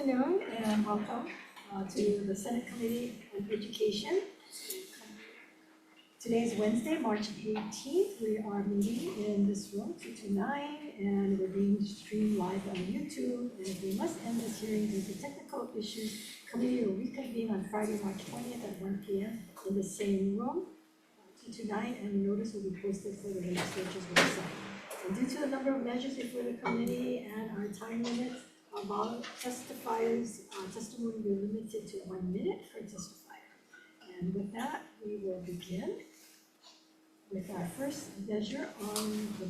afternoon and welcome to the Senate Committee on Education. Today is Wednesday, March 18th. We are meeting in this room 229 and we're being streamed live on YouTube. And if we must end this hearing due to technical issues, committee will reconvene on Friday, March 20th at 1 p.m. in the same room, 229, and notice will be posted for the legislature's website. And due to the number of measures before the committee and our time limits, all testifiers' testimony will be limited to 1 minute per testifier. And with that, we will begin with our first measure on the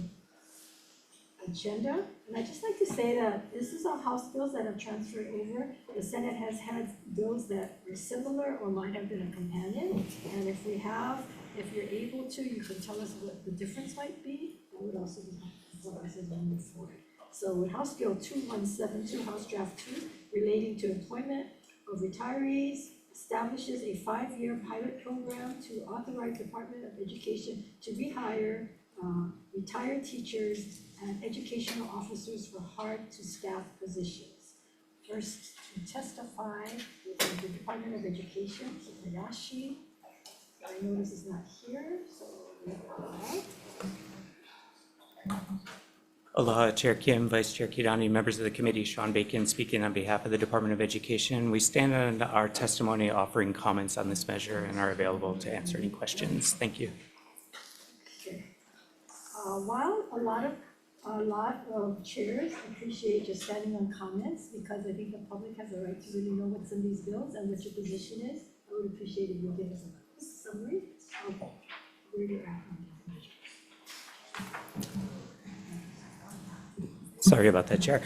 agenda. And I'd just like to say that this is all House bills that have transferred over. The Senate has had bills that are similar or might have been a companion. And if you're able to, you can tell us what the difference might be. That would also be helpful for us as we move forward. So with House Bill 2172, House Draft 2, relating to employment of retirees, establishes a 5-year pilot program to authorize Department of Education to rehire retired teachers and educational officers for hard-to-staff positions. First to testify is the Department of Education, Hayashi. I notice is not here, so Aloha, Chair Kim, Vice Chair Kirani, members of the committee, Sean Bacon speaking on behalf of the Department of Education. We stand on our testimony offering comments on this measure and are available to answer any questions. Thank you. Okay. While a lot of chairs appreciate just standing on comments because I think the public has a right to really know what's in these bills and what your position is, I would appreciate if you give us a quick summary of where you're at on these measures. Sorry about that, Chair.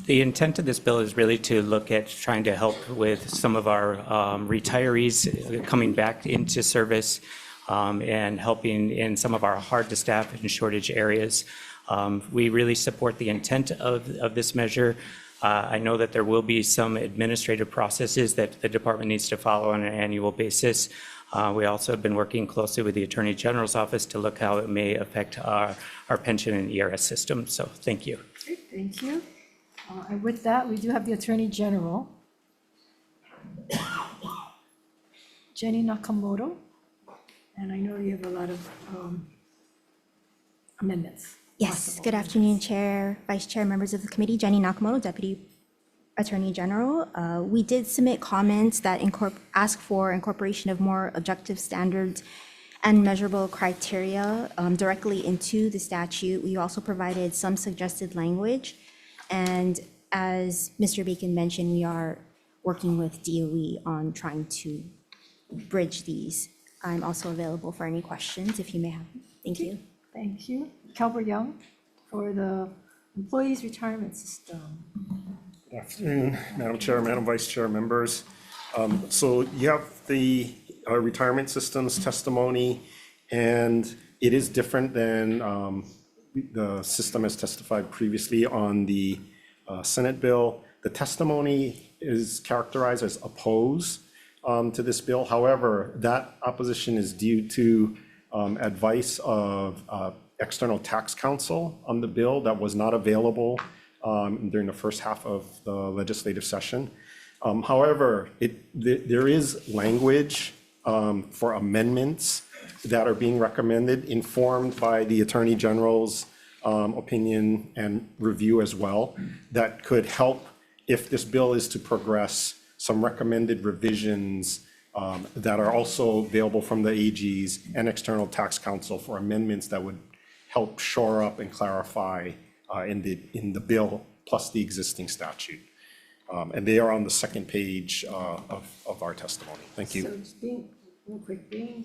The intent of this bill is really to look at trying to help with some of our retirees coming back into service and helping in some of our hard-to-staff and shortage areas. We really support the intent of this measure. I know that there will be some administrative processes that the department needs to follow on an annual basis. We also have been working closely with the Attorney General's office to look how it may affect our pension and ERS system. So thank you. Great, thank you. And with that, we do have the Attorney General, Jenny Nakamoto. And I know you have a lot of amendments. Yes, possible. good afternoon, Chair, Vice Chair, members of the committee. Jenny Nakamoto, Deputy Attorney General. We did submit comments that ask for incorporation of more objective standards and measurable criteria directly into the statute. We also provided some suggested language. And as Mr. Bacon mentioned, we are working with DOE on trying to bridge these. I'm also available for any questions if you may have them. Thank you. Thank you. Calvert Young for the Employees Retirement System. Good afternoon, Madam Chair, Madam Vice Chair, members. So you have the retirement systems testimony, and it is different than the system as testified previously on the Senate bill. The testimony is characterized as opposed to this bill. However, that opposition is due to advice of external tax counsel on the bill that was not available during the first half of the legislative session. However, there is language for amendments that are being recommended, informed by the Attorney General's opinion and review as well, that could help if this bill is to progress, some recommended revisions that are also available from the AGs and external tax counsel for amendments that would help shore up and clarify in the bill plus the existing statute. And they are on the second page of our testimony. Thank you. So just real quick, you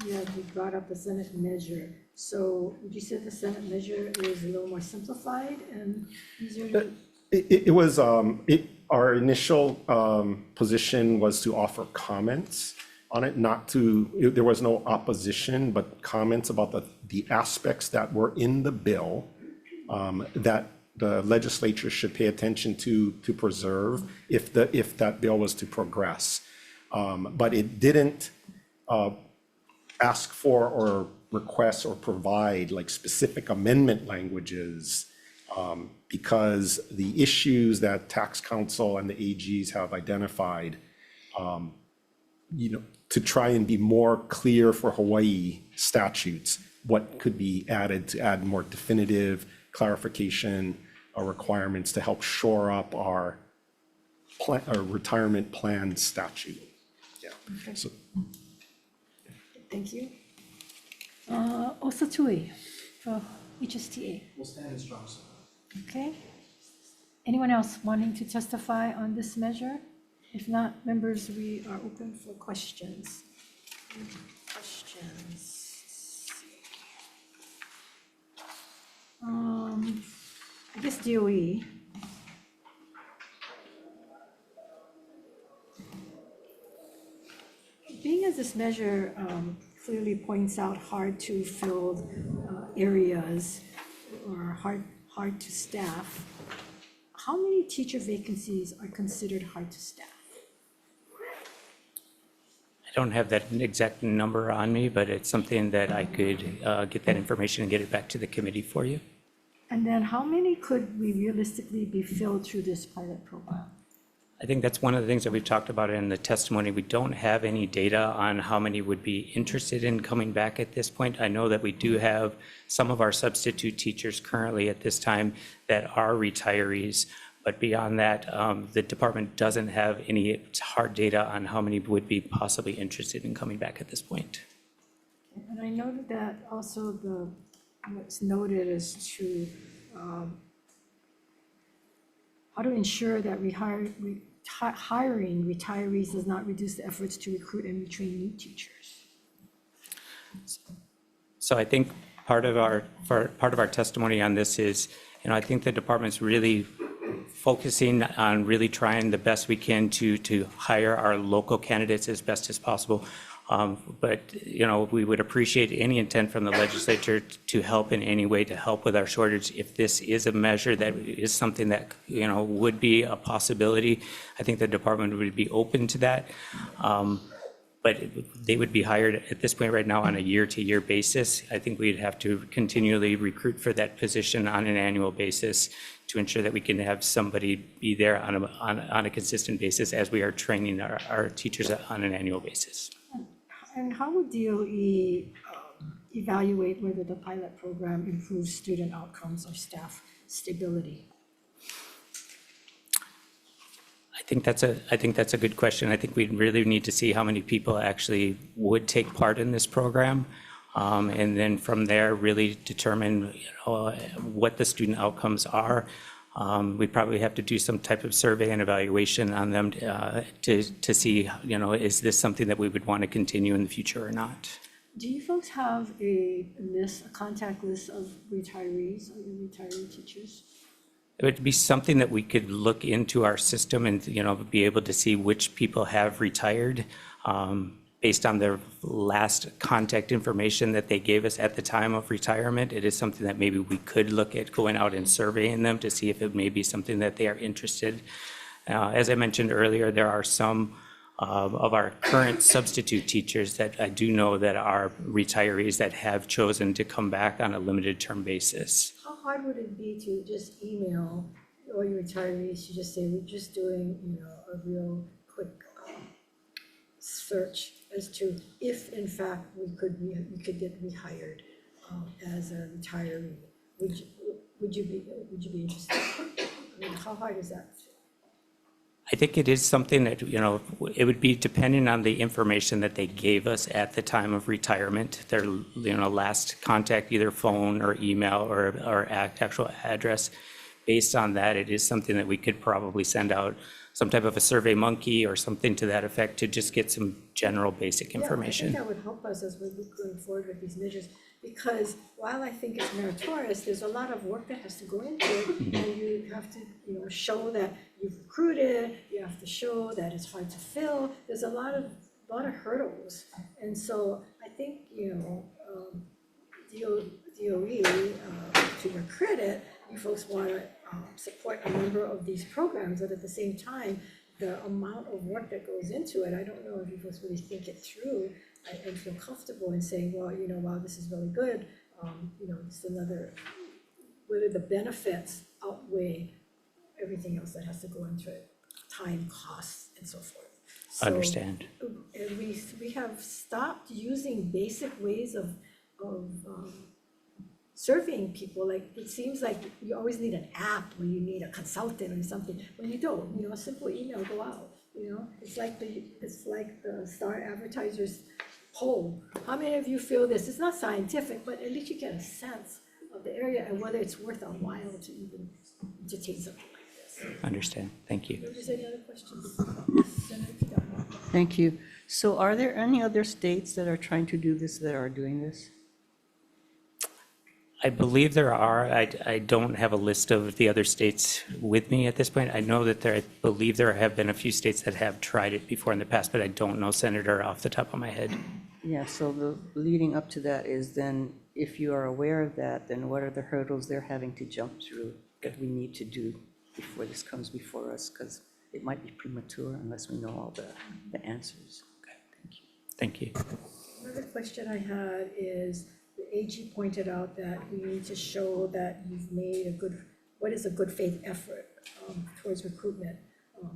brought up the Senate measure. So would you say the Senate measure is a little more simplified and easier to? It was, our initial position was to offer comments on it, there was no opposition, but comments about the aspects that were in the bill that the legislature should pay attention to preserve if that bill was to progress. But it didn't ask for or request or provide like specific amendment languages because the issues that tax council and the AGs have identified, to try and be more clear for Hawaii statutes, what could be added to add more definitive clarification or requirements to help shore up our retirement plan statute. Yeah. Okay. So, Thank you. Osatui for HSTA. We'll stand in strong support. Okay. Anyone else wanting to testify on this measure? If not, members, we are open for questions. I guess DOE. Being as this measure clearly points out hard-to-fill areas or hard to staff, how many teacher vacancies are considered hard to staff? I don't have that exact number on me, but it's something that I could get that information and get it back to the committee for you. And then how many could we realistically be filled through this pilot program? I think that's one of the things that we've talked about in the testimony. We don't have any data on how many would be interested in coming back at this point. I know that we do have some of our substitute teachers currently at this time that are retirees, but beyond that, the department doesn't have any hard data on how many would be possibly interested in coming back at this point. And I noted that also what's noted is to how to ensure that hiring retirees does not reduce the efforts to recruit and retrain new teachers. So I think part of our testimony on this is, I think the department's really focusing on really trying the best we can to hire our local candidates as best as possible. But, we would appreciate any intent from the legislature to help in any way to help with our shortage. If this is a measure that is something that, would be a possibility, I think the department would be open to that. But they would be hired at this point right now on a year-to-year basis. I think we'd have to continually recruit for that position on an annual basis to ensure that we can have somebody be there on a consistent basis as we are training our teachers on an annual basis. And how would DOE evaluate whether the pilot program improves student outcomes or staff stability? I think that's a good question. I think we really need to see how many people actually would take part in this program. And then from there, really determine what the student outcomes are. We probably have to do some type of survey and evaluation on them to see, is this something that we would want to continue in the future or not? Do you folks have a contact list of retirees or your retiree teachers? It would be something that we could look into our system and, be able to see which people have retired based on their last contact information that they gave us at the time of retirement. It is something that maybe we could look at going out and surveying them to see if it may be something that they are interested. As I mentioned earlier, there are some of our current substitute teachers that I do know that are retirees that have chosen to come back on a limited term basis. How hard would it be to just email all your retirees to just say, we're just doing, a real quick search as to if in fact we could get rehired as a retiree? Would you be interested? I mean, how hard is that? I think it is something that, it would be dependent on the information that they gave us at the time of retirement, their, last contact, either phone or email or actual address. Based on that, it is something that we could probably send out some type of a survey monkey or something to that effect to just get some general basic information. Yeah, I think that would help us as we're going forward with these measures, because while I think it's meritorious, there's a lot of work that has to go into it, and you have to, show that you've recruited, you have to show that it's hard to fill. There's a lot of hurdles, and so I think, DOE, to your credit, you folks want to support a number of these programs, but at the same time, the amount of work that goes into it, I don't know if you folks really think it through and feel comfortable in saying, well, wow, this is really good, it's another whether the benefits outweigh everything else that has to go into it, time, costs, and so forth. So, Understand. and we have stopped using basic ways of surveying people. Like, it seems like you always need an app when you need a consultant or something, when you don't, a simple email go out, It's like the Star Advertisers poll. How many of you feel this? It's not scientific, but at least you get a sense of the area and whether it's worth a while to even entertain something like this. Understand. Thank you. If there's any other questions? Senator Kidani. Thank you. So are there any other states that are trying to do this, that are doing this? I believe there are. I don't have a list of the other states with me at this point. I know that I believe there have been a few states that have tried it before in the past, but I don't know, Senator, off the top of my head. Yeah, so the leading up to that is then, if you are aware of that, then what are the hurdles they're having to jump through that we need to do before this comes before us? Because it might be premature unless we know all the answers. Okay, thank you. Thank you. Another question I had is, the AG pointed out that you need to show that you've made what is a good faith effort towards recruitment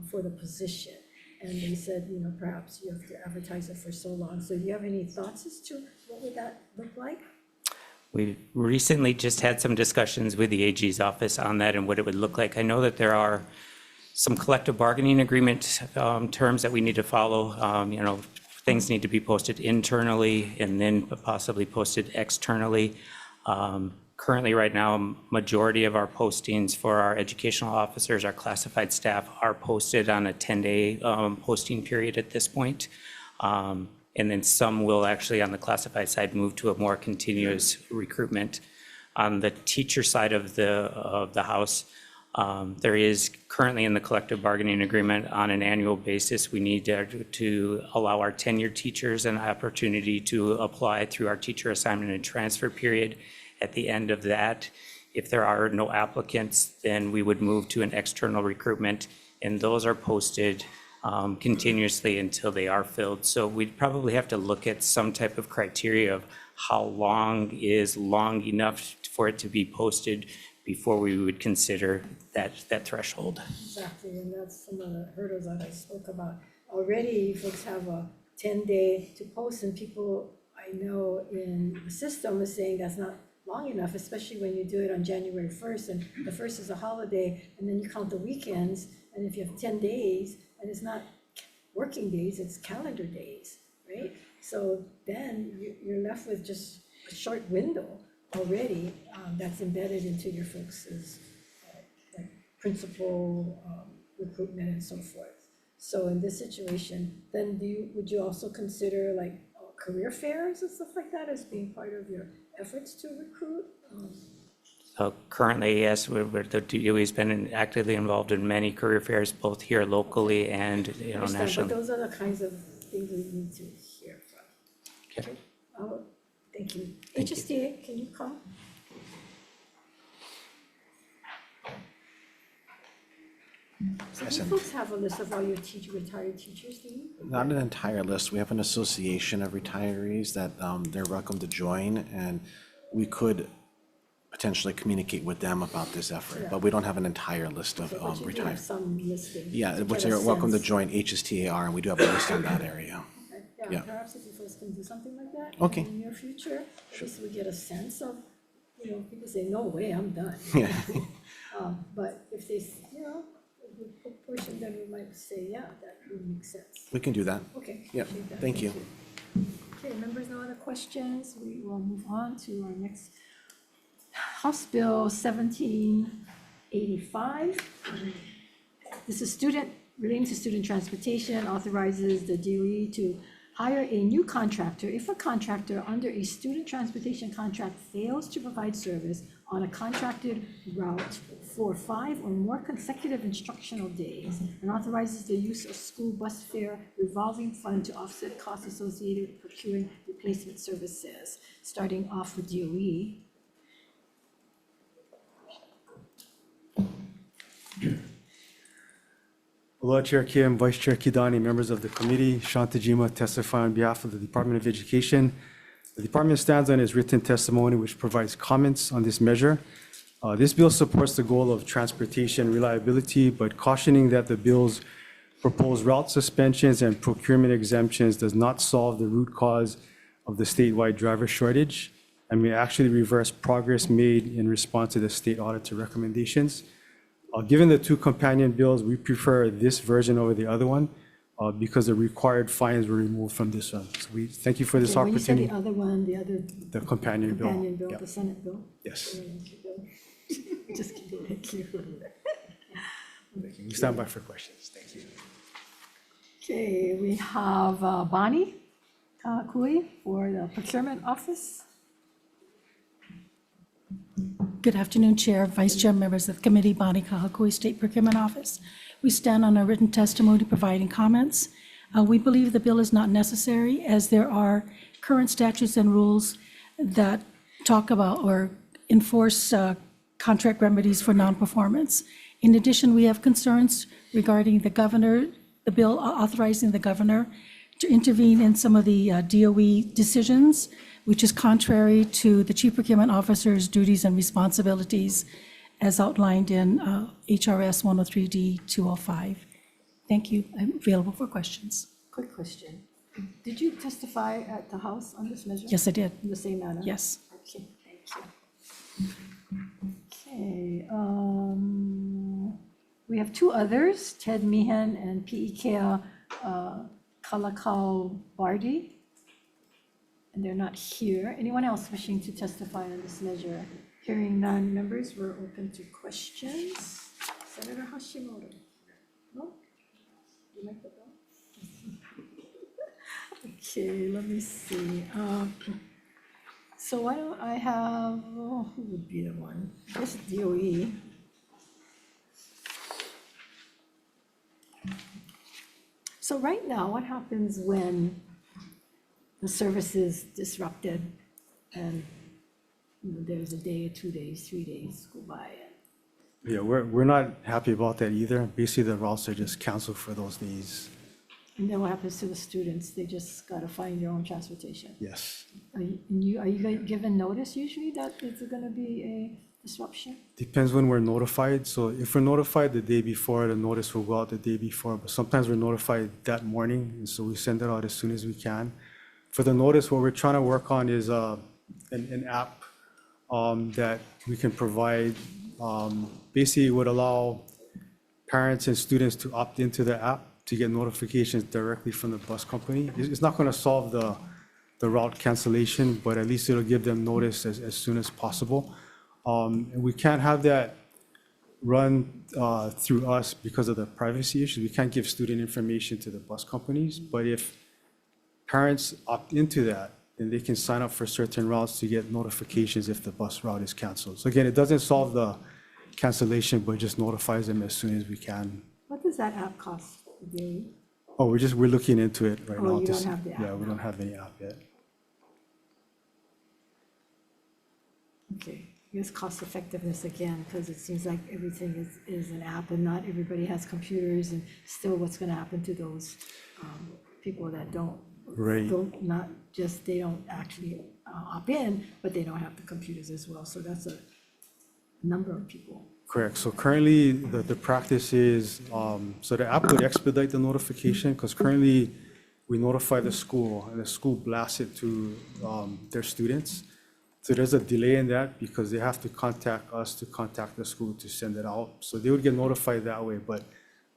for the position. And they said, perhaps you have to advertise it for so long. So do you have any thoughts as to what would that look like? We recently just had some discussions with the AG's office on that and what it would look like. I know that there are some collective bargaining agreement terms that we need to follow. Things need to be posted internally and then possibly posted externally. Currently, right now, majority of our postings for our educational officers, our classified staff, are posted on a 10-day posting period at this point. And then some will actually, on the classified side, move to a more continuous recruitment. On the teacher side of the house, there is currently in the collective bargaining agreement on an annual basis, we need to allow our tenured teachers an opportunity to apply through our teacher assignment and transfer period. At the end of that, if there are no applicants, then we would move to an external recruitment, and those are posted continuously until they are filled. So we'd probably have to look at some type of criteria of how long is long enough for it to be posted before we would consider that threshold. Exactly, and that's some of the hurdles that I spoke about. Already, folks have a 10-day to post, and people I know in the system is saying that's not long enough, especially when you do it on January 1st, and the 1st is a holiday, and then you count the weekends, and if you have 10 days, and it's not working days, it's calendar days, right? So then you're left with just a short window already that's embedded into your folks' like principal recruitment and so forth. So in this situation, then would you also consider like career fairs and stuff like that as being part of your efforts to recruit? So currently, yes, the DOE has been actively involved in many career fairs, both here locally and nationally. But those are the kinds of things we need to hear from. Okay. Thank you. Thank you. HSTA, can you come? So you folks have a list of all your retired teachers, do you? Not an entire list. We have an association of retirees that they're welcome to join, and we could potentially communicate with them about this effort, Yeah. but we don't have an entire list of Okay, but you do have retired. some listing. Yeah, to which get a they're welcome to sense. join HSTAR, and we do have a list on that area. Okay, Yeah. Yeah, perhaps if you folks can do something like that Okay. in the near future, at least we get a sense of, people say, no way, I'm done. Yeah. But if they, a good proportion, then we might say, yeah, that would make sense. We can do that. Okay. Yeah, appreciate that. thank you. Okay, members, no other questions? We will move on to our next House Bill 1785. This is relating to student transportation, authorizes the DOE to hire a new contractor if a contractor under a student transportation contract fails to provide service on a contracted route for 5 or more consecutive instructional days, and authorizes the use of school bus fare revolving fund to offset costs associated with procuring replacement services. Starting off with DOE. Aloha, Chair Kim, Vice Chair Kidani, members of the committee, Shantajima testify on behalf of the Department of Education. The department stands on its written testimony, which provides comments on this measure. This bill supports the goal of transportation reliability, but cautioning that the bill's proposed route suspensions and procurement exemptions does not solve the root cause of the statewide driver shortage and may actually reverse progress made in response to the state auditor recommendations. Given the two companion bills, we prefer this version over the other one because the required fines were removed from this one. So we thank you for this Okay, when you said opportunity. the other one, the other The companion bill. companion bill, Yeah. the Senate bill? Yes. Just kidding, thank you. We stand by for questions. Thank you. Okay, we have Bonnie Kui for the procurement office. Good afternoon, Chair, Vice Chair, members of the committee, Bonnie Kahakui, State Procurement Office. We stand on a written testimony providing comments. We believe the bill is not necessary as there are current statutes and rules that talk about or enforce contract remedies for non-performance. In addition, we have concerns regarding the bill authorizing the governor to intervene in some of the DOE decisions, which is contrary to the Chief Procurement Officer's duties and responsibilities as outlined in HRS 103D 205. Thank you. I'm available for questions. Quick question. Did you testify at the House on this measure? Yes, I did. In the same manner? Yes. Okay, thank you. Okay, we have two others, Ted Meehan and Pi'ikea Kalakau Bardi. And they're not here. Anyone else wishing to testify on this measure? Hearing none, members, we're open to questions. Senator Hashimoto? No? You like the bill? Okay, let me see. So why don't I have, who would be the one? This DOE. So right now, what happens when the service is disrupted and there's a day, 2 days, 3 days go by? Yeah, we're not happy about that either. Basically, the routes are just canceled for those days. And then what happens to the students? They just gotta find their own transportation. Yes. Are you given notice usually that it's gonna be a disruption? Depends when we're notified. So if we're notified the day before, the notice will go out the day before. But sometimes we're notified that morning, and so we send it out as soon as we can. For the notice, what we're trying to work on is an app that we can provide. Basically, would allow parents and students to opt into the app to get notifications directly from the bus company. It's not going to solve the route cancellation, but at least it'll give them notice as soon as possible. And we can't have that run through us because of the privacy issue. We can't give student information to the bus companies, but if parents opt into that, then they can sign up for certain routes to get notifications if the bus route is canceled. So again, it doesn't solve the cancellation, but just notifies them as soon as we can. What does that app cost? Oh, we're looking into it right now. Oh, you to don't see- have the app Yeah, we now. don't have any app yet. Okay, here's cost effectiveness again, because it seems like everything is an app and not everybody has computers, and still what's gonna happen to those people that don't? Right. Not just, they don't actually opt in, but they don't have the computers as well, so that's a number of people. Correct. So currently, the practice is, so the app would expedite the notification, because currently, we notify the school, and the school blasts it to their students. So there's a delay in that, because they have to contact us to contact the school to send it out. So they would get notified that way, but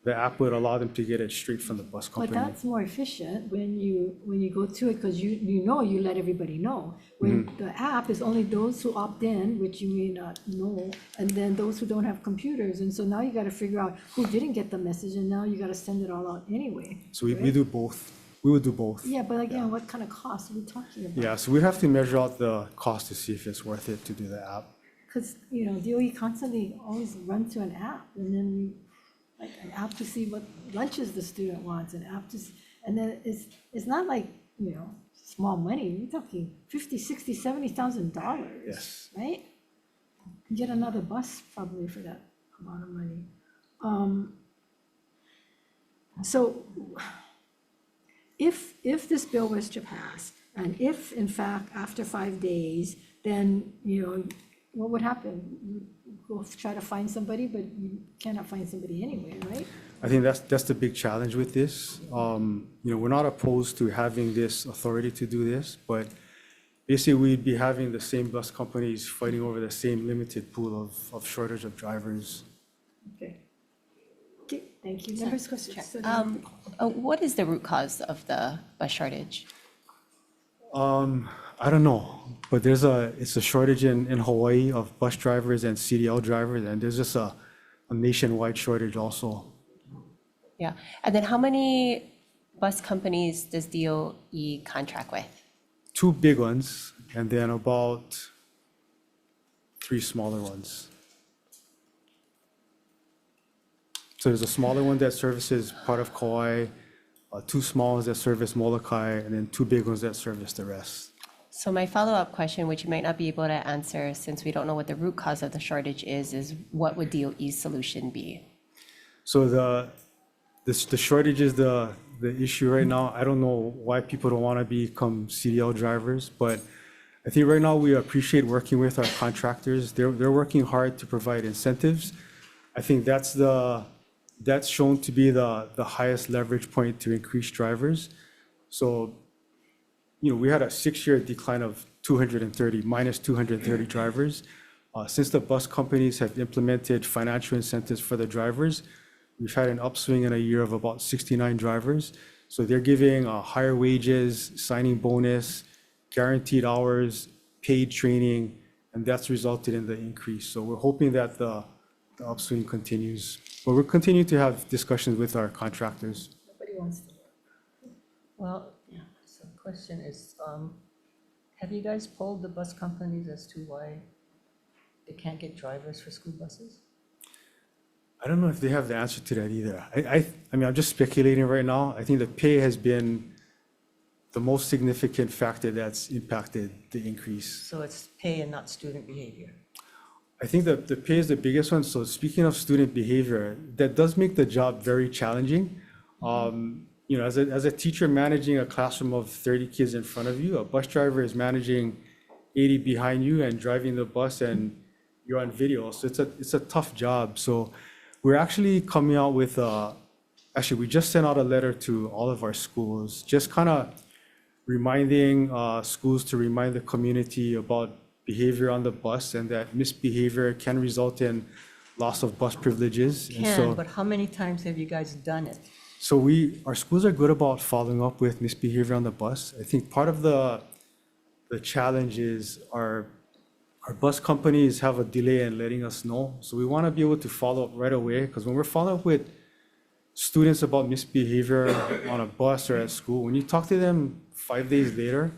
the app would allow them to get it straight from the bus But company. that's more efficient when you go to it, because you let everybody know. When the app is only those who opt in, which you may not know, and then those who don't have computers. And so now you gotta figure out who didn't get the message, and now you gotta send it all out anyway. So we right? do both. We would do both. Yeah, but again, what kind of cost are we talking about? Yeah, so we have to measure out the cost to see if it's worth it to do the app. Because, DOE constantly always runs to an app, and then like an app to see what lunches the student wants, an app to, and then it's not like, small money, we're talking $50,000, $60,000, $70,000. Yes. Right? Get another bus probably for that amount of money. So if this bill was to pass, and if in fact after 5 days, then, what would happen? You go try to find somebody, but you cannot find somebody anyway, right? I think that's the big challenge with this. We're not opposed to having this authority to do this, but basically we'd be having the same bus companies fighting over the same limited pool of shortage of drivers. Okay. Okay, thank you. Members' questions? So, What is the root cause of the bus shortage? I don't know, but it's a shortage in Hawaii of bus drivers and CDL drivers, and there's just a nationwide shortage also. Yeah, and then how many bus companies does DOE contract with? 2 big ones, and then about 3 smaller ones. So there's a smaller one that services part of Kauai, 2 small ones that service Molokai, and then 2 big ones that service the rest. So my follow-up question, which you might not be able to answer since we don't know what the root cause of the shortage is what would DOE's solution be? So the shortage is the issue right now. I don't know why people don't want to become CDL drivers, but I think right now we appreciate working with our contractors. They're working hard to provide incentives. I think that's shown to be the highest leverage point to increase drivers. So, we had a 6-year decline of minus 230 drivers. Since the bus companies have implemented financial incentives for the drivers, we've had an upswing in a year of about 69 drivers. So they're giving higher wages, signing bonus, guaranteed hours, paid training, and that's resulted in the increase. So we're hoping that the upswing continues. But we're continuing to have discussions with our contractors. nobody wants to. Well, so the question is, have you guys polled the bus companies as to why they can't get drivers for school buses? I don't know if they have the answer to that either. I mean, I'm just speculating right now. I think the pay has been the most significant factor that's impacted the increase. So it's pay and not student behavior. I think that the pay is the biggest one. So speaking of student behavior, that does make the job very challenging. As a teacher managing a classroom of 30 kids in front of you, a bus driver is managing 80 behind you and driving the bus, and you're on video. So it's a tough job. So we're actually coming out with we just sent out a letter to all of our schools, just kind of reminding schools to remind the community about behavior on the bus, and that misbehavior can result in loss of bus privileges. But how many times have you guys done it? So our schools are good about following up with misbehavior on the bus. I think part of the challenge is our bus companies have a delay in letting us know. So we want to be able to follow up right away, because when we're following up with students about misbehavior on a bus or at school, when you talk to them 5 days later,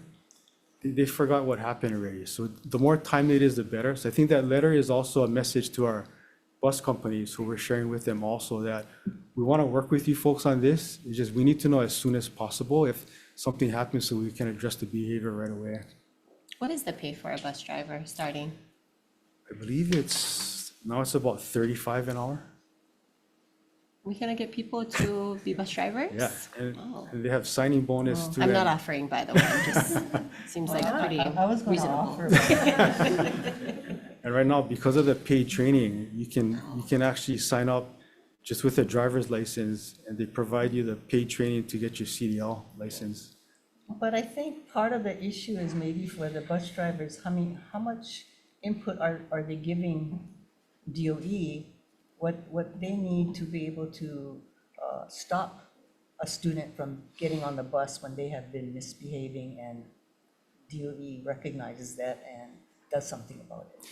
they forgot what happened already. So the more timely it is, the better. So I think that letter is also a message to our bus companies who we're sharing with them also, that we want to work with you folks on this. It's just we need to know as soon as possible if something happens so we can address the behavior right away. What is the pay for a bus driver starting? I believe it's about 35 an hour. We gonna get people to be bus drivers? Yeah, and Oh. and they have signing bonus too. I'm not and- offering, by the way, just seems like pretty I was going to reasonable. offer. And right now, because of the paid training, you can actually sign up just with a driver's license, and they provide you the paid training to get your CDL license. But I think part of the issue is maybe for the bus drivers, how much input are they giving DOE? What they need to be able to stop a student from getting on the bus when they have been misbehaving, and DOE recognizes that and does something about it.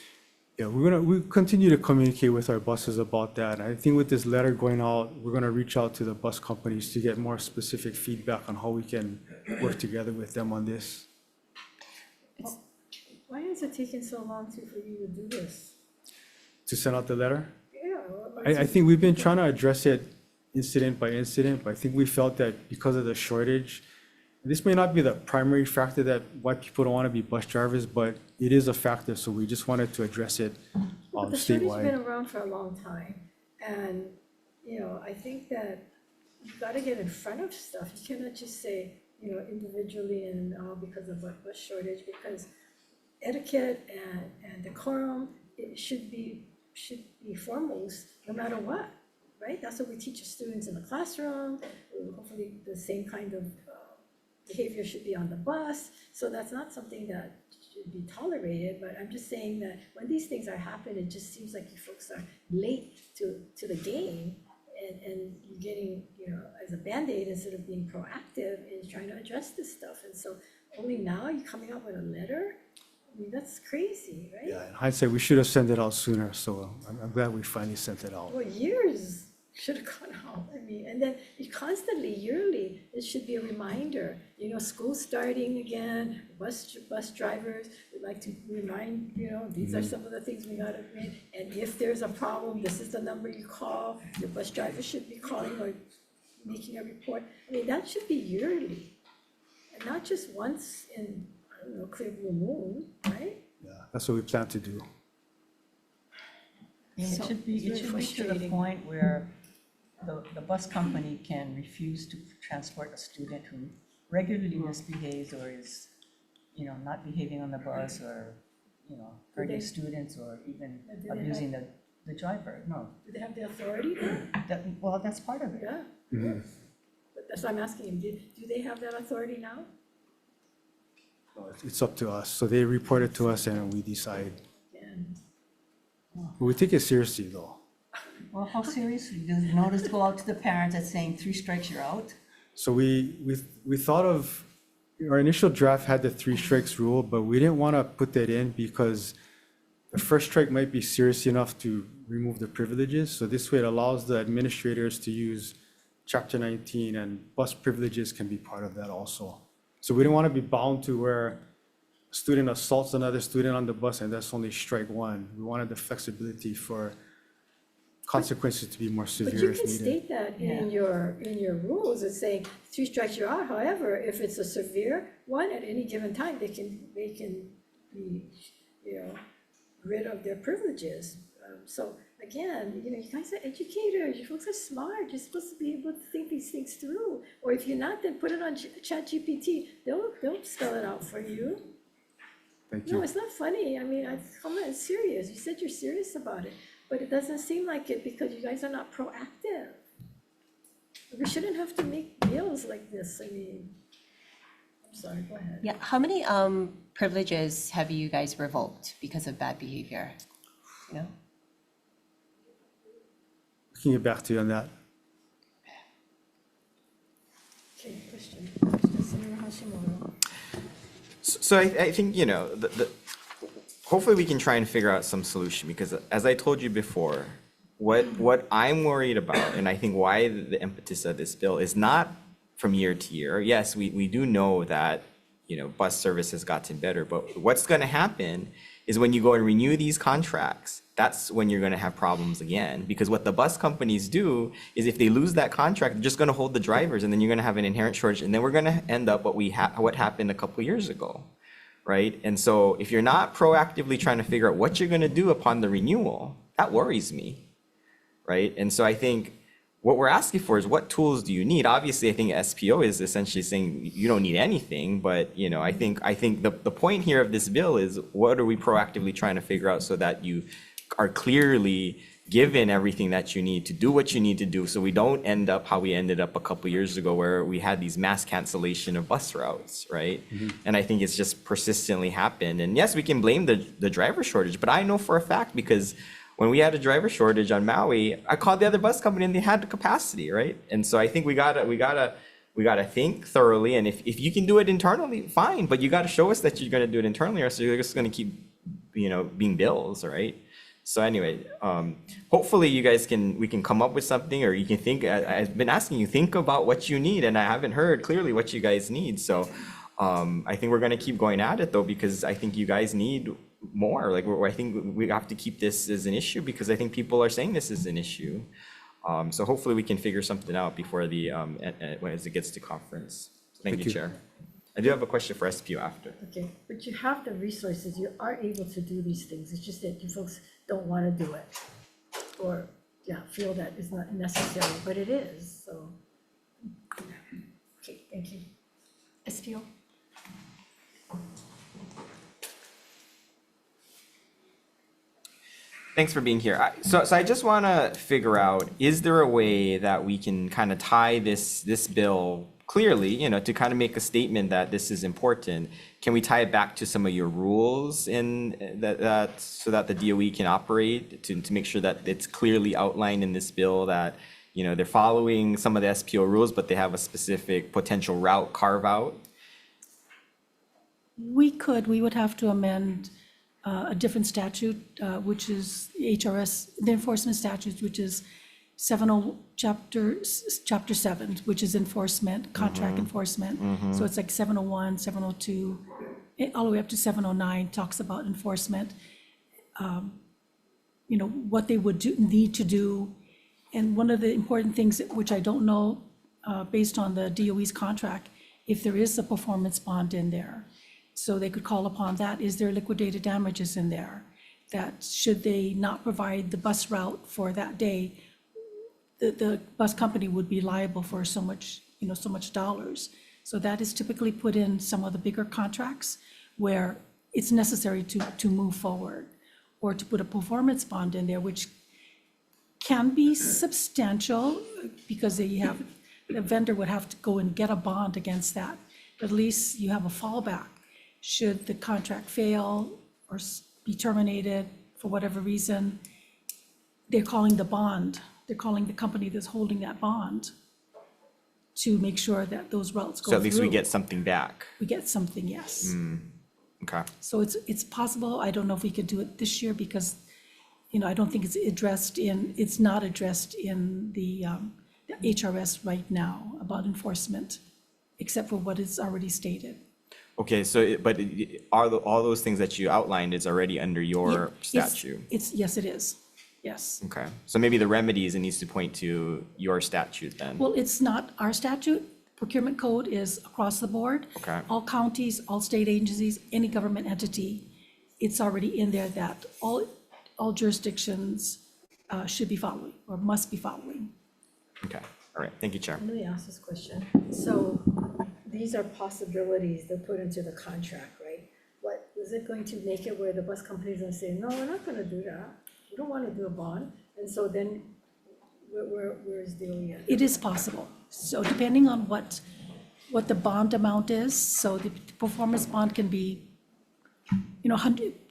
Yeah, we continue to communicate with our buses about that. And I think with this letter going out, we're gonna reach out to the bus companies to get more specific feedback on how we can work together with them on this. Why is it taking so long for you to do this? To send out the letter? Yeah. I think we've been trying to address it incident by incident, but I think we felt that because of the shortage, this may not be the primary factor that why people don't want to be bus drivers, but it is a factor, so we just wanted to address it But the shortage has been statewide. around for a long time, and, I think that you gotta get in front of stuff. You cannot just say, individually and because of bus shortage, because etiquette and decorum, it should be foremost, no matter what, right? That's what we teach our students in the classroom. Hopefully, the same kind of behavior should be on the bus. So that's not something that should be tolerated, but I'm just saying that when these things are happening, it just seems like you folks are late to the game, and you're getting, as a Band-Aid instead of being proactive in trying to address this stuff. And so only now you're coming up with a letter? I mean, that's crazy, right? Yeah, in hindsight, we should have sent it out sooner, so I'm glad we finally sent it out. Well, years should have gone out. I mean, and then constantly, yearly, it should be a reminder. School starting again, bus drivers, we'd like to remind, these are some of the things we gotta read. And if there's a problem, this is the number you call. Your bus driver should be calling or making a report. I mean, that should be yearly, and not just once in, I don't know, clear blue moon, right? Yeah, that's what we plan to do. And it should be to the point where the bus company can refuse to transport a student who regularly misbehaves or is, not behaving on the bus or, hurting students or even abusing the driver. No, Do they have the authority? that's part of it. Yeah. But that's why I'm asking him, do they have that authority now? It's up to us. So they report it to us and we decide. And We take it seriously, though. Well, how seriously? Does the notice go out to the parents that's saying 3 strikes, you're out? So we thought of, our initial draft had the 3 strikes rule, but we didn't want to put that in because the first strike might be serious enough to remove the privileges. So this way it allows the administrators to use Chapter 19, and bus privileges can be part of that also. So we didn't want to be bound to where a student assaults another student on the bus and that's only strike 1. We wanted the flexibility for consequences to be more But you severe if can needed. state that in your rules, it's saying 3 strikes you're out. However, if it's a severe one at any given time, they can be, rid of their privileges. So again, you guys are educators, you folks are smart, you're supposed to be able to think these things through. Or if you're not, then put it on ChatGPT, they'll spell it out for you. Thank No, you. it's not funny. I mean, come on, it's serious. You said you're serious about it, but it doesn't seem like it because you guys are not proactive. We shouldn't have to make deals like this. I mean, I'm sorry, go ahead. Yeah, how many privileges have you guys revoked because of bad behavior? We can get back to you on that. Okay, question, Senator Hashimoto. So I think, hopefully we can try and figure out some solution, because as I told you before, what I'm worried about, and I think why the impetus of this bill is not from year to year. Yes, we do know that, bus service has gotten better, but what's going to happen is when you go and renew these contracts, that's when you're going to have problems again. Because what the bus companies do is if they lose that contract, they're just going to hold the drivers, and then you're going to have an inherent shortage, and then we're going to end up what happened a couple years ago, right? And so if you're not proactively trying to figure out what you're going to do upon the renewal, that worries me, right? And so I think what we're asking for is, what tools do you need? Obviously, I think SPO is essentially saying you don't need anything, but I think the point here of this bill is, what are we proactively trying to figure out so that you are clearly given everything that you need to do what you need to do, so we don't end up how we ended up a couple years ago, where we had these mass cancellation of bus routes, right? And I think it's just persistently happened. And yes, we can blame the driver shortage, but I know for a fact, because when we had a driver shortage on Maui, I called the other bus company and they had the capacity, right? And so I think we gotta think thoroughly, and if you can do it internally, fine, but you gotta show us that you're gonna do it internally, or else you're just gonna keep, being bills, right? So anyway, hopefully we can come up with something, or you can think. I've been asking you, think about what you need, and I haven't heard clearly what you guys need. So I think we're gonna keep going at it though, because I think you guys need more. I think we have to keep this as an issue, because I think people are saying this is an issue. So hopefully we can figure something out before as it gets to conference. Thank you, Chair. I do have a question for SPO after. Okay, but you have the resources, you are able to do these things, it's just that you folks don't want to do it, or, feel that it's not necessary, but it is, so. Okay, thank you. SPO? Thanks for being here. So I just want to figure out, is there a way that we can kind of tie this bill clearly, to kind of make a statement that this is important? Can we tie it back to some of your rules in that so that the DOE can operate to make sure that it's clearly outlined in this bill that, they're following some of the SPO rules, but they have a specific potential route carve out? We would have to amend a different statute, which is HRS, the enforcement statute, which is chapter 7, which is enforcement, contract enforcement. So it's like 701, 702, all the way up to 709 talks about enforcement. What they would need to do. And one of the important things, which I don't know, based on the DOE's contract, if there is a performance bond in there. So they could call upon that. Is there liquidated damages in there? That should they not provide the bus route for that day, the bus company would be liable for so much dollars. So that is typically put in some of the bigger contracts where it's necessary to move forward, or to put a performance bond in there, which can be substantial because the vendor would have to go and get a bond against that. But at least you have a fallback. Should the contract fail or be terminated for whatever reason, they're calling the bond. They're calling the company that's holding that bond to make sure that those routes go through. So at least we get something back. We get something, yes. Okay. So it's possible. I don't know if we could do it this year because, I don't think it's not addressed in the HRS right now about enforcement, except for what is already stated. Okay, so, all those things that you outlined is already under your statute? Yes, it is. Yes. Okay, so maybe the remedies, it needs to point to your statute then? Well, it's not our statute. Procurement code is across the board. Okay. All counties, all state agencies, any government entity, it's already in there that all jurisdictions should be following or must be following. Okay, all right, thank you, Chair. Let me ask this question. So these are possibilities that put into the contract, right? What, is it going to make it where the bus company is going to say, no, we're not going to do that. We don't want to do a bond. And so then where is the OEM? It is possible. So depending on what the bond amount is, so the performance bond can be,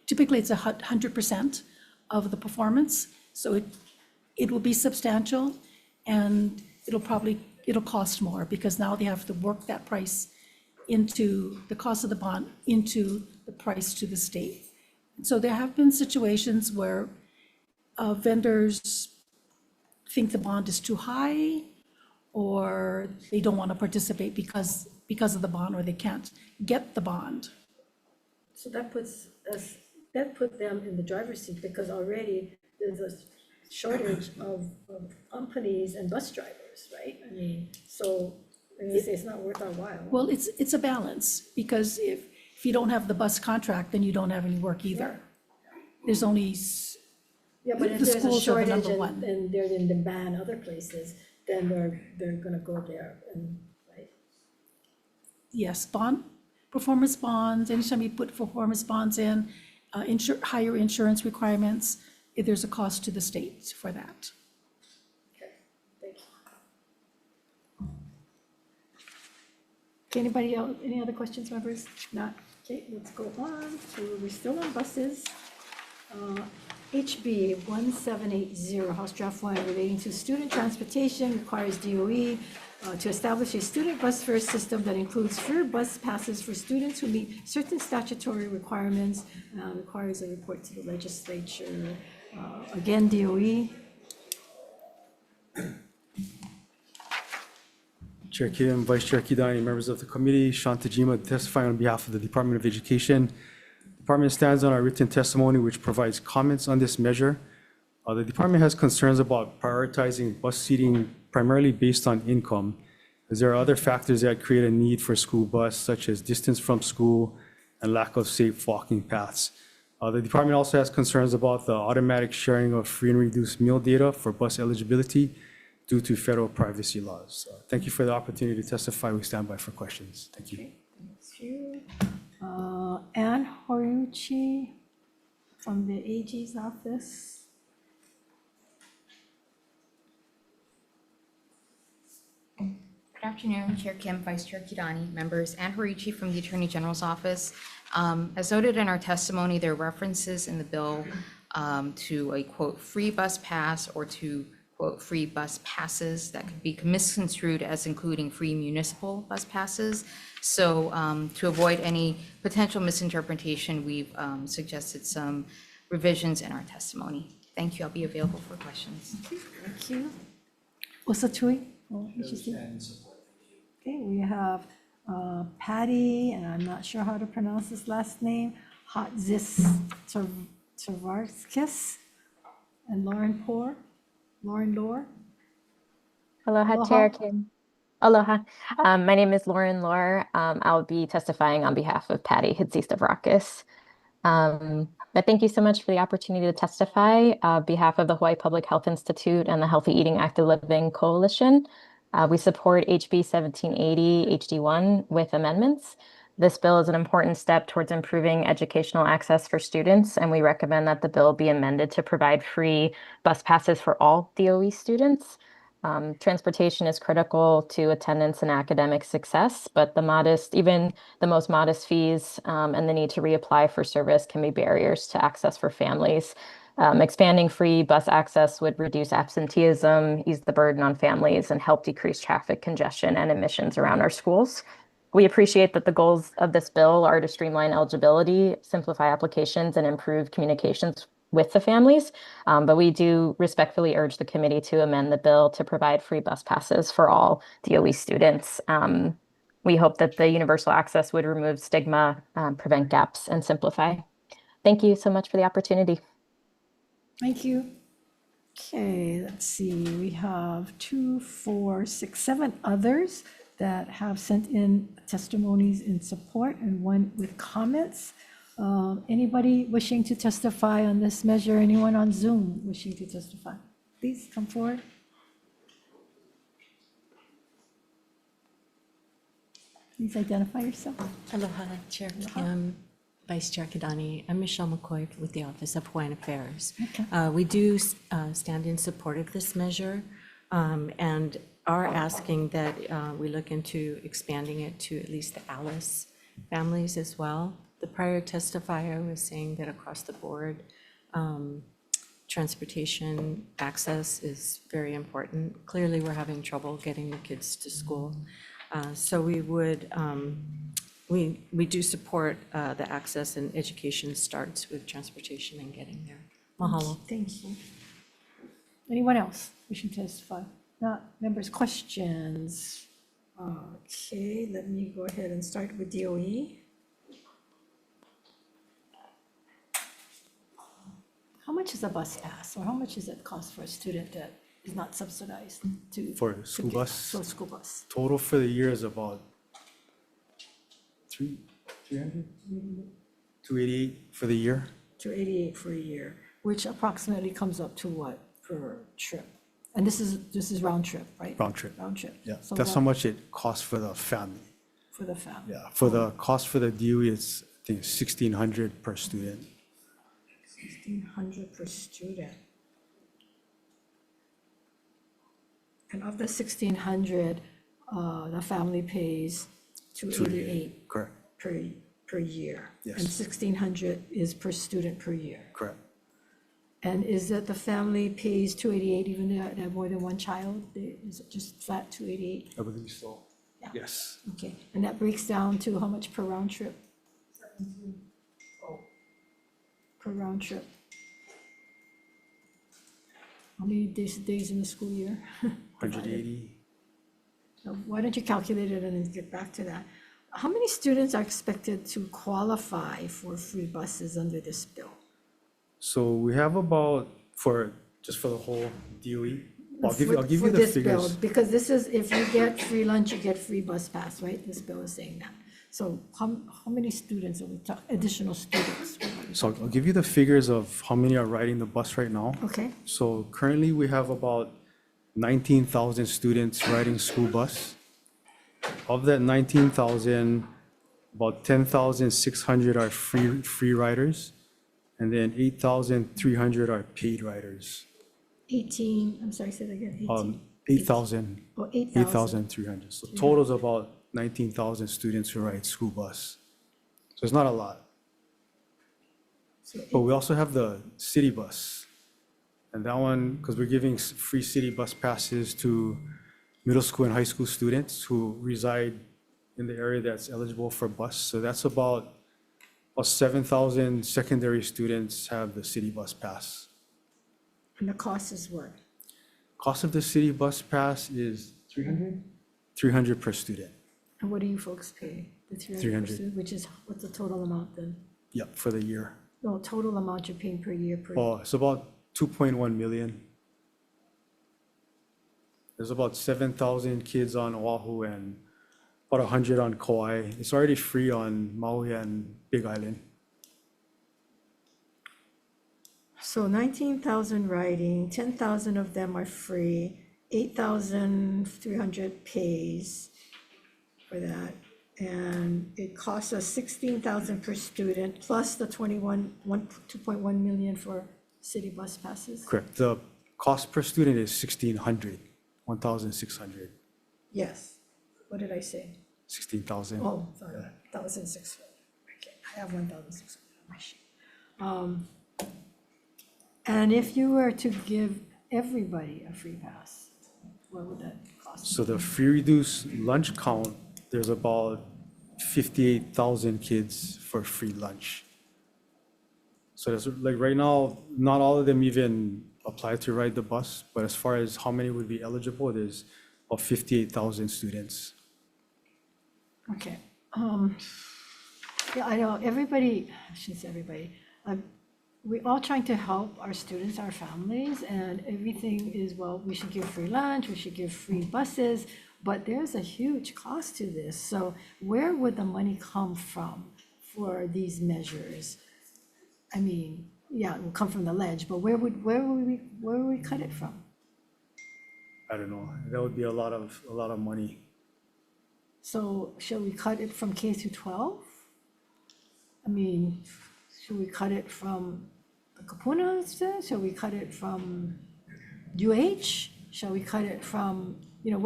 typically it's 100% of the performance. So it will be substantial, and it'll cost more because now they have to work that price into the cost of the bond into the price to the state. So there have been situations where vendors think the bond is too high, or they don't want to participate because of the bond, or they can't get the bond. So that put them in the driver's seat because already there's a shortage of companies and bus drivers, right? I mean, so it's not worth our while. Well, it's a balance, because if you don't have the bus contract, then you don't have any work either. There's only, Yeah, but if the there's a schools are the shortage number one. and they're in demand other places, then they're gonna go there and, right? yes, performance bonds, anytime you put performance bonds in, higher insurance requirements, there's a cost to the state for that. Okay, thank you. Okay, anybody else, any other questions, members? Not, okay, let's go on. So we're still on buses. HB 1780, House Draft 1, relating to student transportation, requires DOE to establish a student bus fare system that includes free bus passes for students who meet certain statutory requirements, requires a report to the legislature. Again, DOE. Chair Kim, Vice Chair Kidani, members of the committee, Sean Tajima, testifying on behalf of the Department of Education. The department stands on our written testimony, which provides comments on this measure. The department has concerns about prioritizing bus seating primarily based on income, as there are other factors that create a need for school bus, such as distance from school and lack of safe walking paths. The department also has concerns about the automatic sharing of free and reduced meal data for bus eligibility due to federal privacy laws. Thank you for the opportunity to testify. We stand by for questions. Thank you. Okay, thank you. Ann Horiuchi from the AG's office. Good afternoon, Chair Kim, Vice Chair Kidani, members, and Horichi from the Attorney General's office. As noted in our testimony, there are references in the bill to a quote, free bus pass or to quote, free bus passes that could be misconstrued as including free municipal bus passes. So to avoid any potential misinterpretation, we've suggested some revisions in our testimony. Thank you. I'll be available for questions. Thank you. Osatui? Okay, we have Patty, and I'm not sure how to pronounce his last name, Hatzis Tavarskis, and Lauren Lohr. Aloha, Aloha. Chair Kim. Aloha. My name is Lauren Lohr. I'll be testifying on behalf of Patty Hitzis-Stavrakis. But thank you so much for the opportunity to testify on behalf of the Hawaii Public Health Institute and the Healthy Eating Active Living Coalition. We support HB 1780 HD1 with amendments. This bill is an important step towards improving educational access for students, and we recommend that the bill be amended to provide free bus passes for all DOE students. Transportation is critical to attendance and academic success, but even the most modest fees and the need to reapply for service can be barriers to access for families. Expanding free bus access would reduce absenteeism, ease the burden on families, and help decrease traffic congestion and emissions around our schools. We appreciate that the goals of this bill are to streamline eligibility, simplify applications, and improve communications with the families. But we do respectfully urge the committee to amend the bill to provide free bus passes for all DOE students. We hope that the universal access would remove stigma, prevent gaps, and simplify. Thank you so much for the opportunity. Thank you. Okay, let's see, we have 2, 4, 6, 7 others that have sent in testimonies in support and one with comments. Anybody wishing to testify on this measure? Anyone on Zoom wishing to testify? Please come forward. Please identify yourself. Aloha, Chair Kim, Vice Chair Kidani. I'm Michelle McCoy with the Office of Hawaiian Affairs. Okay. We do stand in support of this measure and are asking that we look into expanding it to at least the Alice families as well. The prior testifier was saying that across the board, transportation access is very important. Clearly, we're having trouble getting the kids to school. So we would, we do support the access, and education starts with transportation and getting there. Mahalo. Thank you. Anyone else wishing to testify? Not members' questions. Okay, let me go ahead and start with DOE. How much is a bus pass, or how much does it cost for a student that is not subsidized to? For a school bus? For a school bus. Total for the year is about 300? 288 for the year. 288 for a year, which approximately comes up to what per trip? And this is round trip, right? Round trip. Round trip. Yeah, So that's that- how much it costs for the family. For the family. Yeah, for the cost for the DOE, it's, I think, 1,600 per student. 1,600 per student. And of the 1,600, the family pays 288 Correct, per year. Yes. And 1,600 is per student per year. correct. And is that the family pays 288 even though they have more than one child? Is it just flat 288? I believe so. Yeah. Yes. Okay, and that breaks down to how much per round trip? Per round trip. How many days in the school year? 180. Now, why don't you calculate it and then get back to that? How many students are expected to qualify for free buses under this bill? So we have about, just for the whole DOE, I'll give For you the this bill, figures. because this is, if you get free lunch, you get free bus pass, right? This bill is saying that. So how many students are we talking, additional students? So I'll give you the figures of how many are riding the bus right now. Okay, So currently, we have about 19,000 students riding school bus. Of that 19,000, about 10,600 are free riders, and then 8,300 are paid riders. 18, I'm sorry, say that again, 18. 8,000. Or 8,000? 8,300. So total is about 19,000 students who ride school bus. So it's not a lot. But we also have the city bus. And that one, because we're giving free city bus passes to middle school and high school students who reside in the area that's eligible for bus. So that's about 7,000 secondary students have the city bus pass. And the cost is what? Cost of the city bus pass is 300? 300 per student. And what do you folks pay? The 300. Which is, what's the total amount then? Yep, for the year. No, total amount you're paying per year per. Oh, it's about 2.1 million. There's about 7,000 kids on Oahu and about 100 on Kauai. It's already free on Maui and Big Island. So 19,000 riding, 10,000 of them are free, 8,300 pays for that. And it costs us 16,000 per student, plus the 2.1 million for city bus passes. Correct. The cost per student is 1,600, 1,600, Yes. What did I say? 16,000. Oh, sorry, 1,600. Okay, I have 1,600 on my sheet. And if you were to give everybody a free pass, what would that cost? So the free reduced lunch count, there's about 58,000 kids for free lunch. So that's like right now, not all of them even apply to ride the bus, but as far as how many would be eligible, there's about 58,000 students. Okay. Yeah, I know everybody, I shouldn't say everybody, we're all trying to help our students, our families, and everything is, well, we should give free lunch, we should give free buses, but there's a huge cost to this. So where would the money come from for these measures? I mean, yeah, it will come from the ledge, but where would we cut it from? I don't know. That would be a lot of money. So shall we cut it from K through 12? I mean, should we cut it from the kapunas? Shall we cut it from UH? Shall we cut it from, you know,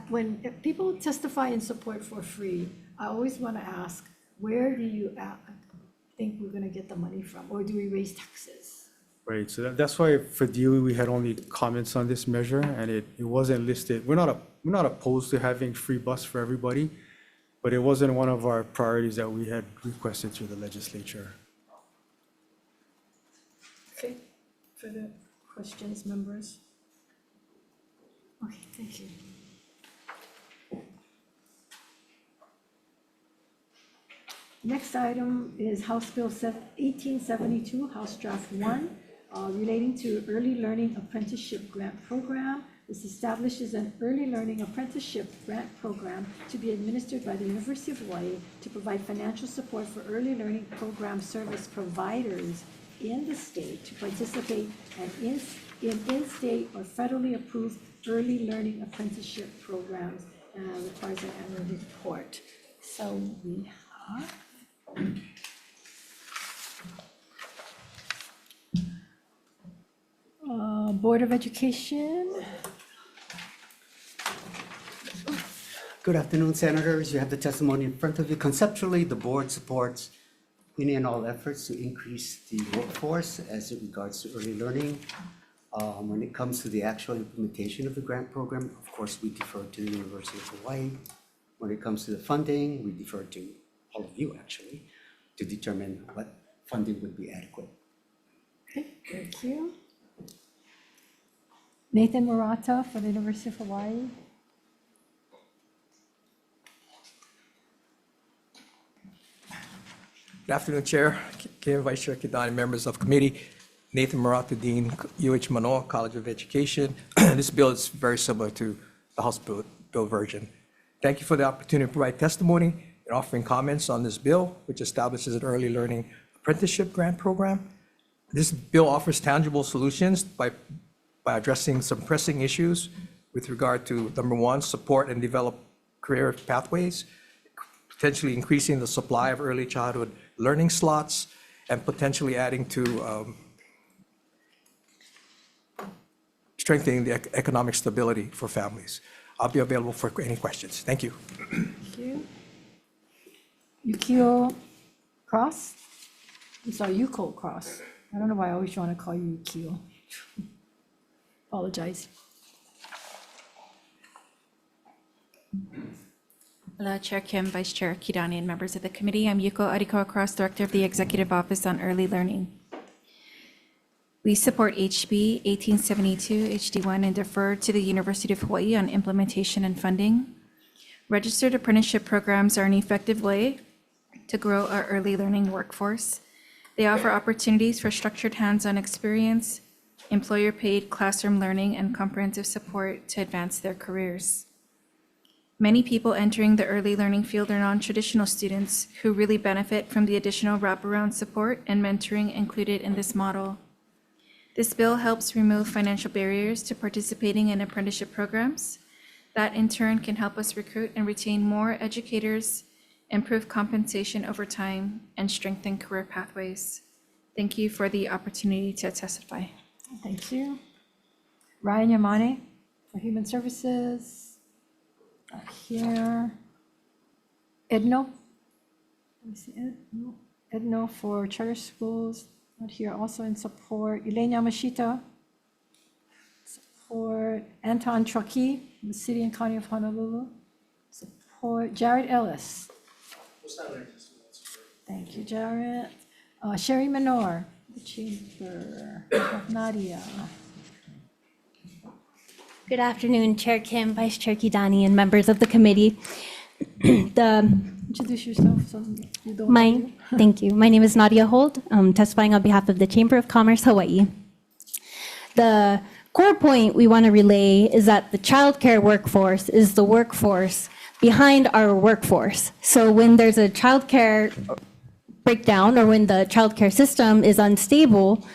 when people testify in support for free, I always want to ask, where do you think we're going to get the money from? Or do we raise taxes? Right, so that's why for DOE, we had only comments on this measure, and it wasn't listed. We're not opposed to having free bus for everybody, but it wasn't one of our priorities that we had requested through the legislature. Okay, further questions, members? Okay, thank you. Next item is House Bill 1872, House Draft 1, relating to Early Learning Apprenticeship Grant Program. This establishes an early learning apprenticeship grant program to be administered by the University of Hawaii to provide financial support for early learning program service providers in the state to participate in in-state or federally approved early learning apprenticeship programs, requires an annual report. So we have Board of Education. Good afternoon, Senators. You have the testimony in front of you. Conceptually, the board supports any and all efforts to increase the workforce as it regards to early learning. When it comes to the actual implementation of the grant program, of course, we defer to the University of Hawaii. When it comes to the funding, we defer to all of you, actually, to determine what funding would be adequate. Okay, thank you. Nathan Murata for the University of Hawaii. Good afternoon, Chair, Vice Chair Kidani, members of committee. Nathan Murata, Dean, UH Manoa College of Education. This bill is very similar to the House bill version. Thank you for the opportunity to provide testimony and offering comments on this bill, which establishes an early learning apprenticeship grant program. This bill offers tangible solutions by addressing some pressing issues with regard to, number one, support and develop career pathways, potentially increasing the supply of early childhood learning slots, and potentially adding to strengthening the economic stability for families. I'll be available for any questions. Thank you. Thank you. Yukio Cross? I'm sorry, Yuko Cross. I don't know why I always want to call you Yukio. Apologize. Hello, Chair Kim, Vice Chair Kidani, and members of the committee. I'm Yuko Ariko Cross, Director of the Executive Office on Early Learning. We support HB 1872 HD1 and defer to the University of Hawaii on implementation and funding. Registered apprenticeship programs are an effective way to grow our early learning workforce. They offer opportunities for structured hands-on experience, employer-paid classroom learning, and comprehensive support to advance their careers. Many people entering the early learning field are non-traditional students who really benefit from the additional wraparound support and mentoring included in this model. This bill helps remove financial barriers to participating in apprenticeship programs. That in turn can help us recruit and retain more educators, improve compensation over time, and strengthen career pathways. Thank you for the opportunity to testify. Thank you. Ryan Yamane for Human Services. Here. Edno. Let me see, Edno. Edno for charter schools. Not here, also in support. Elaine Yamashita. Support. Anton Truckee, the City and County of Honolulu. Support. Jared Ellis. Thank you, Jared. Sherry Menor, the Chamber of Nadia. Good afternoon, Chair Kim, Vice Chair Kidani, and members of the committee. Introduce yourself so you don't know you. Thank you. My name is Nadia Holt. I'm testifying on behalf of the Chamber of Commerce, Hawaii. The core point we want to relay is that the childcare workforce is the workforce behind our workforce. So when there's a childcare breakdown or when the childcare system is unstable,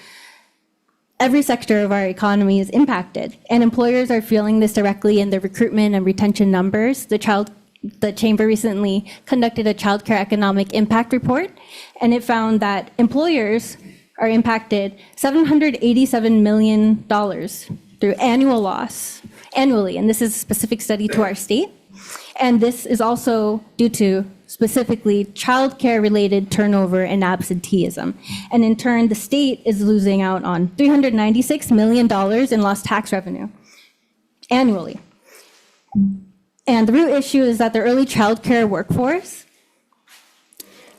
every sector of our economy is impacted, and employers are feeling this directly in their recruitment and retention numbers. The Chamber recently conducted a childcare economic impact report, and it found that employers are impacted $787 million through annual loss annually, and this is a specific study to our state. And this is also due to specifically childcare-related turnover and absenteeism. And in turn, the state is losing out on $396 million in lost tax revenue annually. And the root issue is that the early childcare workforce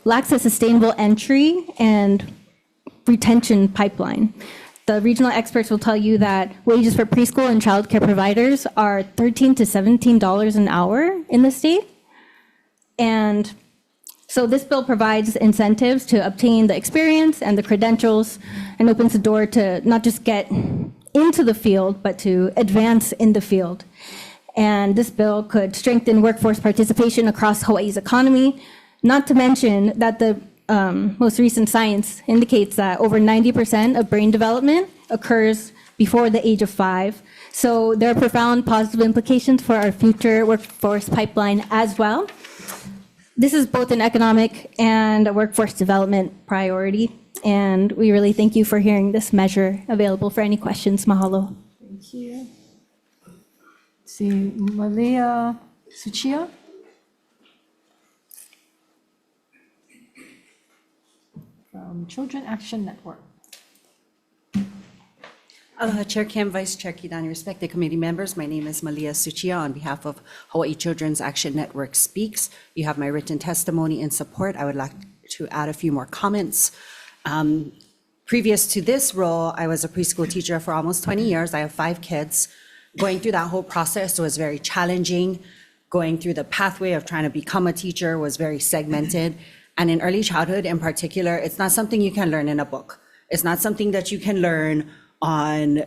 lacks a sustainable entry and retention pipeline. The regional experts will tell you that wages for preschool and childcare providers are $13 to $17 an hour in the state. And so this bill provides incentives to obtain the experience and the credentials and opens the door to not just get into the field, but to advance in the field. And this bill could strengthen workforce participation across Hawaii's economy, not to mention that the most recent science indicates that over 90% of brain development occurs before the age of 5. So there are profound positive implications for our future workforce pipeline as well. This is both an economic and a workforce development priority, and we really thank you for hearing this measure. Available for any questions. Mahalo. Thank you. Let's see, Malia Suchia. From Children Action Network. Aloha, Chair Kim, Vice Chair Kidani, respected committee members. My name is Malia Suchia on behalf of Hawaii Children's Action Network Speaks. You have my written testimony in support. I would like to add a few more comments. Previous to this role, I was a preschool teacher for almost 20 years. I have 5 kids. Going through that whole process was very challenging. Going through the pathway of trying to become a teacher was very segmented. And in early childhood in particular, it's not something you can learn in a book. It's not something that you can learn on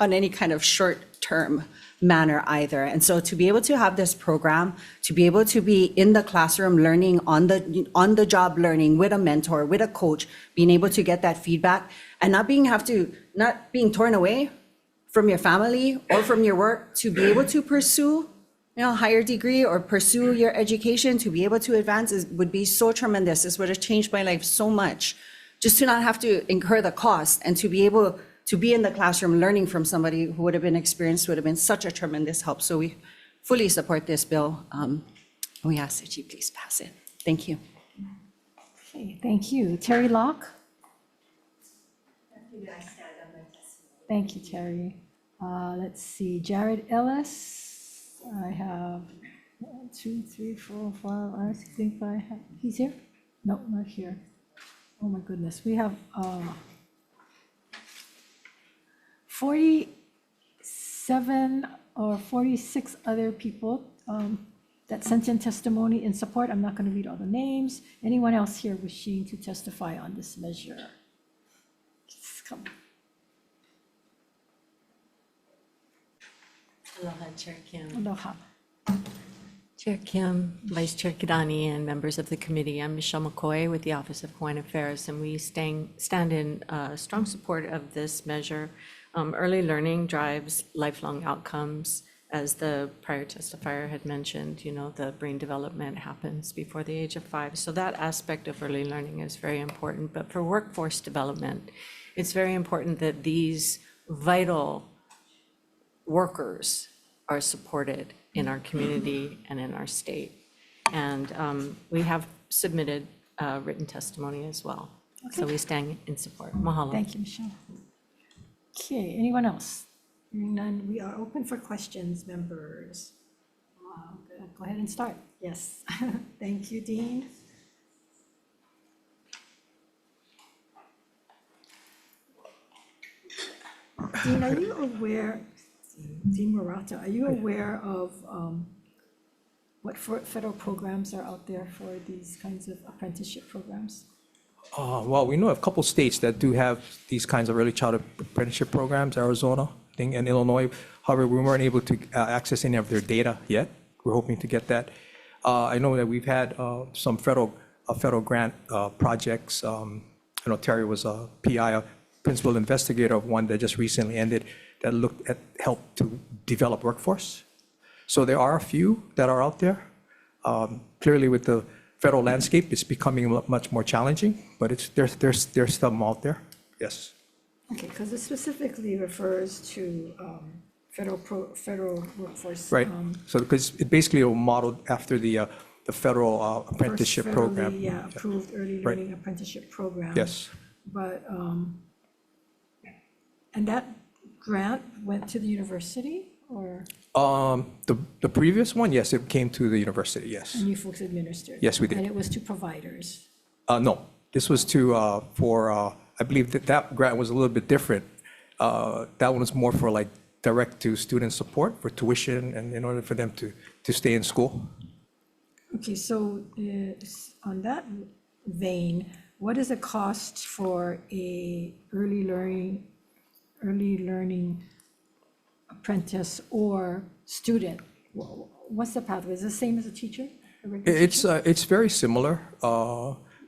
any kind of short-term manner either. And so to be able to have this program, to be able to be in the classroom learning, on the job learning with a mentor, with a coach, being able to get that feedback and not being torn away from your family or from your work, to be able to pursue a higher degree or pursue your education, to be able to advance would be so tremendous. This would have changed my life so much. Just to not have to incur the cost and to be able to be in the classroom learning from somebody who would have been experienced would have been such a tremendous help. So we fully support this bill. We ask that you please pass it. Thank you. Okay, thank you. Terry Locke? Thank you, Terry. Let's see, Jared Ellis. I have 1, 2, 3, 4, 5, 6, 7, 5. He's here? No, not here. Oh my goodness, we have 47 or 46 other people that sent in testimony in support. I'm not going to read all the names. Anyone else here wishing to testify on this measure? Just come. Aloha, Chair Kim. Aloha. Chair Kim, Vice Chair Kidani, and members of the committee. I'm Michelle McCoy with the Office of Hawaiian Affairs, and we stand in strong support of this measure. Early learning drives lifelong outcomes. As the prior testifier had mentioned, the brain development happens before the age of 5. So that aspect of early learning is very important. But for workforce development, it's very important that these vital workers are supported in our community and in our state. And we have submitted written testimony as well. So we stand in support. Mahalo. Thank you, Michelle. Okay, anyone else? Hearing none, we are open for questions, members. Go ahead and start. Yes. Thank you, Dean. Dean, are you aware, Dean Murata, are you aware of what federal programs are out there for these kinds of apprenticeship programs? Well, we know of a couple states that do have these kinds of early childhood apprenticeship programs, Arizona, I think, and Illinois. However, we weren't able to access any of their data yet. We're hoping to get that. I know that we've had some federal grant projects. I know Terry was a PI, a principal investigator of one that just recently ended that looked at help to develop workforce. So there are a few that are out there. Clearly, with the federal landscape, it's becoming much more challenging, but there's some out there. Yes. Okay, because it specifically refers to federal workforce. Right. So because it basically was modeled after the federal apprenticeship program. Federally, yeah, approved early Right. learning apprenticeship program. Yes. But, and that grant went to the university or? The previous one, yes, it came to the university, yes. And you folks administered? Yes, we did. And it was to providers? No, this was I believe that grant was a little bit different. That one was more for like direct to student support for tuition and in order for them to stay in school. Okay, so on that vein, what is the cost for a early learning apprentice or student? What's the pathway? Is it the same as a teacher? A regular teacher? It's very similar,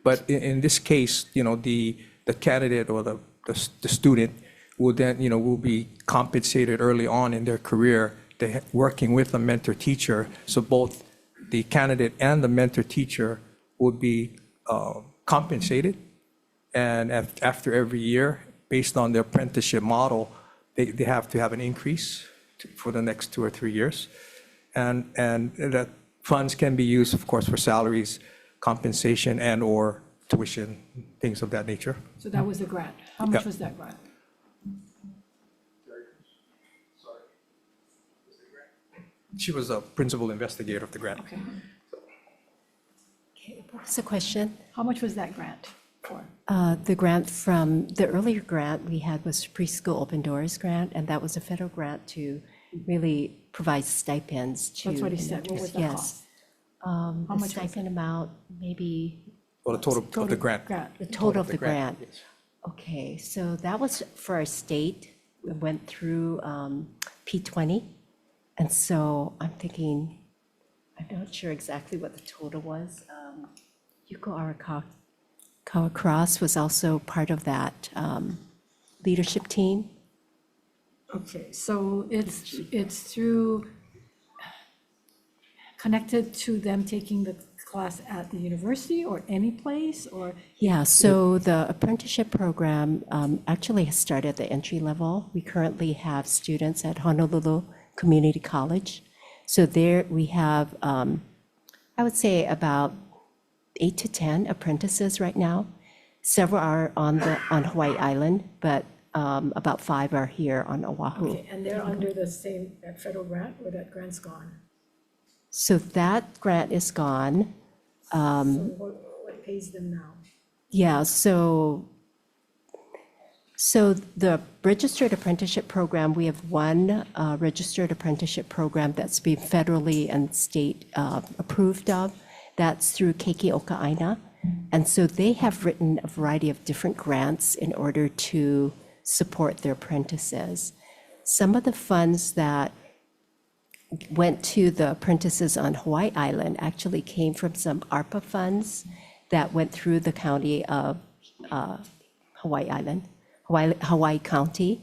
but in this case, the candidate or the student will then will be compensated early on in their career, working with a mentor teacher. So both the candidate and the mentor teacher would be compensated, and after every year, based on the apprenticeship model, they have to have an increase for the next 2 or 3 years, and that funds can be used, of course, for salaries, compensation, and or tuition, things of that nature. So that was the grant. How much was that grant? She was a principal investigator of the grant. Okay. Okay, what was the question? How much was that grant for? The grant the earlier grant we had was preschool open doors grant, and that was a federal grant to really provide stipends to. That's what he said. What was the yes. cost? The much was stipend amount, maybe Or the total of the grant. the total of the grant. Yes. Okay, so that was for our state. We went through P20. And so I'm thinking, I'm not sure exactly what the total was. Yuko Arakawa Cross was also part of that leadership team. Okay, so it's through, connected to them taking the class at the university or any place, or? Yeah, so the apprenticeship program actually has started at the entry level. We currently have students at Honolulu Community College. So there we have, I would say about 8 to 10 apprentices right now. Several are on Hawaii Island, but about 5 are here on Oahu. Okay, and they're under the same, that federal grant, or that grant's gone? So that grant is gone. So what pays them now? Yeah, so the registered apprenticeship program, we have one registered apprenticeship program that's been federally and state approved of. That's through Keiki Aina. And so they have written a variety of different grants in order to support their apprentices. Some of the funds that went to the apprentices on Hawaii Island actually came from some ARPA funds that went through the county of Hawaii Island, Hawaii County.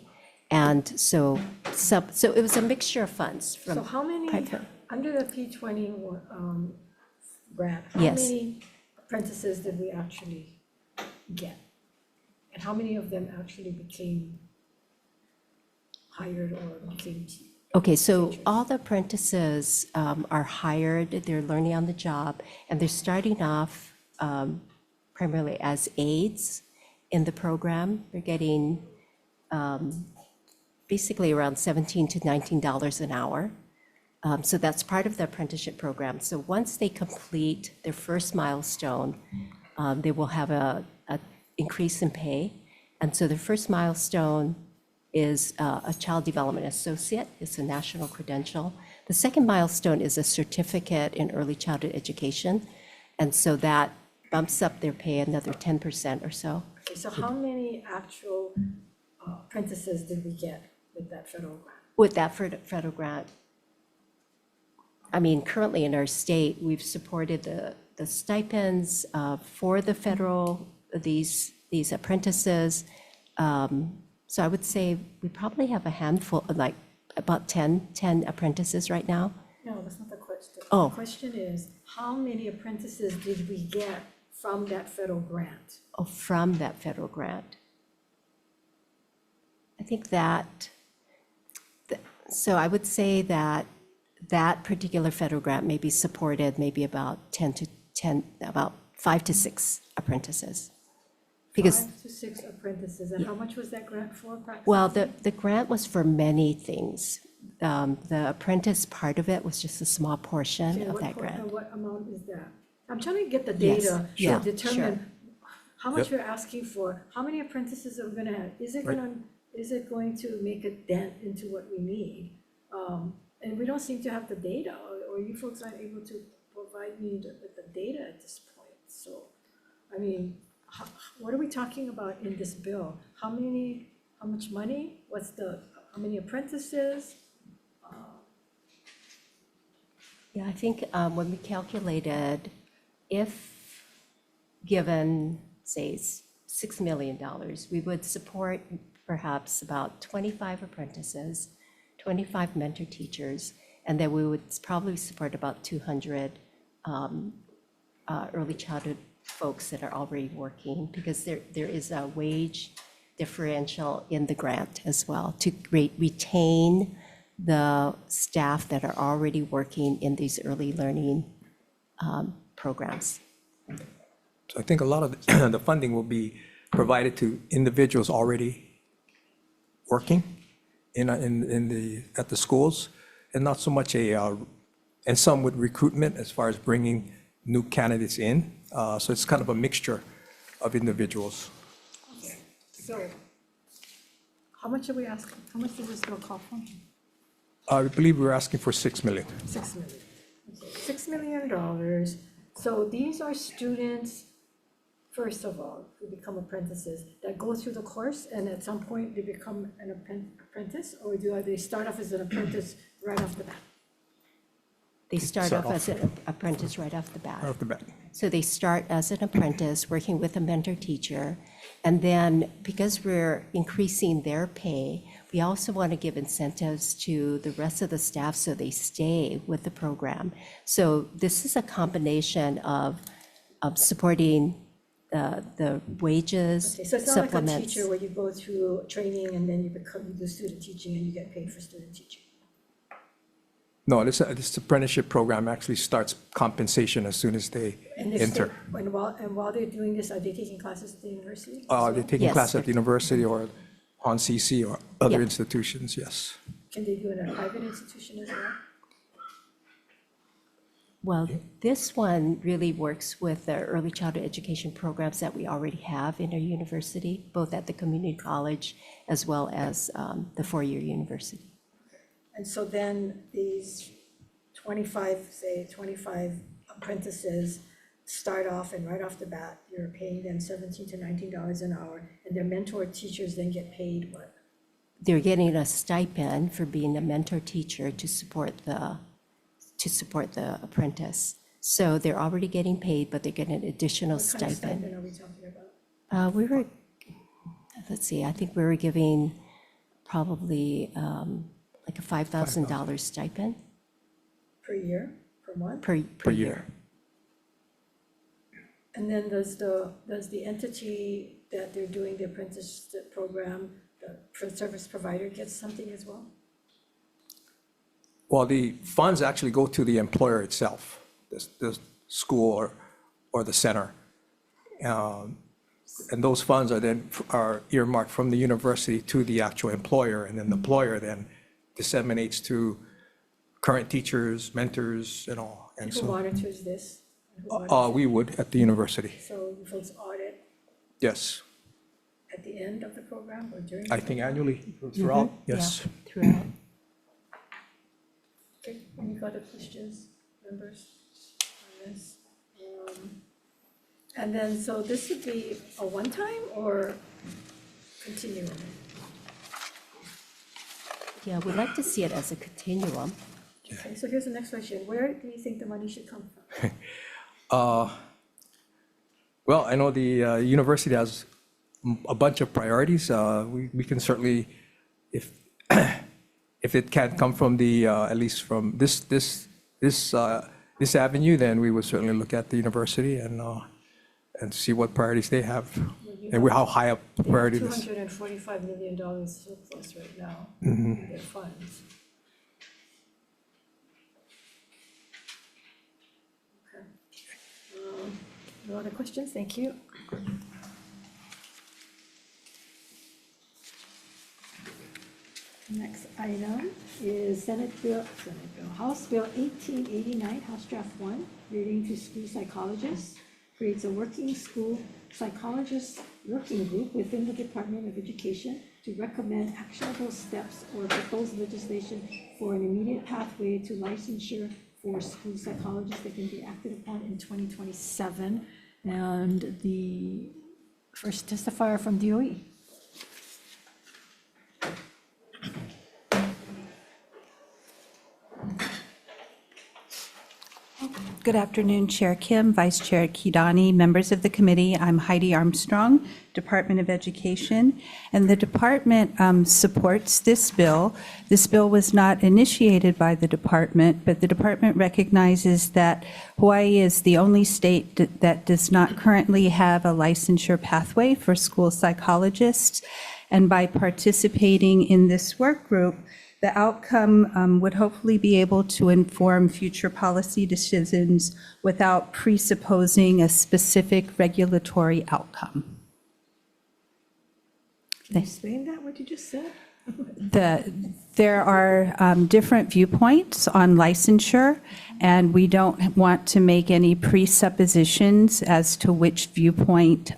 And so it was a mixture of funds from. So how many, private- under the P20 grant, how Yes. many apprentices did we actually get? And how many of them actually became hired or became teachers? Okay, so all the apprentices are hired, they're learning on the job, and they're starting off primarily as aides in the program. They're getting basically around $17 to $19 an hour. So that's part of the apprenticeship program. So once they complete their first milestone, they will have a increase in pay. And so the first milestone is a child development associate. It's a national credential. The second milestone is a certificate in early childhood education. And so that bumps up their pay another 10% or so. Okay, so how many actual apprentices did we get with that federal grant? With that federal grant, I mean, currently in our state, we've supported the stipends for the federal, these apprentices. So I would say we probably have a handful, like about 10 apprentices right now. No, that's not the question. Oh. The question is, how many apprentices did we get from that federal grant? Oh, from that federal grant. I think so I would say that particular federal grant may be supported maybe about 5 to 6 apprentices. Because 5 to 6 apprentices, and how much was that grant for approximately? well, the grant was for many things. The apprentice part of it was just a small portion Okay, of that grant. What amount is that? I'm trying to get the Yes, data yeah, to determine how much Yep. we're asking for, how many apprentices are we gonna have? Is it going to make a dent into what we need? And we don't seem to have the data, or you folks aren't able to provide me with the data at this point. So, I mean, what are we talking about in this bill? How much money? How many apprentices? Yeah, I think when we calculated, if given, say, $6 million, we would support perhaps about 25 apprentices, 25 mentor teachers, and then we would probably support about 200 early childhood folks that are already working, because there is a wage differential in the grant as well to retain the staff that are already working in these early learning programs. So I think a lot of the funding will be provided to individuals already working at the schools, and not so much and some with recruitment as far as bringing new candidates in. So it's kind of a mixture of individuals. So, how much are we asking? How much does this bill call for? I believe we're asking for $6 million. 6 million. Okay, $6 million. So these are students, first of all, who become apprentices, that go through the course and at some point they become an apprentice, or do they start off as an apprentice right off the bat? They start off as an apprentice right off the bat. Right off the bat. So they start as an apprentice, working with a mentor teacher, and then because we're increasing their pay, we also want to give incentives to the rest of the staff so they stay with the program. So this is a combination of supporting the wages, Okay, so it's not like a supplements. teacher where you go through training and then you do student teaching and you get paid for student teaching. No, this apprenticeship program actually starts compensation as soon as they And they enter. stay- and while they're doing this, are they taking classes at the university? as They're well? taking Yes. class at the university or on CC or other Yeah. institutions, yes. Can they do it at a private institution as well? Well, this one really works with the early childhood education programs that we already have in our university, both at the community college as well as the four-year university. And so then these 25 apprentices start off and right off the bat, you're paying them $17 to $19 an hour, and their mentor teachers then get paid what? They're getting a stipend for being a mentor teacher to support the apprentice. So they're already getting paid, but they're getting an additional What kind of stipend. stipend are we talking about? We were, let's see, I think we were giving probably like a $5,000 stipend Per year, per month? per year. And then does the entity that they're doing the apprenticeship program, the service provider gets something as well? Well, the funds actually go to the employer itself, the school or the center. And those funds are earmarked from the university to the actual employer, and then the employer then disseminates to current teachers, mentors, and all. And Who so monitors this? And who monitors we would at the university, it? So you folks audit yes. at the end of the program or during? I think annually throughout, yes. Yeah, throughout. Okay, any other questions, members, on this? And then, so this would be a one-time or continuum? Yeah, we'd like to see it as a continuum. Okay, so here's the next question. Where do you think the money should come from? Well, I know the university has a bunch of priorities. We can certainly, if it can't come from the, at least from this avenue, then we would certainly look at the university and see what priorities they have and how high up the priority is. $245 million surplus right now in their funds. Okay. No other questions? Thank you. Next item is House Bill 1889, House Draft 1, relating to school psychologists, creates a working school psychologist working group within the Department of Education to recommend actionable steps or proposed legislation for an immediate pathway to licensure for school psychologists that can be acted upon in 2027. And the first testifier from DOE. Good afternoon, Chair Kim, Vice Chair Kidani, members of the committee. I'm Heidi Armstrong, Department of Education, and the department supports this bill. This bill was not initiated by the department, but the department recognizes that Hawaii is the only state that does not currently have a licensure pathway for school psychologists. And by participating in this work group, the outcome would hopefully be able to inform future policy decisions without presupposing a specific regulatory outcome. Can you explain that, what you just said? There are different viewpoints on licensure, and we don't want to make any presuppositions as to which viewpoint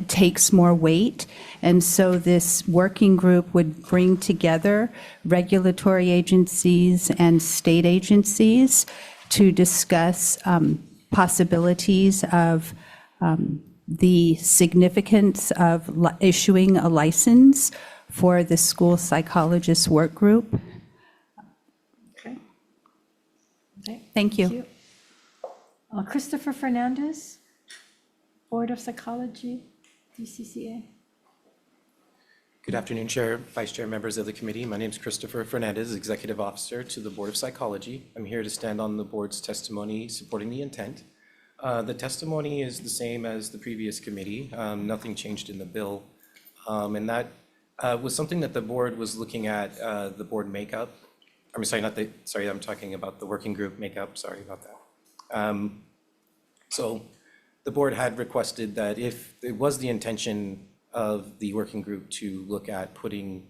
takes more weight. And so this working group would bring together regulatory agencies and state agencies to discuss possibilities of the significance of issuing a license for the school psychologist work group. Okay. Thank you. Christopher Fernandez, Board of Psychology, DCCA. Good afternoon, Chair, Vice Chair, members of the committee. My name is Christopher Fernandez, Executive Officer to the Board of Psychology. I'm here to stand on the board's testimony supporting the intent. The testimony is the same as the previous committee. Nothing changed in the bill. And that was something that the board was looking at, the board makeup. I'm sorry, I'm talking about the working group makeup. Sorry about that. So the board had requested that if it was the intention of the working group to look at putting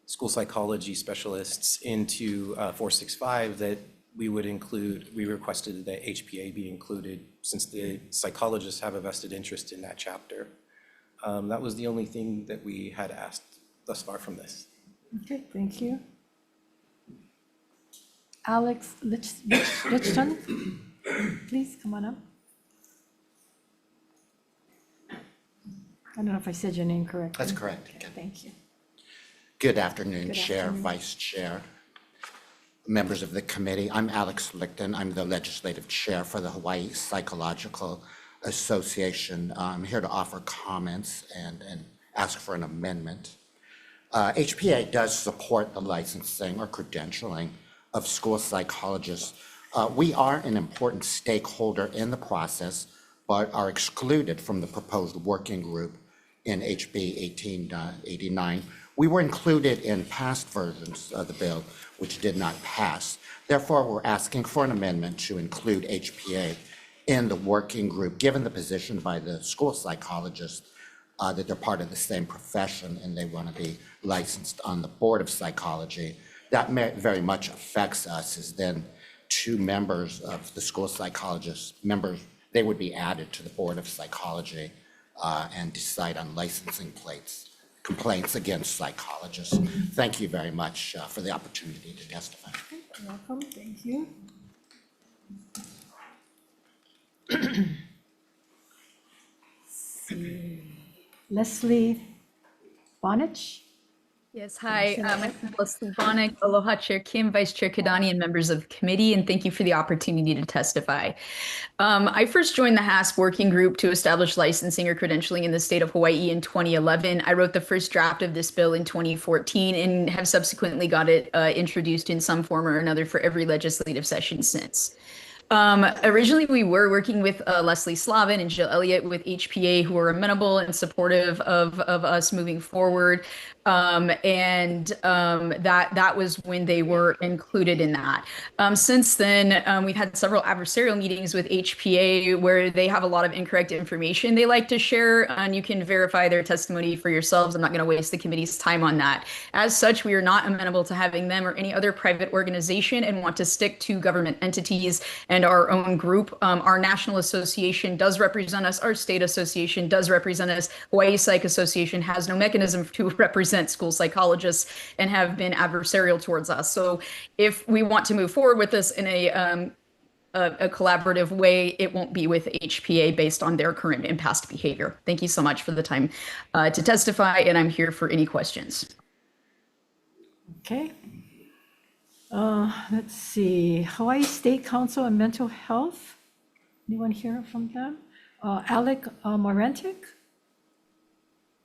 school psychology specialists into 465, that we requested that HPA be included since the psychologists have a vested interest in that chapter. That was the only thing that we had asked thus far from this. Okay, thank you. Alex Lichton, please come on up. I don't know if I said your name correctly. That's correct. Okay, thank you. Good afternoon, Good Chair, afternoon. Vice Chair, members of the committee. I'm Alex Lichten. I'm the Legislative Chair for the Hawaii Psychological Association. I'm here to offer comments and ask for an amendment. HPA does support the licensing or credentialing of school psychologists. We are an important stakeholder in the process, but are excluded from the proposed working group in HB 1889. We were included in past versions of the bill, which did not pass. Therefore, we're asking for an amendment to include HPA in the working group, given the position by the school psychologists that they're part of the same profession and they want to be licensed on the Board of Psychology. That very much affects us, as then 2 members of the school psychologists, they would be added to the Board of Psychology and decide on licensing complaints against psychologists. Thank you very much for the opportunity to testify. You're welcome, thank you. See. Leslie Bonich? Yes, hi, my name is Leslie Bonnick, Aloha Chair Kim, Vice Chair Kidani, and members of the committee, and thank you for the opportunity to testify. I first joined the HASP working group to establish licensing or credentialing in the state of Hawaii in 2011. I wrote the first draft of this bill in 2014 and have subsequently got it introduced in some form or another for every legislative session since. Originally, we were working with Leslie Slavin and Jill Elliott with HPA, who were amenable and supportive of us moving forward. That was when they were included in that. Since then, we've had several adversarial meetings with HPA where they have a lot of incorrect information they like to share, and you can verify their testimony for yourselves. I'm not going to waste the committee's time on that. As such, we are not amenable to having them or any other private organization and want to stick to government entities and our own group. Our national association does represent us. Our state association does represent us. Hawaii Psych Association has no mechanism to represent school psychologists and have been adversarial towards us. So if we want to move forward with this in a collaborative way, it won't be with HPA based on their current and past behavior. Thank you so much for the time to testify, and I'm here for any questions. Okay. Let's see, Hawaii State Council on Mental Health. Anyone hear from them? Alec Morentic?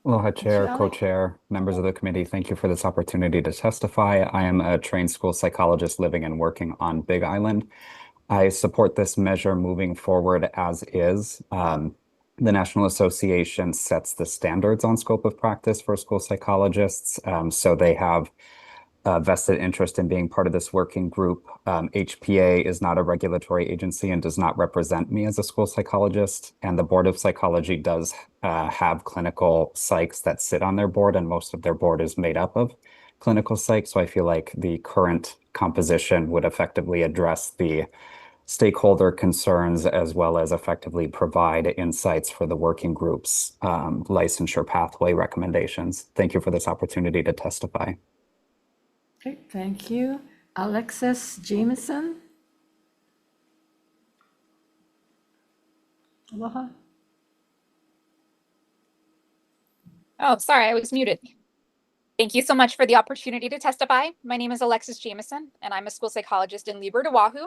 Aloha Chair, Alec. Co-Chair, members of the committee, thank you for this opportunity to testify. I am a trained school psychologist living and working on Big Island. I support this measure moving forward as is. The National Association sets the standards on scope of practice for school psychologists, so they have a vested interest in being part of this working group. HPA is not a regulatory agency and does not represent me as a school psychologist. And the Board of Psychology does have clinical psychs that sit on their board, and most of their board is made up of clinical psychs. So I feel like the current composition would effectively address the stakeholder concerns as well as effectively provide insights for the working group's licensure pathway recommendations. Thank you for this opportunity to testify. Okay, thank you. Alexis Jameson? Aloha. Oh, sorry, I was muted. Thank you so much for the opportunity to testify. My name is Alexis Jameson, and I'm a school psychologist in Liber, Oahu,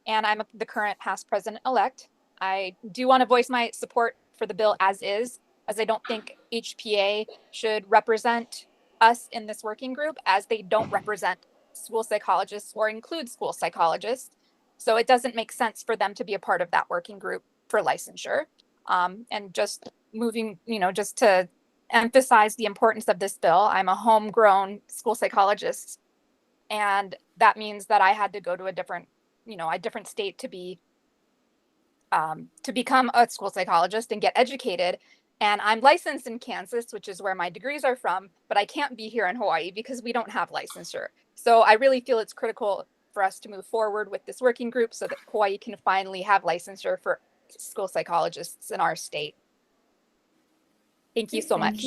and I'm the current past president-elect. I do want to voice my support for the bill as is, as I don't think HPA should represent us in this working group as they don't represent school psychologists or include school psychologists. So it doesn't make sense for them to be a part of that working group for licensure. And just moving, just to emphasize the importance of this bill, I'm a homegrown school psychologist. And that means that I had to go to a different state to become a school psychologist and get educated. And I'm licensed in Kansas, which is where my degrees are from, but I can't be here in Hawaii because we don't have licensure. So I really feel it's critical for us to move forward with this working group so that Hawaii can finally have licensure for school psychologists in our state. Thank you so much.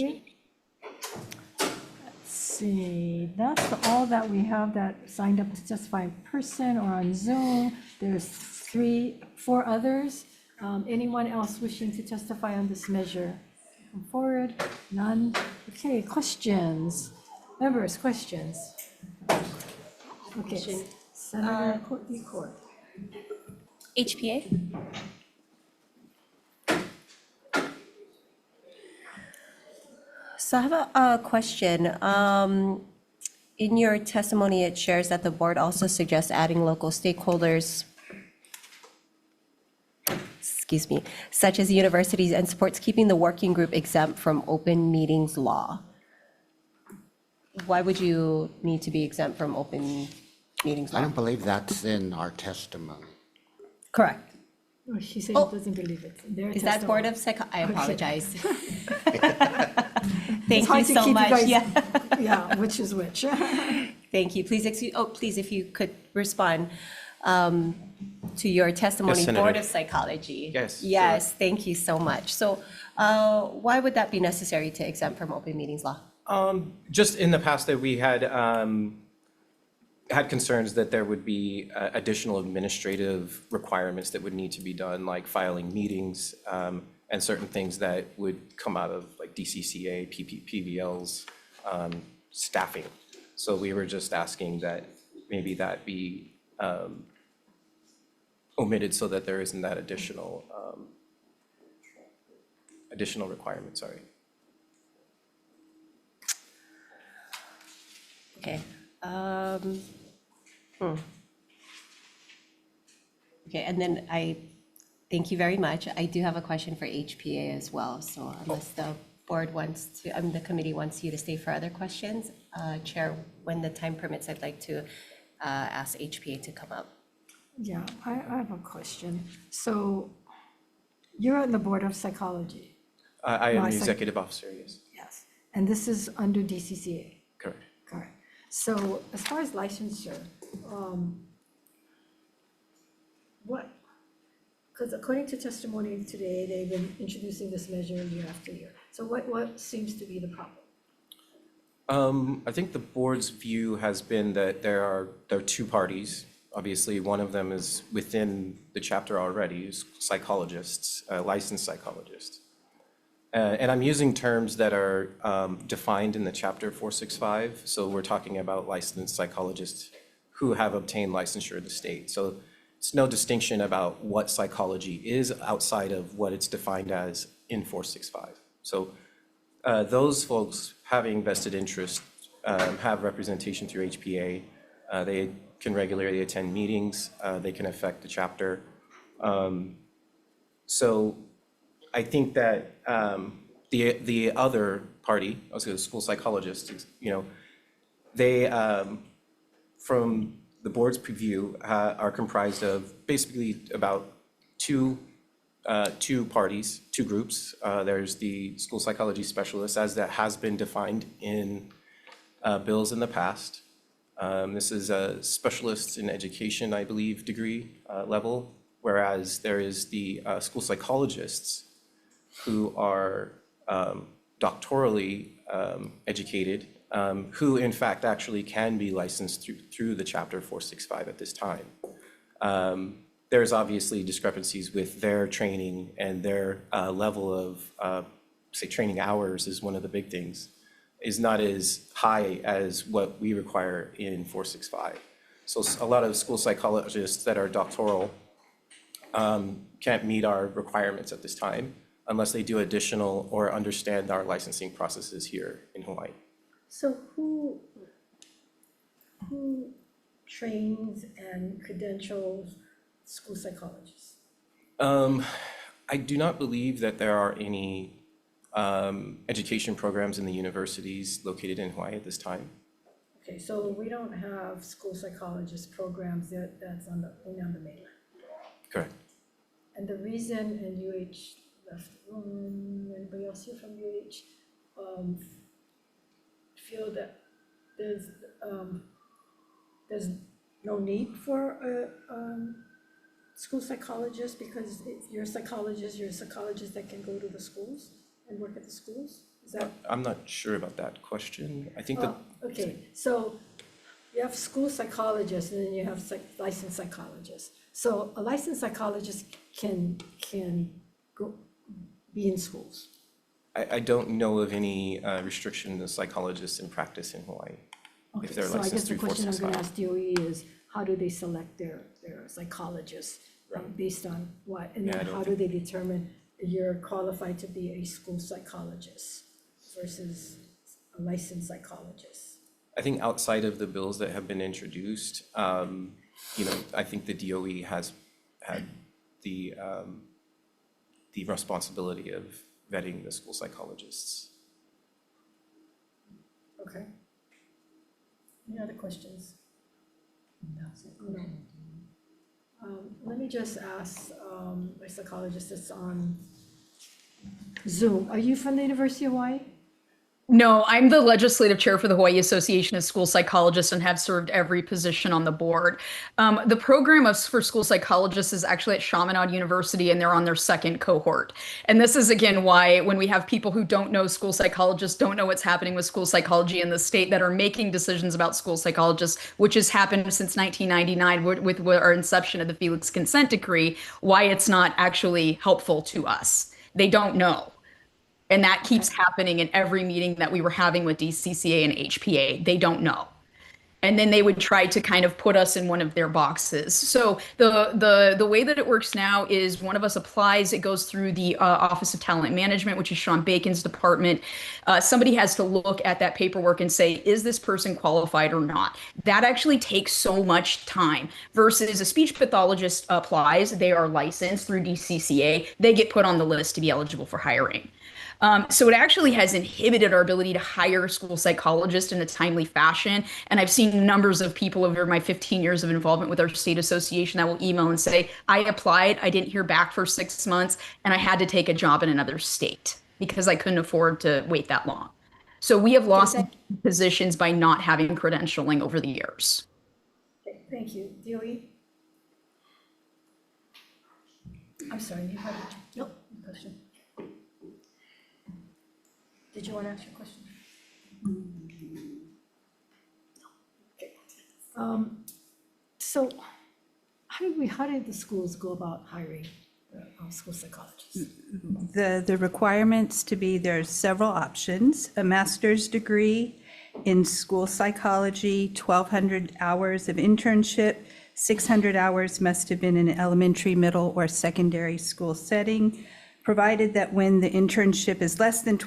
Let's see, that's all that we have that signed up to testify in person or on Zoom. There's 4 others. Anyone else wishing to testify on this measure? Come forward. None. Okay, questions. Members, questions? Okay, Senator Court. HPA? So I have a question. In your testimony, it shares that the board also suggests adding local stakeholders, such as universities, and supports keeping the working group exempt from open meetings law. Why would you need to be exempt from open meetings law? I don't believe that's in our testimony. Correct. Oh, she said Oh. she doesn't believe it. Their Is that Board of testimony. I Okay. apologize. It's Thank hard you to so keep you much. guys- Yeah. Yeah, which is which. Thank you. Please please, if you could respond to your testimony, Yes, Senator. Board of Psychology. Yes, Yes, thank you so much. So why would that be necessary to exempt from open meetings law? Just in the past that we had had concerns that there would be additional administrative requirements that would need to be done, like filing meetings and certain things that would come out of like DCCA, PBLs, staffing. So we were just asking that maybe that be omitted so that there isn't that additional requirement, sorry. Okay. Okay, and then thank you very much. I do have a question for HPA as well. So unless the board wants to, the committee wants you to stay for other questions, Chair, when the time permits, I'd like to ask HPA to come up. Yeah, I have a question. So you're on the Board of Psychology. I am No, the executive officer, yes. Yes, and this is under DCCA. Correct. Correct. So as far as licensure, because according to testimony today, they've been introducing this measure year after year. So what seems to be the problem? I think the board's view has been that there are 2 parties. Obviously, one of them is within the chapter already, is psychologists, licensed psychologists. And I'm using terms that are defined in the chapter 465. So we're talking about licensed psychologists who have obtained licensure in the state. So it's no distinction about what psychology is outside of what it's defined as in 465. So those folks having vested interest have representation through HPA. They can regularly attend meetings. They can affect the chapter. So I think that the other party, I was going to school psychologists, they, from the board's preview, are comprised of basically about two parties, 2 groups. There's the school psychology specialists, as that has been defined in bills in the past. This is a specialist in education, I believe, degree level, whereas there is the school psychologists who are doctorally educated, who in fact actually can be licensed through the chapter 465 at this time. There's obviously discrepancies with their training and their level of, say, training hours is one of the big things, is not as high as what we require in 465. So a lot of school psychologists that are doctoral can't meet our requirements at this time unless they do additional or understand our licensing processes here in Hawaii. So who trains and credentials school psychologists? I do not believe that there are any education programs in the universities located in Hawaii at this time. Okay, so we don't have school psychologist programs that's only on the mainland. Correct. And the reason, and UH left the room, anybody else here from UH, feel that there's no need for a school psychologist because if you're a psychologist that can go to the schools and work at the schools? Is that? I'm not sure about that question. I think that. Okay, so you have school psychologists and then you have licensed psychologists. So a licensed psychologist can go be in schools. I don't know of any restriction to psychologists in practice in Hawaii. Okay, If they're so I guess licensed the through question I'm gonna 465. ask DOE is, how do they select their psychologists? Based on what? And Yeah, I then don't how do they determine you're qualified to be a school psychologist versus a licensed psychologist? I think outside of the bills that have been introduced, I think the DOE has had the responsibility of vetting the school psychologists. Okay. Any other questions? No. Let me just ask my psychologist that's on Zoom. Are you from the University of Hawaii? No, I'm the legislative chair for the Hawaii Association of School Psychologists and have served every position on the board. The program for school psychologists is actually at Chaminade University, and they're on their second cohort. And this is, again, why when we have people who don't know school psychologists, don't know what's happening with school psychology in the state, that are making decisions about school psychologists, which has happened since 1999 with our inception of the Felix Consent Decree, why it's not actually helpful to us. They don't know. And that keeps happening in every meeting that we were having with DCCA and HPA. They don't know. And then they would try to kind of put us in one of their boxes. So the way that it works now is one of us applies, it goes through the Office of Talent Management, which is Sean Bacon's department. Somebody has to look at that paperwork and say, is this person qualified or not? That actually takes so much time versus a speech pathologist applies, they are licensed through DCCA, they get put on the list to be eligible for hiring. So it actually has inhibited our ability to hire school psychologists in a timely fashion. And I've seen numbers of people over my 15 years of involvement with our state association that will email and say, I applied, I didn't hear back for 6 months, and I had to take a job in another state because I couldn't afford to wait that long. So we have lost positions by not having credentialing over the years. Okay, thank you. DOE? I'm sorry, you had a question. Did you want to ask your question? Okay. So how did the schools go about hiring school psychologists? The requirements to be, there's several options. A master's degree in school psychology, 1,200 hours of internship, 600 hours must have been in an elementary, middle, or secondary school setting, provided that when the internship is less than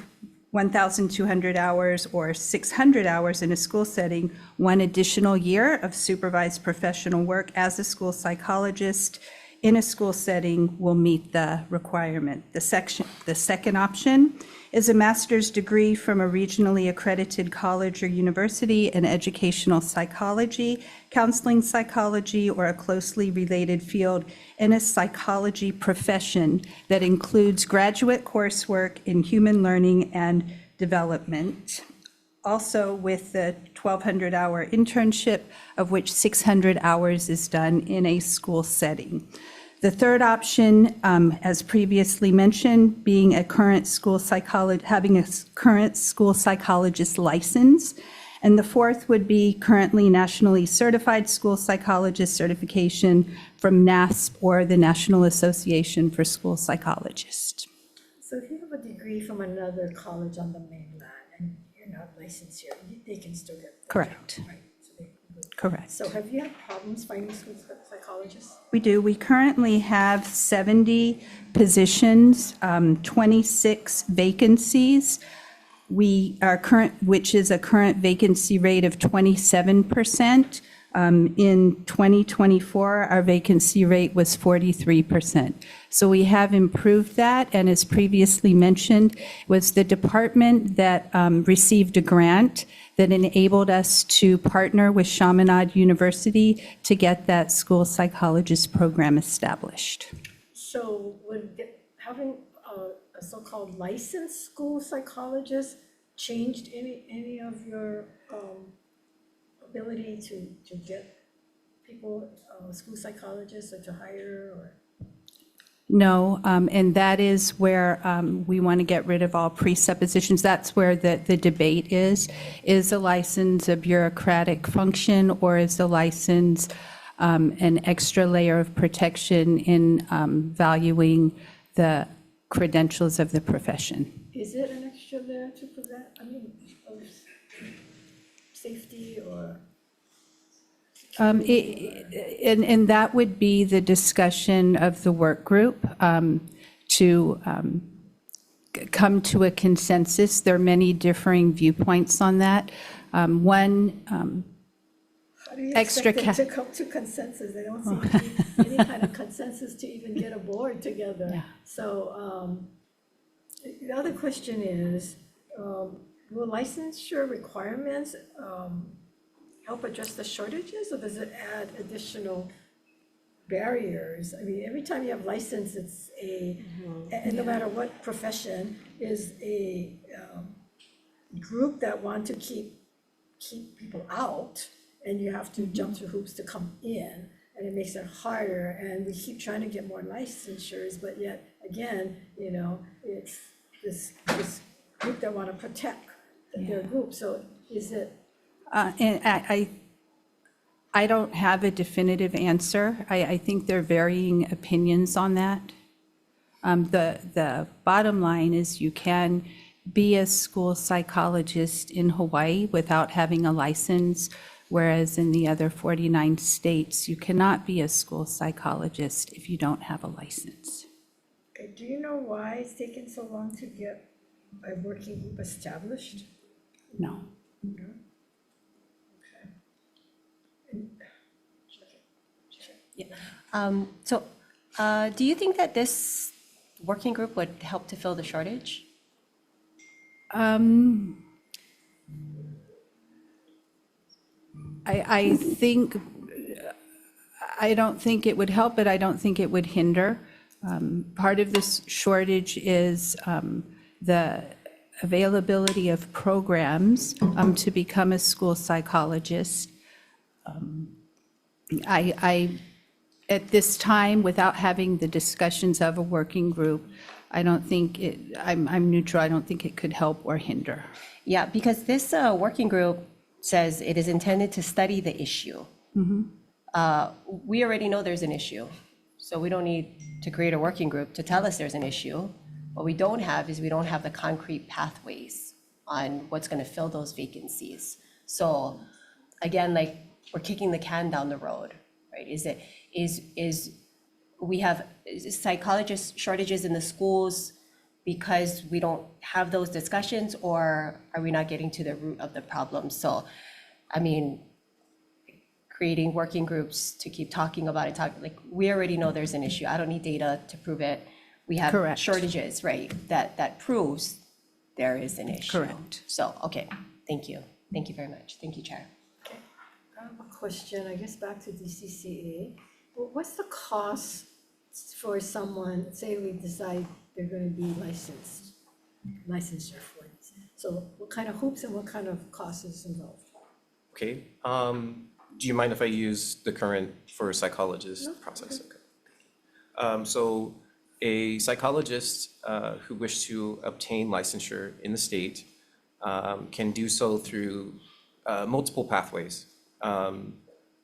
1,200 hours or 600 hours in a school setting, 1 additional year of supervised professional work as a school psychologist in a school setting will meet the requirement. The second option is a master's degree from a regionally accredited college or university in educational psychology, counseling psychology, or a closely related field in a psychology profession that includes graduate coursework in human learning and development. Also with the 1,200-hour internship, of which 600 hours is done in a school setting. The third option, as previously mentioned, being a current school psychologist, having a current school psychologist license. And the fourth would be currently nationally certified school psychologist certification from NASP or the National Association for School Psychologists. So if you have a degree from another college on the mainland and you're not licensed here, they can still get the Correct. job, right? Correct. So have you had problems finding school psychologists? We do. We currently have 70 positions, 26 vacancies. which is a current vacancy rate of 27%. In 2024, our vacancy rate was 43%. So we have improved that, and as previously mentioned, was the department that received a grant that enabled us to partner with Chaminade University to get that school psychologist program established. So would having a so-called licensed school psychologist changed any of your ability to get people, school psychologists, or to hire, or? No, and that is where we want to get rid of all presuppositions. That's where the debate is. Is a license a bureaucratic function, or is a license an extra layer of protection in valuing the credentials of the profession? Is it an extra layer to prevent, of safety or? And that would be the discussion of the work group to come to a consensus. There are many differing viewpoints on that. One How do you extra expect them to come to consensus? They don't seem to be any kind of consensus to even get a board together. Yeah. So the other question is, will licensure requirements help address the shortages, or does it add additional barriers? I mean, every time you have license, it's and no matter what profession, is a group that want to keep people out, and you have to jump through hoops to come in, and it makes it harder, and we keep trying to get more licensures, but yet, again, it's this group that want to protect their group, so is it? And I don't have a definitive answer. I think there are varying opinions on that. The bottom line is you can be a school psychologist in Hawaii without having a license, whereas in the other 49 states, you cannot be a school psychologist if you don't have a license. Okay, do you know why it's taken so long to get a working group established? No. No? Do you think that this working group would help to fill the shortage? I don't think it would help, but I don't think it would hinder. Part of this shortage is the availability of programs to become a school psychologist. At this time, without having the discussions of a working group, I don't think I'm neutral. I don't think it could help or hinder. Yeah, because this working group says it is intended to study the issue. We already know there's an issue, so we don't need to create a working group to tell us there's an issue. What we don't have is we don't have the concrete pathways on what's going to fill those vacancies. So again, like, we're kicking the can down the road, right? We have psychologist shortages in the schools because we don't have those discussions, or are we not getting to the root of the problem? So, I mean, creating working groups to keep talking about it, like, we already know there's an issue. I don't need data to prove it. We have Correct. shortages, right? That proves there is an issue. Correct. So, okay, thank you. Thank you very much. Thank you, Chair. I have a question, I guess back to DCCA. What's the cost for someone, say we decide they're going to be licensure for it? So what kind of hoops and what kind of cost is involved? Okay, do you mind if I use the current for psychologist process? Okay. So a psychologist who wishes to obtain licensure in the state can do so through multiple pathways.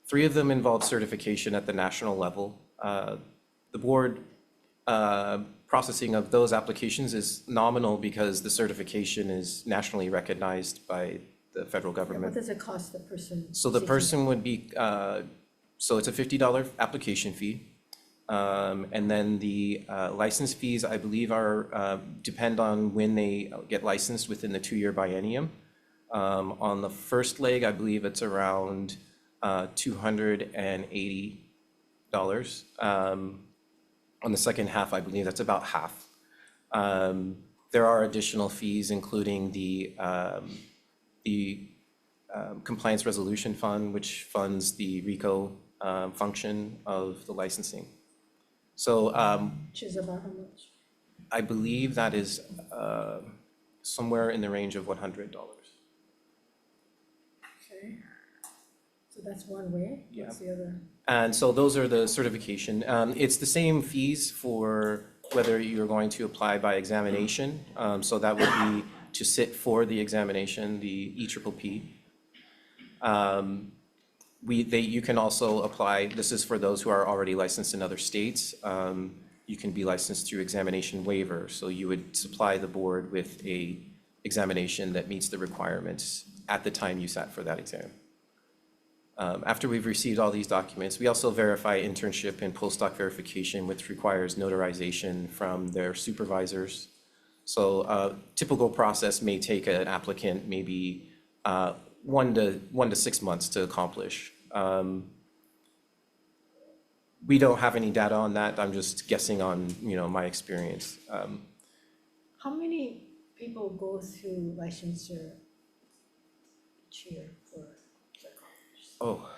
3 of them involve certification at the national level. The board processing of those applications is nominal because the certification is nationally recognized by the federal government. What does it cost the person? So the person would be, so it's a $50 application fee. And then the license fees, I believe, are depend on when they get licensed within the 2-year biennium. On the first leg, I believe it's around $280. On the second half, I believe that's about half. There are additional fees, including the Compliance Resolution Fund, which funds the RICO function of the licensing. So Which is about how much? I believe that is somewhere in the range of $100. Okay. So that's one way. What's the other? And so those are the certification. It's the same fees for whether you're going to apply by examination. So that would be to sit for the examination, the EPPP. You can also apply, this is for those who are already licensed in other states. You can be licensed through examination waiver. So you would supply the board with a examination that meets the requirements at the time you sat for that exam. After we've received all these documents, we also verify internship and postdoc verification, which requires notarization from their supervisors. So typical process may take an applicant maybe 1 to 6 months to accomplish. We don't have any data on that. I'm just guessing on my experience. How many people go through licensure each year for psychologists? Oh,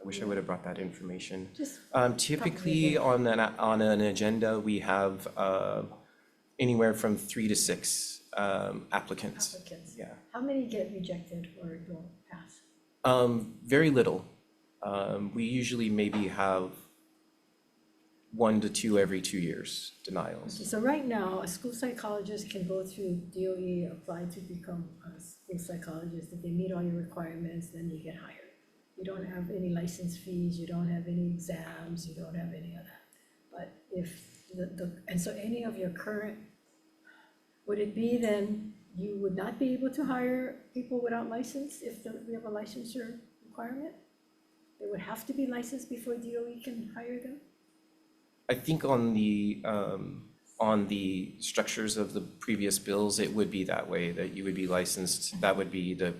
I wish I would have brought that information. Just Typically on an agenda, we have anywhere from 3 to 6 applicants. Yeah. How many get rejected or don't pass? Very little. We usually maybe have 1 to 2 every 2 years denials. Okay, so right now, a school psychologist can go through DOE, apply to become a school psychologist. If they meet all your requirements, then you get hired. You don't have any license fees, you don't have any exams, you don't have any of that. But if and so any of your current, would it be then you would not be able to hire people without license if we have a licensure requirement? They would have to be licensed before DOE can hire them? I think on the structures of the previous bills, it would be that way, that you would be licensed. That would be the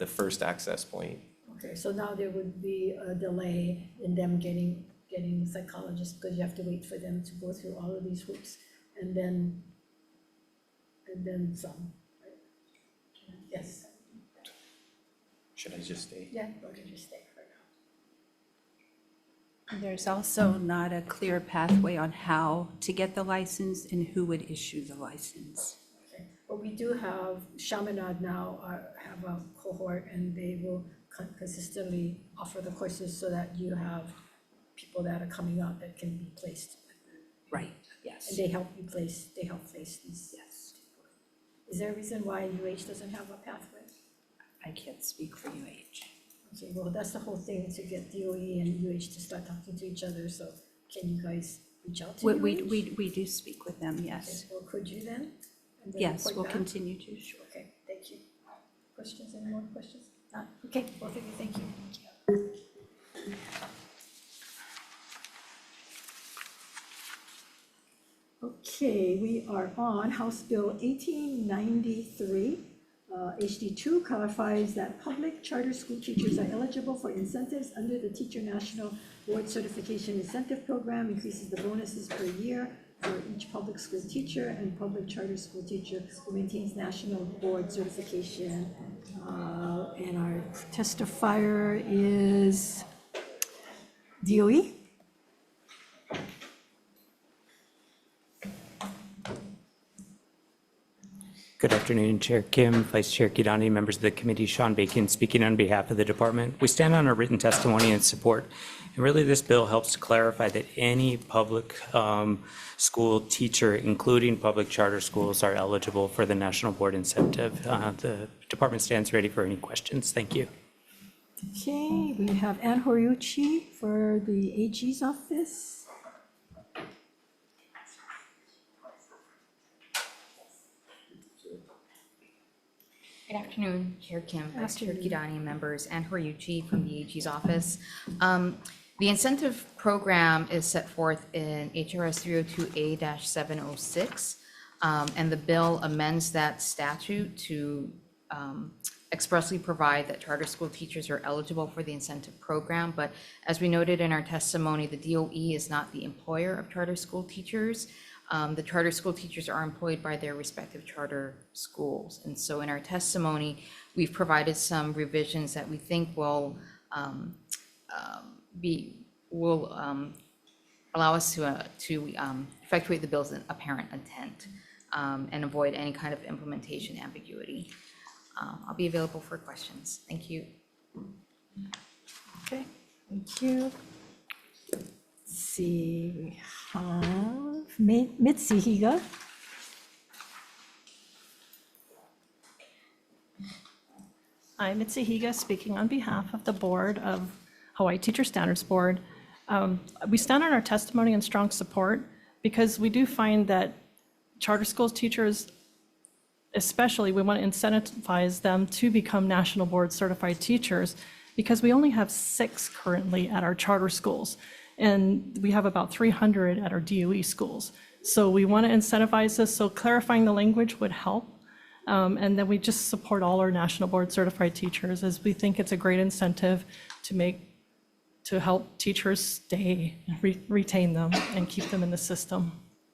first access point. Okay, so now there would be a delay in them getting psychologists because you have to wait for them to go through all of these hoops and then some, right? Yes. Should I just stay? Yeah, go ahead, just stay for now. There's also not a clear pathway on how to get the license and who would issue the license. Okay, but we do have Chaminade now have a cohort and they will consistently offer the courses so that you have people that are coming out that can be placed. Right, yes. And they help place these. Yes. Is there a reason why UH doesn't have a pathway? I can't speak for UH. Okay, well, that's the whole thing, to get DOE and UH to start talking to each other, so can you guys reach out to UH? We do speak with them, yes. Okay, well, could you then? And then Yes, report we'll back? continue to, sure. Okay, thank you. Questions, any more questions? Not, okay, both of you, thank you. Okay, we are on House Bill 1893. HD2 clarifies that public charter school teachers are eligible for incentives under the Teacher National Board Certification Incentive Program, increases the bonuses per year for each public school teacher and public charter school teacher who maintains national board certification. And our testifier is DOE. Good afternoon, Chair Kim, Vice Chair Kidani, members of the committee. Sean Bacon speaking on behalf of the department. We stand on our written testimony and support. And really, this bill helps to clarify that any public school teacher, including public charter schools, are eligible for the National Board Incentive. The department stands ready for any questions. Thank you. Okay, we have Ann Horiuchi for the AG's office. Good afternoon, Chair Kim, Vice Chair Kidani, members, and Horiuchi from the AG's office. The incentive program is set forth in HRS 302A-706, and the bill amends that statute to expressly provide that charter school teachers are eligible for the incentive program. But as we noted in our testimony, the DOE is not the employer of charter school teachers. The charter school teachers are employed by their respective charter schools. And so in our testimony, we've provided some revisions that we think will allow us to effectuate the bill's apparent intent and avoid any kind of implementation ambiguity. I'll be available for questions. Thank you. Okay, thank you. Let's see, we have Mitzi Higa. I'm Mitzi Higa, speaking on behalf of the Board of Hawaii Teacher Standards Board. We stand on our testimony in strong support because we do find that charter schools teachers, especially, we want to incentivize them to become national board certified teachers because we only have 6 currently at our charter schools, and we have about 300 at our DOE schools. So we want to incentivize this, so clarifying the language would help. And then we just support all our national board certified teachers, as we think it's a great incentive to help teachers stay, retain them, and keep them in the system.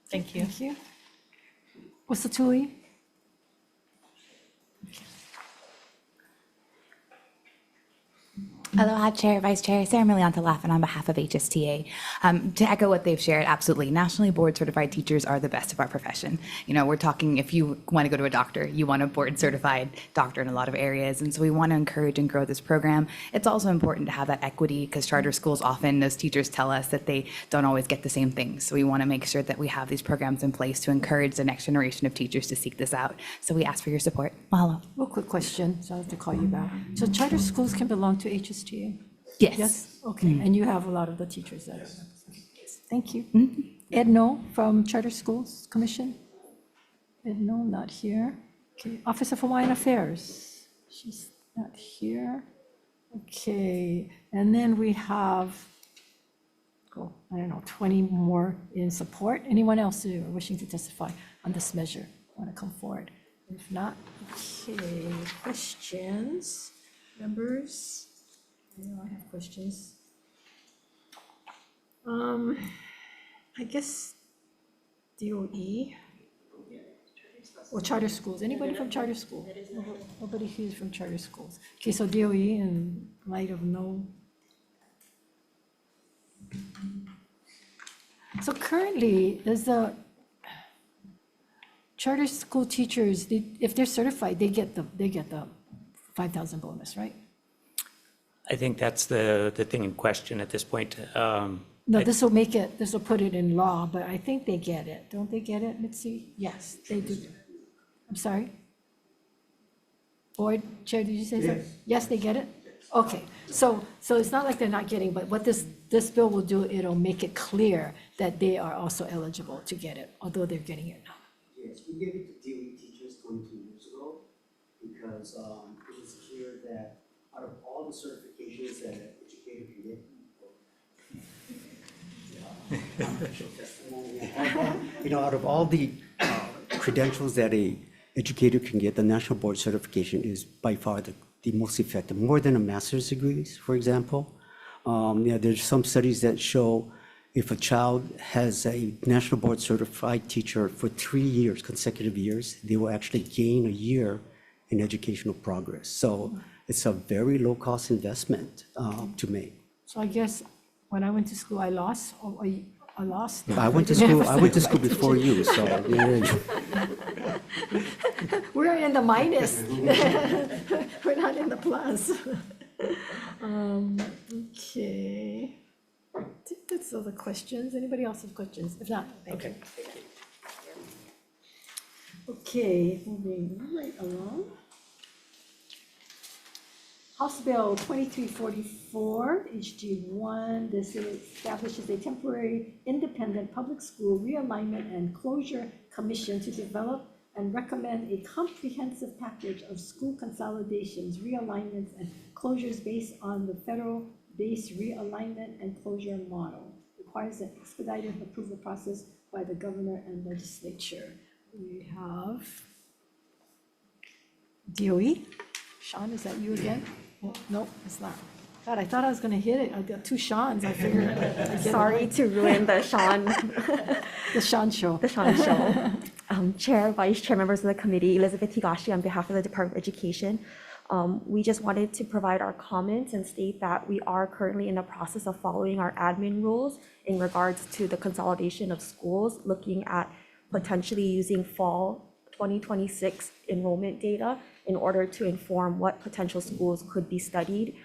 Thank you. Thank you. Wasatuli? Aloha, Chair, Vice Chair, Sarah Milianta Laffin on behalf of HSTA. To echo what they've shared, absolutely, nationally board certified teachers are the best of our profession. You know, we're talking, if you want to go to a doctor, you want a board certified doctor in a lot of areas. And so we want to encourage and grow this program. It's also important to have that equity because charter schools often, those teachers tell us that they don't always get the same things. So we want to make sure that we have these programs in place to encourage the next generation of teachers to seek this out. So we ask for your support. Mahalo. Real quick question, so I have to call you back. So charter schools can belong to HSTA? Yes. Yes, okay, and you have a lot of the teachers there. Thank you. Edno from Charter Schools Commission? Edno, not here. Okay, Office of Hawaiian Affairs, she's not here. Okay, and then we have, I don't know, 20 more in support. Anyone else who are wishing to testify on this measure want to come forward? If not, okay, questions, members? I know I have questions. I guess DOE or charter schools. Anybody from charter school? Nobody here is from charter schools. Okay, so DOE in light of no. So currently, there's a charter school teachers, if they're certified, they get the 5,000 bonus, right? I think that's the thing in question at this point. No, this will put it in law, but I think they get it. Don't they get it, Mitzi? Yes, they do. I'm sorry? Board Chair, did you say so? Yes, they get it? Okay, so it's not like they're not getting, but what this bill will do, it'll make it clear that they are also eligible to get it, although they're getting it now. Yes, we gave it to DOE teachers 22 years ago because it was clear that out of all the certifications that an educator can get, out of all the credentials that a educator can get, the national board certification is by far the most effective, more than a master's degree, for example. There's some studies that show if a child has a national board certified teacher for 3 years, consecutive years, they will actually gain a year in educational progress. So it's a very low cost investment to make. So I guess when I went to school, I lost. I went to school before you, so. We're in the minus. We're not in the plus. Okay. I think that's all the questions. Anybody else have questions? If not, thank you. Okay, moving right along. House Bill 2344, HG1, this establishes a temporary independent public school realignment and closure commission to develop and recommend a comprehensive package of school consolidations, realignments, and closures based on the federal base realignment and closure model. Requires an expedited approval process by the governor and legislature. We have DOE. Sean, is that you again? Oh, no, it's not. God, I thought I was gonna hit it. I got two Seans. I figured. I'd get it Sorry right. to ruin the Sean. The Sean show. The Sean show. Chair, Vice Chair, members of the committee, Elizabeth Higashi on behalf of the Department of Education. We just wanted to provide our comments and state that we are currently in the process of following our admin rules in regards to the consolidation of schools, looking at potentially using fall 2026 enrollment data in order to inform what potential schools could be studied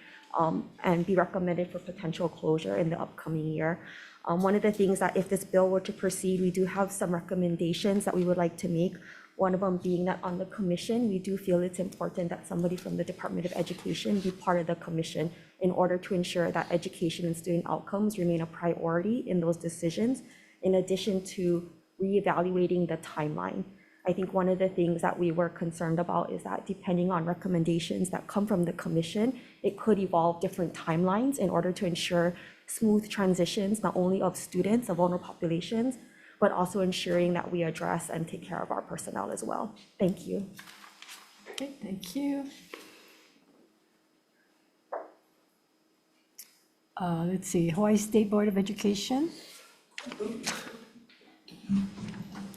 and be recommended for potential closure in the upcoming year. One of the things that if this bill were to proceed, we do have some recommendations that we would like to make. One of them being that on the commission, we do feel it's important that somebody from the Department of Education be part of the commission in order to ensure that education and student outcomes remain a priority in those decisions, in addition to reevaluating the timeline. I think one of the things that we were concerned about is that depending on recommendations that come from the commission, it could evolve different timelines in order to ensure smooth transitions, not only of students, of vulnerable populations, but also ensuring that we address and take care of our personnel as well. Thank you. Okay, thank you. Let's see, Hawaii State Board of Education.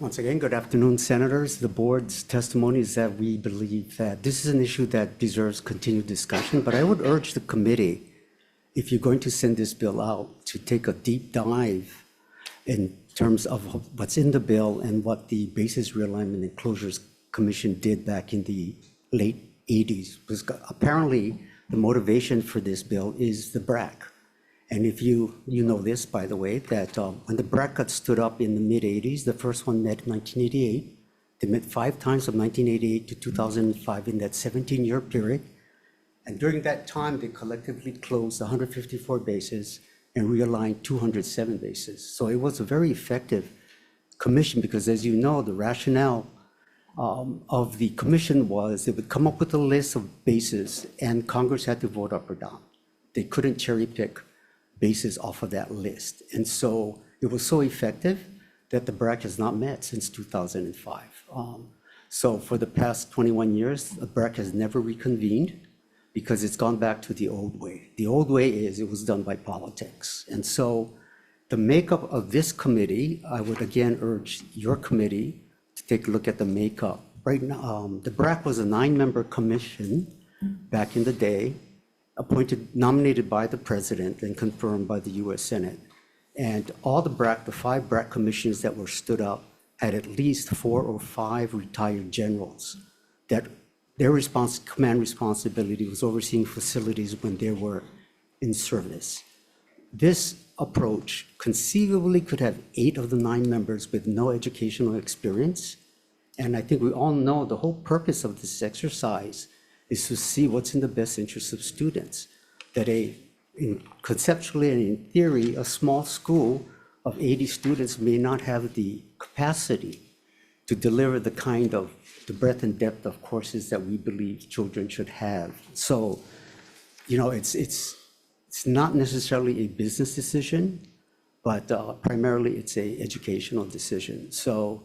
Once again, good afternoon, Senators. The board's testimony is that we believe that this is an issue that deserves continued discussion, but I would urge the committee, if you're going to send this bill out, to take a deep dive in terms of what's in the bill and what the Basis Realignment and Closures Commission did back in the late 80s. Because apparently, the motivation for this bill is the BRAC. And if you know this, by the way, that when the BRAC got stood up in the mid-'80s, the first one met in 1988. They met 5 times from 1988 to 2005 in that 17-year period. And during that time, they collectively closed 154 bases and realigned 207 bases. So it was a very effective commission because, as you know, the rationale of the commission was it would come up with a list of bases and Congress had to vote up or down. They couldn't cherry pick bases off of that list. And so it was so effective that the BRAC has not met since 2005. So for the past 21 years, the BRAC has never reconvened because it's gone back to the old way. The old way is it was done by politics. And so the makeup of this committee, I would again urge your committee to take a look at the makeup. Right now, the BRAC was a 9-member commission back in the day, nominated by the president and confirmed by the US Senate. And all the BRAC, the 5 BRAC commissions that were stood up had at least 4 or 5 retired generals that their command responsibility was overseeing facilities when they were in service. This approach conceivably could have 8 of the 9 members with no educational experience. And I think we all know the whole purpose of this exercise is to see what's in the best interest of students. That conceptually and in theory, a small school of 80 students may not have the capacity to deliver the kind of the breadth and depth of courses that we believe children should have. So, it's not necessarily a business decision, but primarily it's a educational decision. So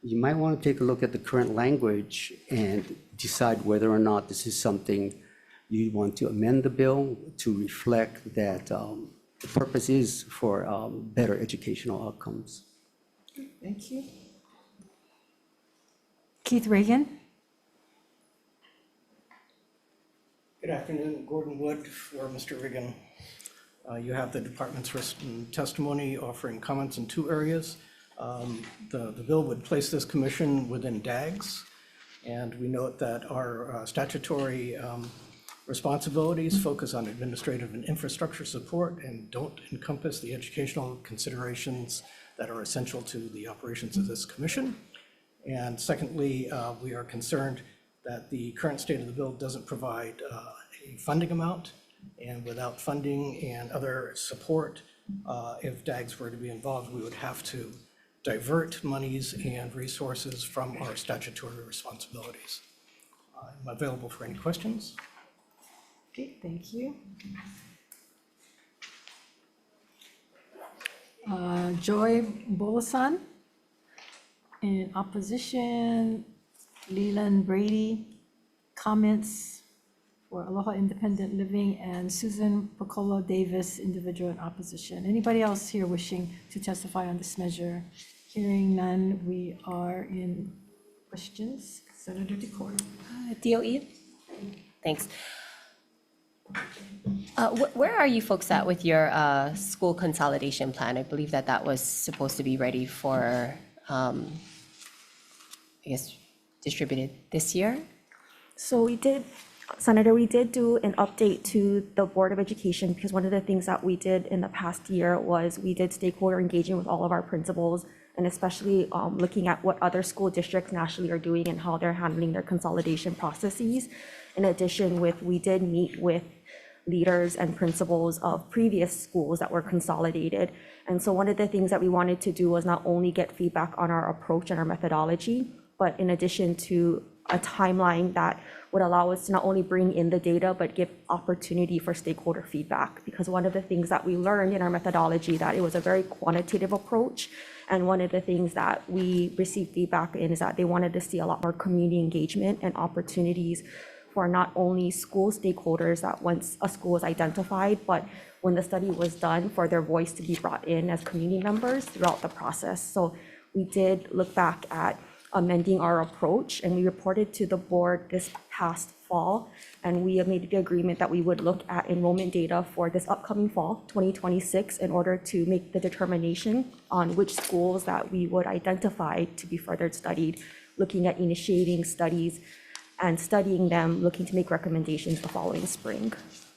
you might want to take a look at the current language and decide whether or not this is something you want to amend the bill to reflect that the purpose is for better educational outcomes. Thank you. Keith Reagan. Good afternoon, Gordon Wood for Mr. Reagan. You have the department's written testimony offering comments in 2 areas. The bill would place this commission within DAGS, and we note that our statutory responsibilities focus on administrative and infrastructure support and don't encompass the educational considerations that are essential to the operations of this commission. And secondly, we are concerned that the current state of the bill doesn't provide a funding amount, and without funding and other support, if DAGS were to be involved, we would have to divert monies and resources from our statutory responsibilities. I'm available for any questions. Okay, thank you. Joy Bolasan. In opposition, Leland Brady. Comments for Aloha Independent Living, and Susan Piccolo Davis, individual in opposition. Anybody else here wishing to testify on this measure? Hearing none, we are in questions. Senator Decor. DOE? Thanks. Where are you folks at with your school consolidation plan? I believe that that was supposed to be ready for, I guess, distributed this year? So we did, Senator, we did do an update to the Board of Education because one of the things that we did in the past year was we did stakeholder engagement with all of our principals, and especially looking at what other school districts nationally are doing and how they're handling their consolidation processes. In addition, we did meet with leaders and principals of previous schools that were consolidated. And so one of the things that we wanted to do was not only get feedback on our approach and our methodology, but in addition to a timeline that would allow us to not only bring in the data, but give opportunity for stakeholder feedback. Because one of the things that we learned in our methodology that it was a very quantitative approach. And one of the things that we received feedback in is that they wanted to see a lot more community engagement and opportunities for not only school stakeholders that once a school was identified, but when the study was done, for their voice to be brought in as community members throughout the process. So we did look back at amending our approach, and we reported to the board this past fall, and we have made the agreement that we would look at enrollment data for this upcoming fall, 2026, in order to make the determination on which schools that we would identify to be further studied, looking at initiating studies and studying them, looking to make recommendations the following spring.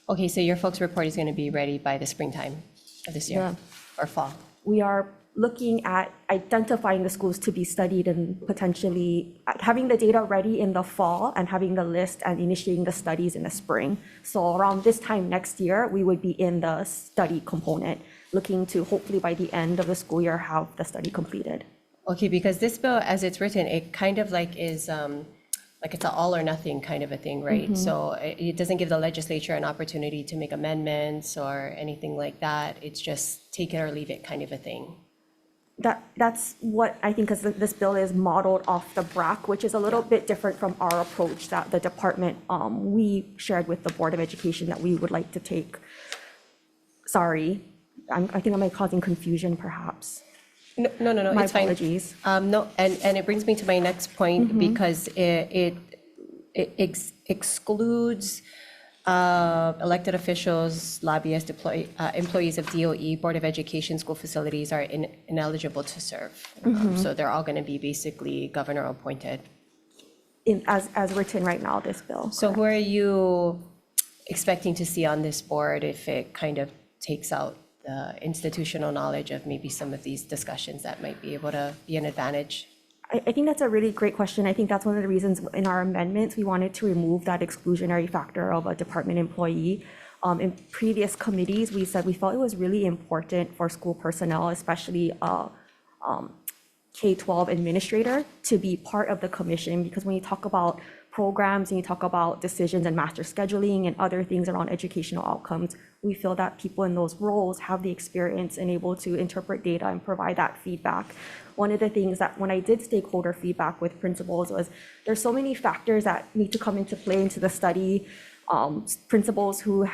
Okay, so your folks' report is going to be ready by the springtime of this year or fall? We are looking at identifying the schools to be studied and potentially having the data ready in the fall and having the list and initiating the studies in the spring. So around this time next year, we would be in the study component, looking to hopefully by the end of the school year have the study completed. Okay, because this bill, as it's written, it kind of like is like it's an all or nothing kind of a thing, right? So it doesn't give the legislature an opportunity to make amendments or anything like that. It's just take it or leave it kind of a thing. That's what I think, because this bill is modeled off the BRAC, which is a little bit different from our approach that the department, we shared with the Board of Education that we would like to take. Sorry, I think I am causing confusion perhaps. No, My it's fine. apologies. No, and it brings me to my next point because it excludes elected officials, lobbyists, employees of DOE, Board of Education, school facilities are ineligible to serve. So they're all going to be basically governor appointed. As written right now, this bill. So who are you expecting to see on this board if it kind of takes out the institutional knowledge of maybe some of these discussions that might be able to be an advantage? I think that's a really great question. I think that's one of the reasons in our amendments, we wanted to remove that exclusionary factor of a department employee. In previous committees, we said we felt it was really important for school personnel, especially K-12 administrator, to be part of the commission, because when you talk about programs and you talk about decisions and master scheduling and other things around educational outcomes, we feel that people in those roles have the experience and able to interpret data and provide that feedback. One of the things that when I did stakeholder feedback with principals was there's so many factors that need to come into play into the study. Principals who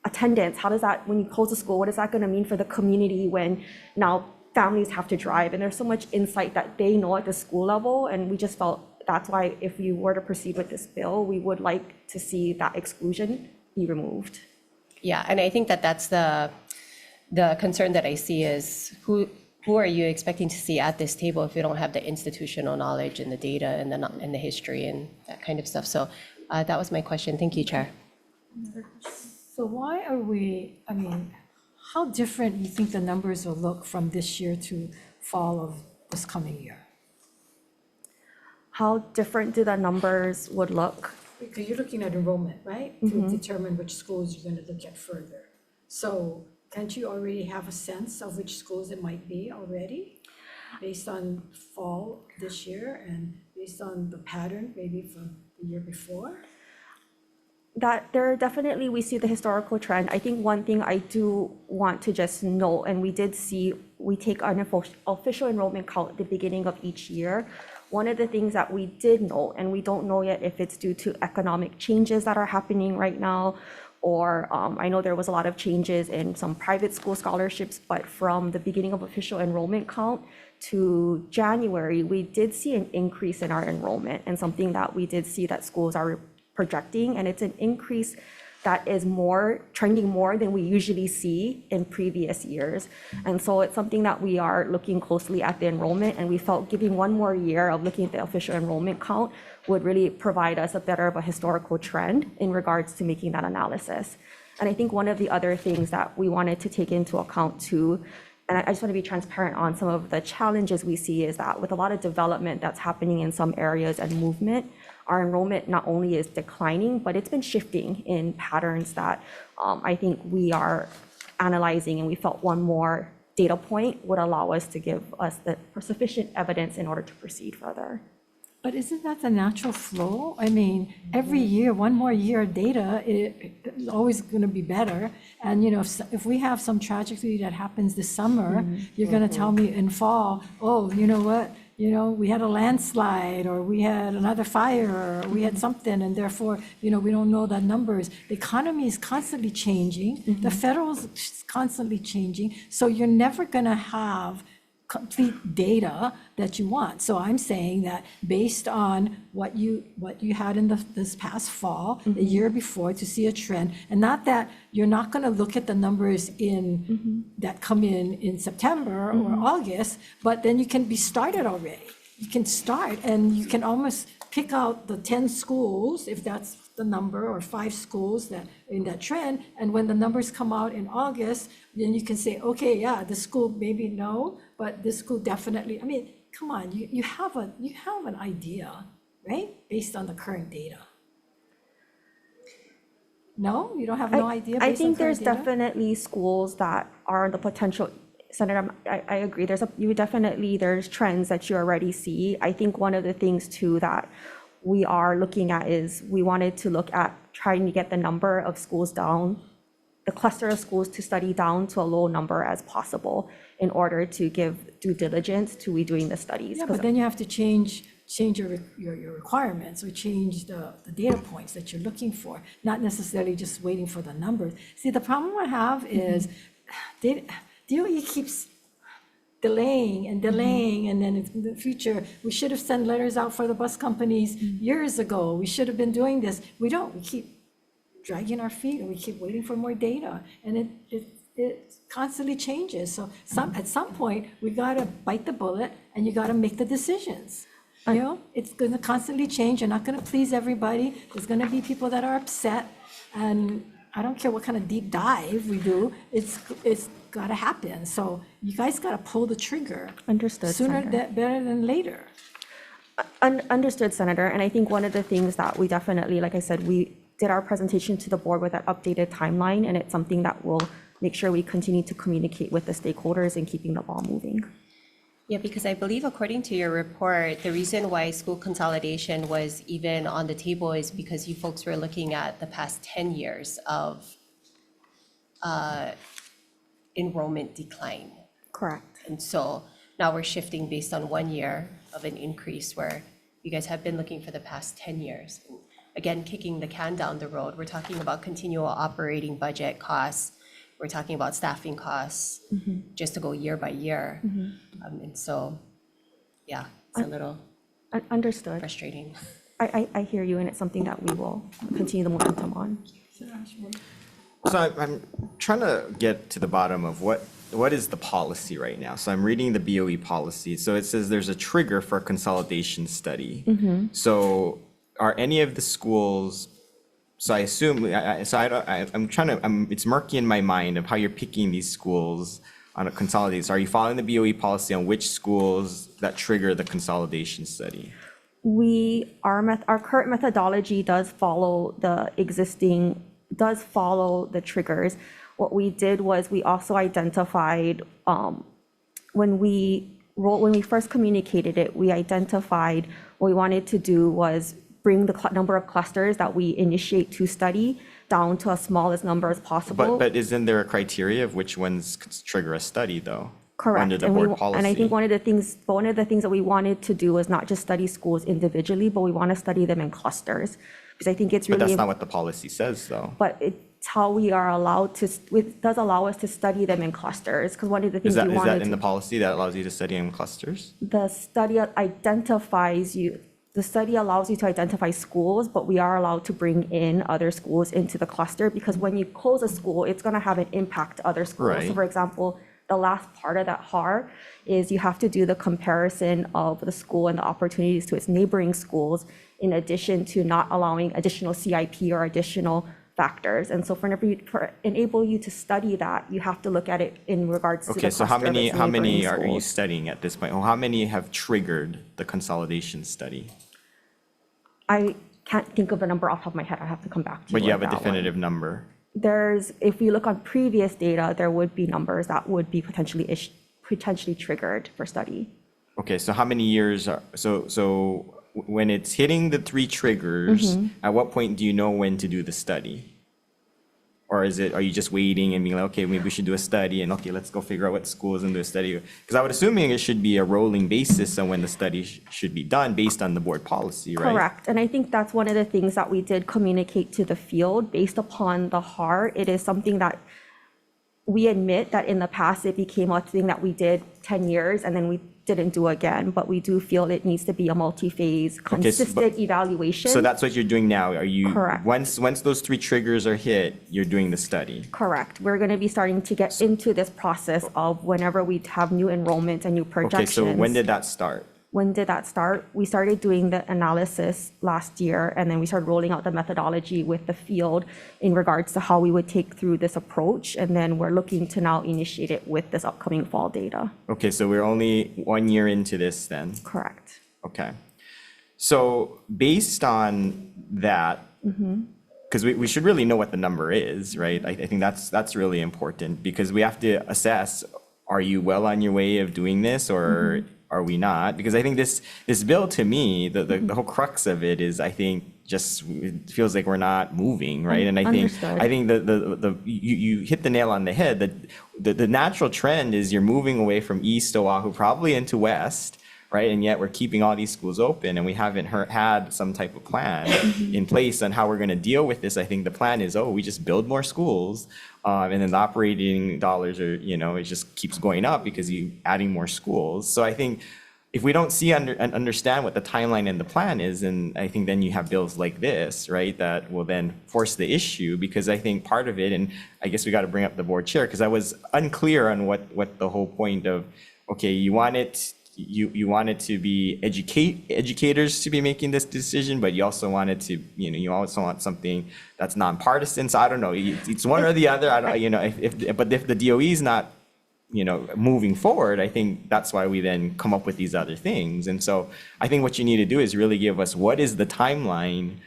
attendance, how does that, when you close the school, what is that going to mean for the community when now families have to drive? And there's so much insight that they know at the school level, and we just felt that's why if you were to proceed with this bill, we would like to see that exclusion be removed. Yeah, and I think that that's the concern that I see is who are you expecting to see at this table if you don't have the institutional knowledge and the data and the history and that kind of stuff. So that was my question. Thank you, Chair. So why are we, how different do you think the numbers will look from this year to fall of this coming year? How different do the numbers would look? Because you're looking at enrollment, right? To determine which schools you're going to look at further. So can't you already have a sense of which schools it might be already based on fall this year and based on the pattern maybe from the year before? That there definitely, we see the historical trend. I think one thing I do want to just note, and we did see, we take an official enrollment count at the beginning of each year. One of the things that we did note, and we don't know yet if it's due to economic changes that are happening right now, or I know there was a lot of changes in some private school scholarships, but from the beginning of official enrollment count to January, we did see an increase in our enrollment, and something that we did see that schools are projecting, and it's an increase that is trending more than we usually see in previous years. And so it's something that we are looking closely at the enrollment, and we felt giving one more year of looking at the official enrollment count would really provide us a better of a historical trend in regards to making that analysis. And I think one of the other things that we wanted to take into account too, and I just want to be transparent on some of the challenges we see, is that with a lot of development that's happening in some areas and movement, our enrollment not only is declining, but it's been shifting in patterns that I think we are analyzing, and we felt one more data point would allow us to give us the sufficient evidence in order to proceed further. But isn't that the natural flow? I mean, every year, one more year of data is always going to be better. And, you know, if we have some tragedy that happens this summer, you're going to tell me in fall, oh, you know what? You know, we had a landslide, or we had another fire, or we had something, and therefore, you know, we don't know the numbers. The economy is constantly changing. The federal is constantly changing. So you're never going to have complete data that you want. So I'm saying that based on what you had in this past fall, the year before, to see a trend, and not that you're not going to look at the numbers that come in September or August, but then you can be started already. You can start, and you can almost pick out the 10 schools, if that's the number, or 5 schools that in that trend, and when the numbers come out in August, then you can say, okay, yeah, this school maybe no, but this school definitely. I mean, come on, you have an idea, right, based on the current data. No, you don't have no idea. I think there's definitely schools that are the potential. Senator, I agree. There's trends that you already see. I think one of the things too that we are looking at is we wanted to look at trying to get the number of schools down, the cluster of schools to study down to a low number as possible in order to give due diligence to we doing the studies. Yeah, but then you have to change your requirements, or change the data points that you're looking for, not necessarily just waiting for the numbers. See, the problem I have is DOE keeps delaying, and then in the future, we should have sent letters out for the bus companies years ago. We should have been doing this. We don't. We keep dragging our feet, and we keep waiting for more data, and it constantly changes. So at some point, we gotta bite the bullet, and you gotta make the decisions. You know, it's gonna constantly change. You're not gonna please everybody. There's gonna be people that are upset, and I don't care what kind of deep dive we do, it's gotta happen. So you guys gotta pull the trigger. Understood, Sooner Senator. better than later. Understood, Senator. And I think one of the things that we definitely, like I said, we did our presentation to the board with that updated timeline, and it's something that we'll make sure we continue to communicate with the stakeholders in keeping the ball moving. Yeah, because I believe according to your report, the reason why school consolidation was even on the table is because you folks were looking at the past 10 years of enrollment decline. Correct. And so now we're shifting based on 1 year of an increase where you guys have been looking for the past 10 years. Again, kicking the can down the road, we're talking about continual operating budget costs. We're talking about staffing costs just to go year by year. And so, yeah, it's a little Understood. frustrating. I hear you, and it's something that we will continue the momentum on. So I'm trying to get to the bottom of what is the policy right now. So I'm reading the BOE policy. So it says there's a trigger for a consolidation study. So are any of the schools? So I assume, it's murky in my mind of how you're picking these schools on a consolidation. So are you following the BOE policy on which schools that trigger the consolidation study? Our current methodology does follow the triggers. What we did was we also identified, when we first communicated it, we identified what we wanted to do was bring the number of clusters that we initiate to study down to as small as number as possible. But isn't there a criteria of which ones could trigger a study, though? Correct. Under the And board policy? and I think one of the things that we wanted to do was not just study schools individually, but we want to study them in clusters. Because I think it's But really. that's not what the policy says, though. But it's how we are allowed to, it does allow us to study them in clusters, because one of the Is things that, we is that wanted in the to. policy that allows you to study in clusters? The study identifies you, the study allows you to identify schools, but we are allowed to bring in other schools into the cluster, because when you close a school, it's going to have an impact to other schools. So Right. for example, the last part of that HAR is you have to do the comparison of the school and the opportunities to its neighboring schools, in addition to not allowing additional CIP or additional factors. And so for enable you to study that, you have to look at it in regards to the Okay, so how cluster of many, its how many neighboring are you schools. studying at this point? Or how many have triggered the consolidation study? I can't think of a number off the top of my head. I have to come back to you. But you on have a that one. definitive number. If we look on previous data, there would be numbers that would be potentially triggered for study. Okay, so how many years are, so when it's hitting the 3 triggers, at what point do you know when to do the study? Or are you just waiting and being like, okay, maybe we should do a study, and okay, let's go figure out what schools and do a study? Because I would assuming it should be a rolling basis on when the study should be done based on the board policy, right? Correct. And I think that's one of the things that we did communicate to the field based upon the HAR. It is something that we admit that in the past, it became a thing that we did 10 years and then we didn't do again, but we do feel it needs to be a multi-phase, consistent evaluation. So that's what you're doing now. Are you, Correct. once those 3 triggers are hit, you're doing the study? Correct. We're going to be starting to get into this process of whenever we have new enrollments and new projections. Okay, so when did that start? When did that start? We started doing the analysis last year, and then we started rolling out the methodology with the field in regards to how we would take through this approach. And then we're looking to now initiate it with this upcoming fall data. Okay, so we're only 1 year into this then? Correct. Okay. So based on that, because we should really know what the number is, right? I think that's really important, because we have to assess, are you well on your way of doing this, or are we not? Because I think this bill, to me, the whole crux of it is, I think, just it feels like we're not moving, right? And I think you hit the nail on the head, that the natural trend is you're moving away from East Oahu probably into West, right? And yet we're keeping all these schools open, and we haven't had some type of plan in place on how we're going to deal with this. I think the plan is, we just build more schools, and then the operating dollars are, it just keeps going up because you're adding more schools. So I think if we don't see and understand what the timeline and the plan is, and I think then you have bills like this, right, that will then force the issue, because I think part of it, and I guess we got to bring up the board chair, because I was unclear on what the whole point of, okay, you want it to be educators to be making this decision, but you also wanted to, you also want something that's nonpartisan. So I don't know, it's one or the other. I don't, but if the DOE is not, moving forward, I think that's why we then come up with these other things. And so I think what you need to do is really give us what is the timeline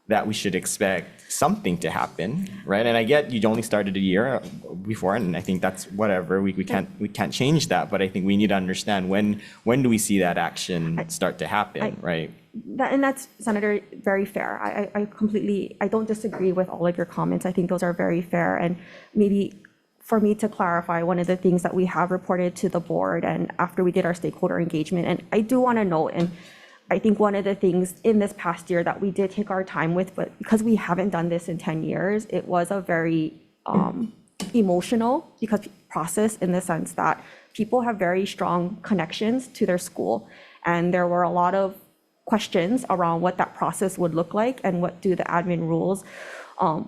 that we should expect something to happen, right? And I get you only started a year before, and I think that's whatever. We can't change that, but I think we need to understand when do we see that action start to happen, right? And that's, Senator, very fair. I don't disagree with all of your comments. I think those are very fair. And maybe for me to clarify, one of the things that we have reported to the board, and after we did our stakeholder engagement, and I do want to note, and I think one of the things in this past year that we did take our time with, but because we haven't done this in 10 years, it was a very emotional process, in the sense that people have very strong connections to their school. And there were a lot of questions around what that process would look like and what do the admin rules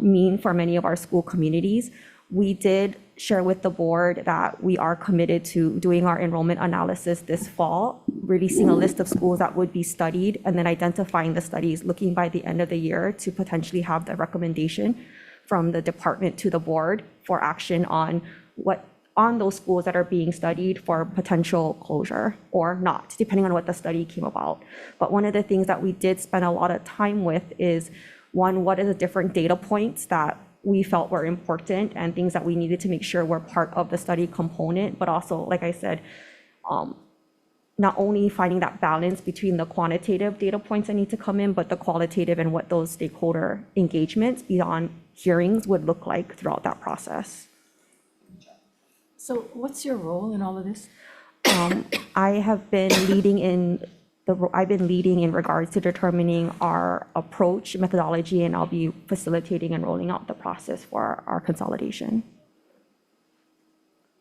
mean for many of our school communities. We did share with the board that we are committed to doing our enrollment analysis this fall, releasing a list of schools that would be studied, and then identifying the studies, looking by the end of the year to potentially have the recommendation from the department to the board for action on those schools that are being studied for potential closure or not, depending on what the study came about. But one of the things that we did spend a lot of time with is, one, what are the different data points that we felt were important and things that we needed to make sure were part of the study component, but also, like I said, not only finding that balance between the quantitative data points that need to come in, but the qualitative and what those stakeholder engagements beyond hearings would look like throughout that process. So what's your role in all of this? I have been leading in regards to determining our approach, methodology, and I'll be facilitating and rolling out the process for our consolidation.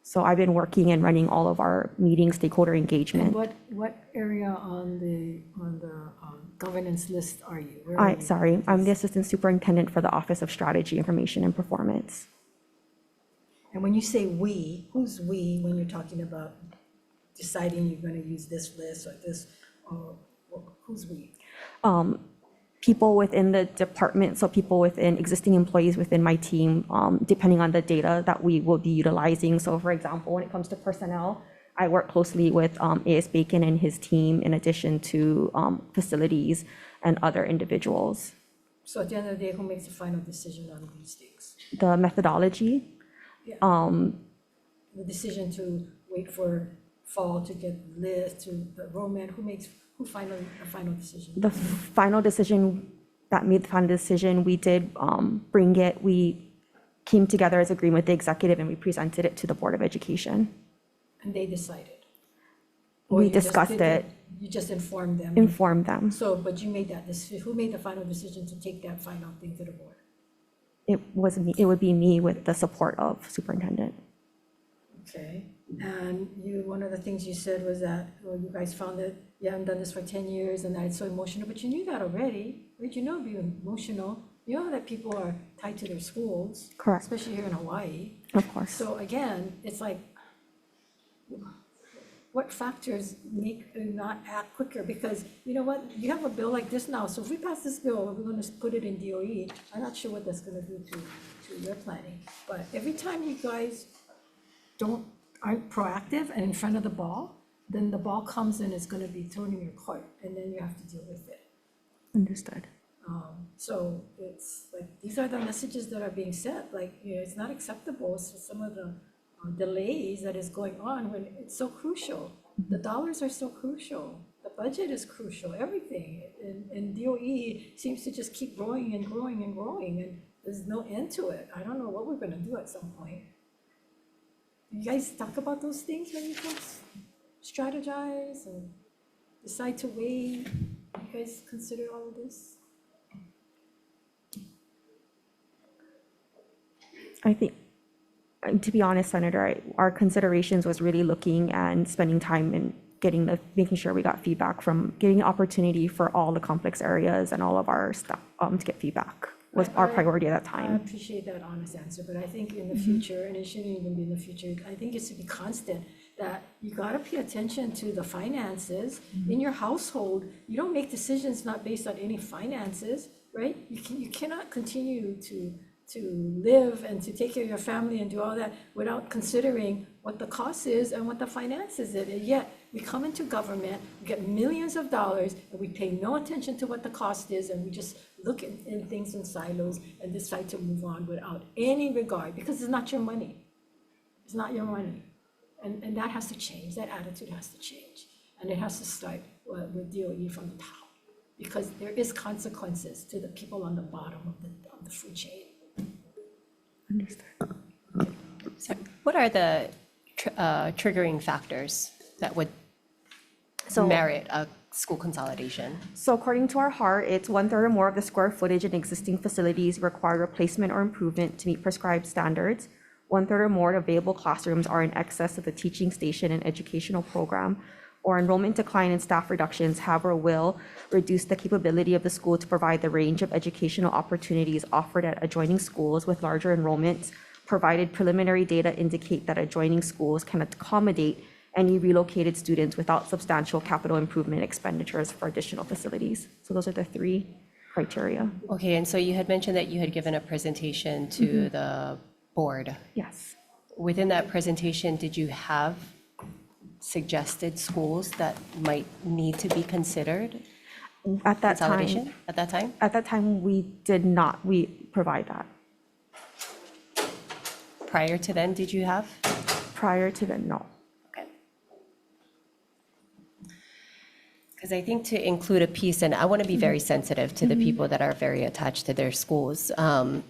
So I've been working and running all of our meetings, stakeholder engagement. And what area on the governance list are you? Where are you? Sorry, I'm the Assistant Superintendent for the Office of Strategy, Information, and Performance. And when you say we, who's we when you're talking about deciding you're going to use this list or this, or who's we? People within the department, so people within existing employees within my team, depending on the data that we will be utilizing. So for example, when it comes to personnel, I work closely with A.S. Bacon and his team in addition to facilities and other individuals. So at the end of the day, who makes the final decision on these things? The methodology. Yeah. The decision to wait for fall to get list, to the enrollment, who finally, the final decision? The final decision, that made the final decision, we did bring it, we came together as agreement with the executive and we presented it to the Board of Education. And they decided? We discussed it. You just informed them? Informed them. So, but you made that decision, who made the final decision to take that final thing to the board? It was me, it would be me with the support of superintendent. Okay, and one of the things you said was that, well, you guys found that you haven't done this for 10 years and that it's so emotional, but you knew that already, right? You know it'd be emotional. You know that people are tied to their schools. Correct. Especially here in Hawaii. Of course. So again, it's like, what factors make you not act quicker? Because you know what, you have a bill like this now, so if we pass this bill, we're gonna put it in DOE. I'm not sure what that's gonna do to your planning, but every time you guys aren't proactive and in front of the ball, then the ball comes and it's gonna be thrown in your court, and then you have to deal with it. Understood. So it's like, these are the messages that are being sent, like, you know, it's not acceptable, so some of the delays that is going on when it's so crucial. The dollars are so crucial, the budget is crucial, everything. And DOE seems to just keep growing and growing and growing, and there's no end to it. I don't know what we're gonna do at some point. You guys talk about those things when you folks strategize and decide to weigh? You guys consider all of this? I think, to be honest, Senator, our considerations was really looking and spending time and making sure we got feedback from, getting opportunity for all the complex areas and all of our stuff to get feedback was our priority at that I time. appreciate that honest answer, but I think in the future, and it shouldn't even be in the future, I think it should be constant, that you gotta pay attention to the finances in your household. You don't make decisions not based on any finances, right? You cannot continue to live and to take care of your family and do all that without considering what the cost is and what the finances is. And yet, we come into government, we get millions of dollars, and we pay no attention to what the cost is, and we just look at things in silos and decide to move on without any regard, because it's not your money. It's not your money. And that has to change, that attitude has to change. And it has to start with DOE from the top, because there is consequences to the people on the bottom of the food chain. So what are the triggering factors that would merit a school consolidation? So according to our HART, it's 1/3 or more of the square footage in existing facilities require replacement or improvement to meet prescribed standards. 1/3 or more available classrooms are in excess of the teaching station and educational program, or enrollment decline and staff reductions have or will reduce the capability of the school to provide the range of educational opportunities offered at adjoining schools with larger enrollments, provided preliminary data indicate that adjoining schools can accommodate any relocated students without substantial capital improvement expenditures for additional facilities. So those are the 3 criteria. Okay, and so you had mentioned that you had given a presentation to the board. Yes. Within that presentation, did you have suggested schools that might need to be considered? At that Consolidation? time. At that time? At that time, we did not, we provide that. Prior to then, did you have? Prior to then, no. Okay. Because I think to include a piece, and I want to be very sensitive to the people that are very attached to their schools. I'm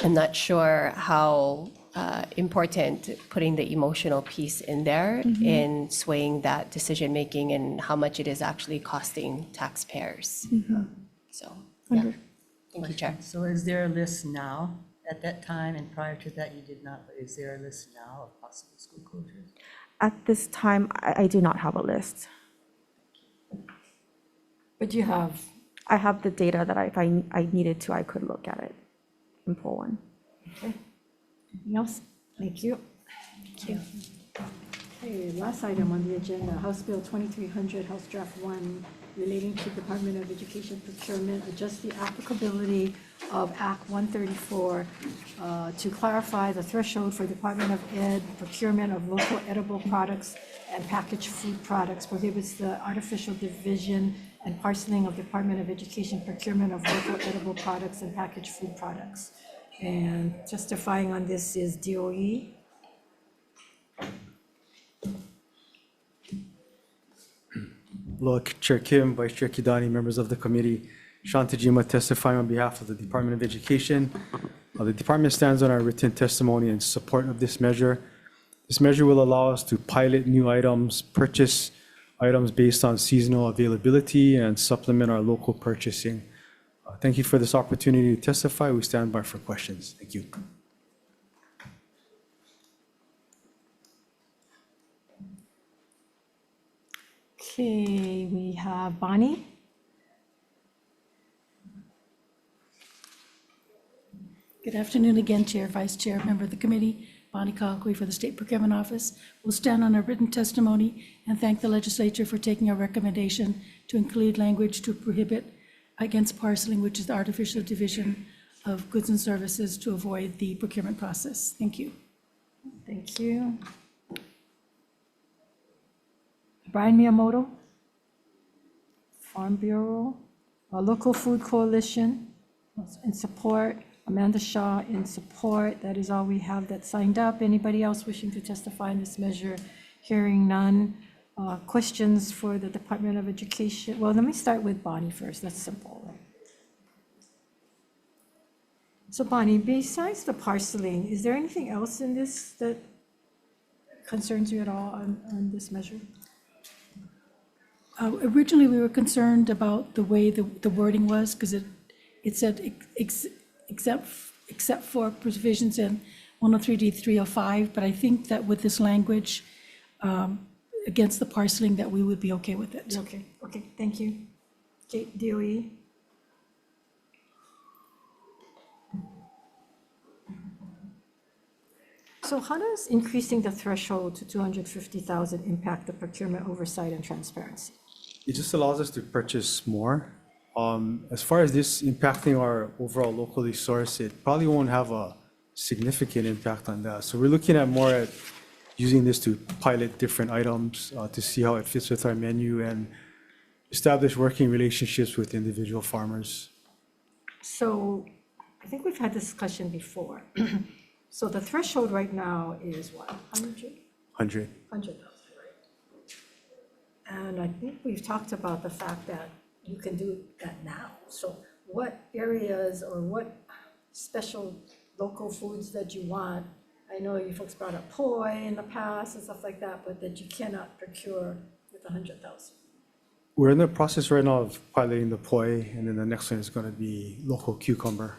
not sure how important putting the emotional piece in there in swaying that decision-making and how much it is actually costing taxpayers. So, yeah. Thank you, Chair. So is there a list now? At that time and prior to that, you did not, but is there a list now of possible school closures? At this time, I do not have a list. But you have. I have the data that if I needed to, I could look at it and pull one. Okay. Anything else? Thank you. Thank you. Okay, last item on the agenda, House Bill 2300, House Draft 1, relating to Department of Education procurement, adjust the applicability of Act 134 to clarify the threshold for Department of Ed procurement of local edible products and packaged food products, prohibits the artificial division and parceling of Department of Education procurement of local edible products and packaged food products. And justifying on this is DOE. Hello, Chair Kim, Vice Chair Kidani, members of the committee. Sean Tajima testifying on behalf of the Department of Education. The department stands on our written testimony in support of this measure. This measure will allow us to pilot new items, purchase items based on seasonal availability, and supplement our local purchasing. Thank you for this opportunity to testify. We stand by for questions. Thank you. Okay, we have Bonnie. Good afternoon again, Chair, Vice Chair, member of the committee, Bonnie Colloquy for the State Procurement Office. We'll stand on our written testimony and thank the legislature for taking our recommendation to include language to prohibit against parceling, which is the artificial division of goods and services to avoid the procurement process. Thank you. Thank you. Brian Miyamoto, Farm Bureau, Local Food Coalition in support, Amanda Shaw in support. That is all we have that signed up. Anybody else wishing to testify in this measure? Hearing none. Questions for the Department of Education? Well, let me start with Bonnie first. That's simple. So Bonnie, besides the parceling, is there anything else in this that concerns you at all on this measure? Originally, we were concerned about the way the wording was, because it said except for provisions in 103D 305, but I think that with this language against the parceling, that we would be okay with it. Okay, thank you. Okay, DOE. So how does increasing the threshold to 250,000 impact the procurement oversight and transparency? It just allows us to purchase more. As far as this impacting our overall locally sourced, it probably won't have a significant impact on that. So we're looking at more at using this to pilot different items to see how it fits with our menu and establish working relationships with individual farmers. So I think we've had this discussion before. So the threshold right now is what, 100? 100. 100,000, right? And I think we've talked about the fact that you can do that now. So what areas or what special local foods that you want? I know you folks brought up poi in the past and stuff like that, but that you cannot procure with 100,000. We're in the process right now of piloting the poi, and then the next one is going to be local cucumber.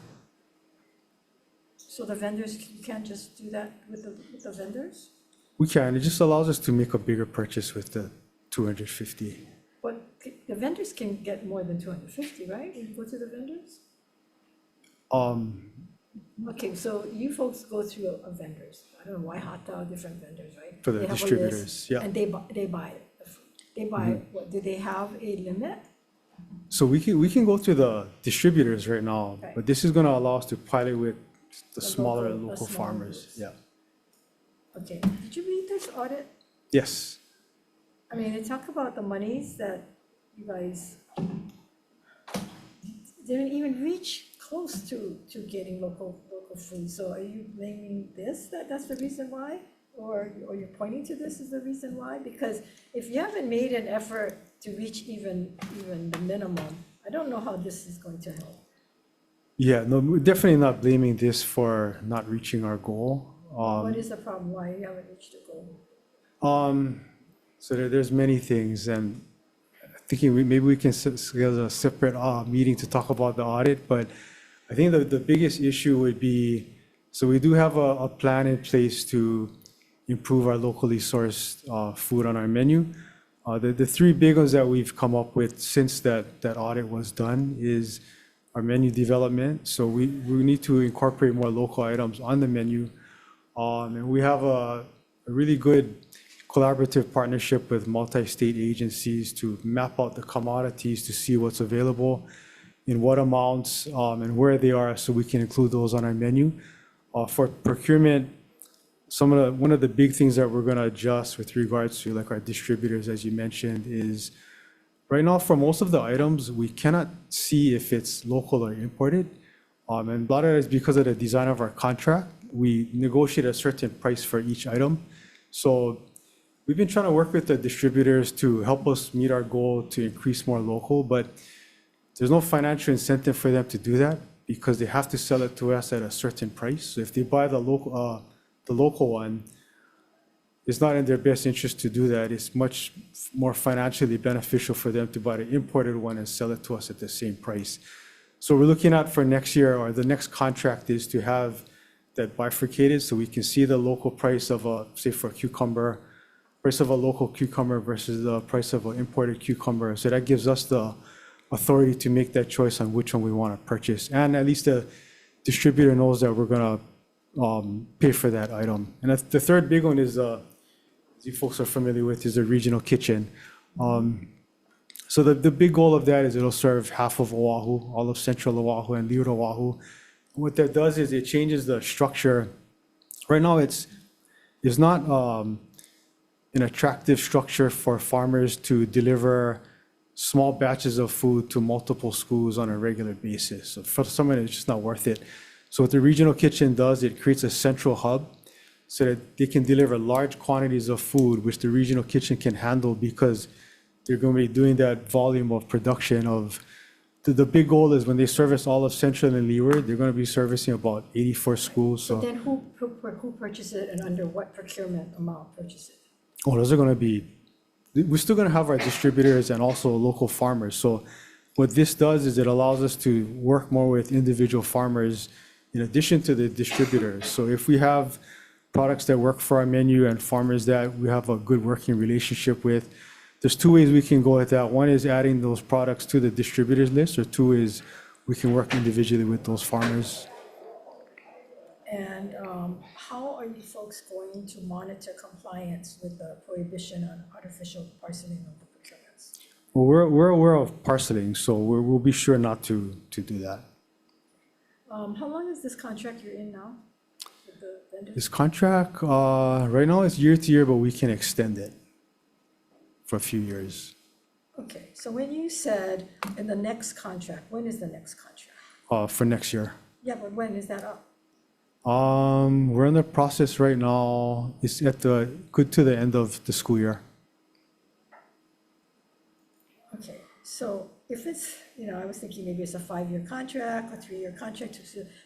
So the vendors, you can't just do that with the vendors? We can. It just allows us to make a bigger purchase with the 250. But the vendors can get more than 250, right? You go to the vendors? Okay, so you folks go through a vendors. I don't know why hot dog, different vendors, right? For the They have a distributors, list, yeah. And they buy it. They buy, what, do they have a limit? So we can go to the distributors right now, Right. but this is going to allow us to pilot with the smaller local- the local smaller farmers. groups. Yeah. Okay, did you read this audit? Yes. I mean, they talk about the monies that you guys didn't even reach close to getting local food. So are you blaming this, that's the reason why? Or you're pointing to this as the reason why? Because if you haven't made an effort to reach even the minimum. I don't know how this is going to help. Yeah, no, we're definitely not blaming this for not reaching our goal. What is the problem? Why you haven't reached the goal? So there's many things, and thinking maybe we can schedule a separate meeting to talk about the audit, but I think the biggest issue would be, so we do have a plan in place to improve our locally sourced food on our menu. The three big ones that we've come up with since that audit was done is our menu development. So we need to incorporate more local items on the menu. And we have a really good collaborative partnership with multi-state agencies to map out the commodities to see what's available, in what amounts, and where they are, so we can include those on our menu. For procurement, one of the big things that we're going to adjust with regards to like our distributors, as you mentioned, is right now for most of the items, we cannot see if it's local or imported. And a lot of it is because of the design of our contract. We negotiate a certain price for each item. So we've been trying to work with the distributors to help us meet our goal to increase more local, but there's no financial incentive for them to do that because they have to sell it to us at a certain price. So if they buy the local one, it's not in their best interest to do that. It's much more financially beneficial for them to buy the imported one and sell it to us at the same price. So we're looking at for next year, or the next contract is to have that bifurcated so we can see the local price of say for a cucumber, price of a local cucumber versus the price of an imported cucumber. So that gives us the authority to make that choice on which one we want to purchase. And at least the distributor knows that we're going to pay for that item. And the third big one is, as you folks are familiar with, is the regional kitchen. So the big goal of that is it'll serve half of Oahu, all of central Oahu and Leeward Oahu. What that does is it changes the structure. Right now it's not an attractive structure for farmers to deliver small batches of food to multiple schools on a regular basis. So for someone, it's just not worth it. So what the regional kitchen does, it creates a central hub so that they can deliver large quantities of food, which the regional kitchen can handle because they're going to be doing that volume of production of, the big goal is when they service all of Central and Leeward, they're going to be servicing about 84 schools. So But then who purchases it and under what procurement amount purchase it? oh, those are going to be, we're still going to have our distributors and also local farmers. So what this does is it allows us to work more with individual farmers in addition to the distributors. So if we have products that work for our menu and farmers that we have a good working relationship with, there's two ways we can go with that. One is adding those products to the distributors list, or two is we can work individually with those farmers. And how are you folks going to monitor compliance with the prohibition on artificial parceling of the procurements? Well, we're aware of parceling, so we'll be sure not to do that. How long is this contract you're in now with the vendors? This contract, right now it's year to year, but we can extend it for a few years. Okay, so when you said in the next contract, when is the next contract? For next year. Yeah, but when is that up? We're in the process right now. It's good to the end of the school year. Okay, so if it's, I was thinking maybe it's a 5-year contract, a 3-year contract,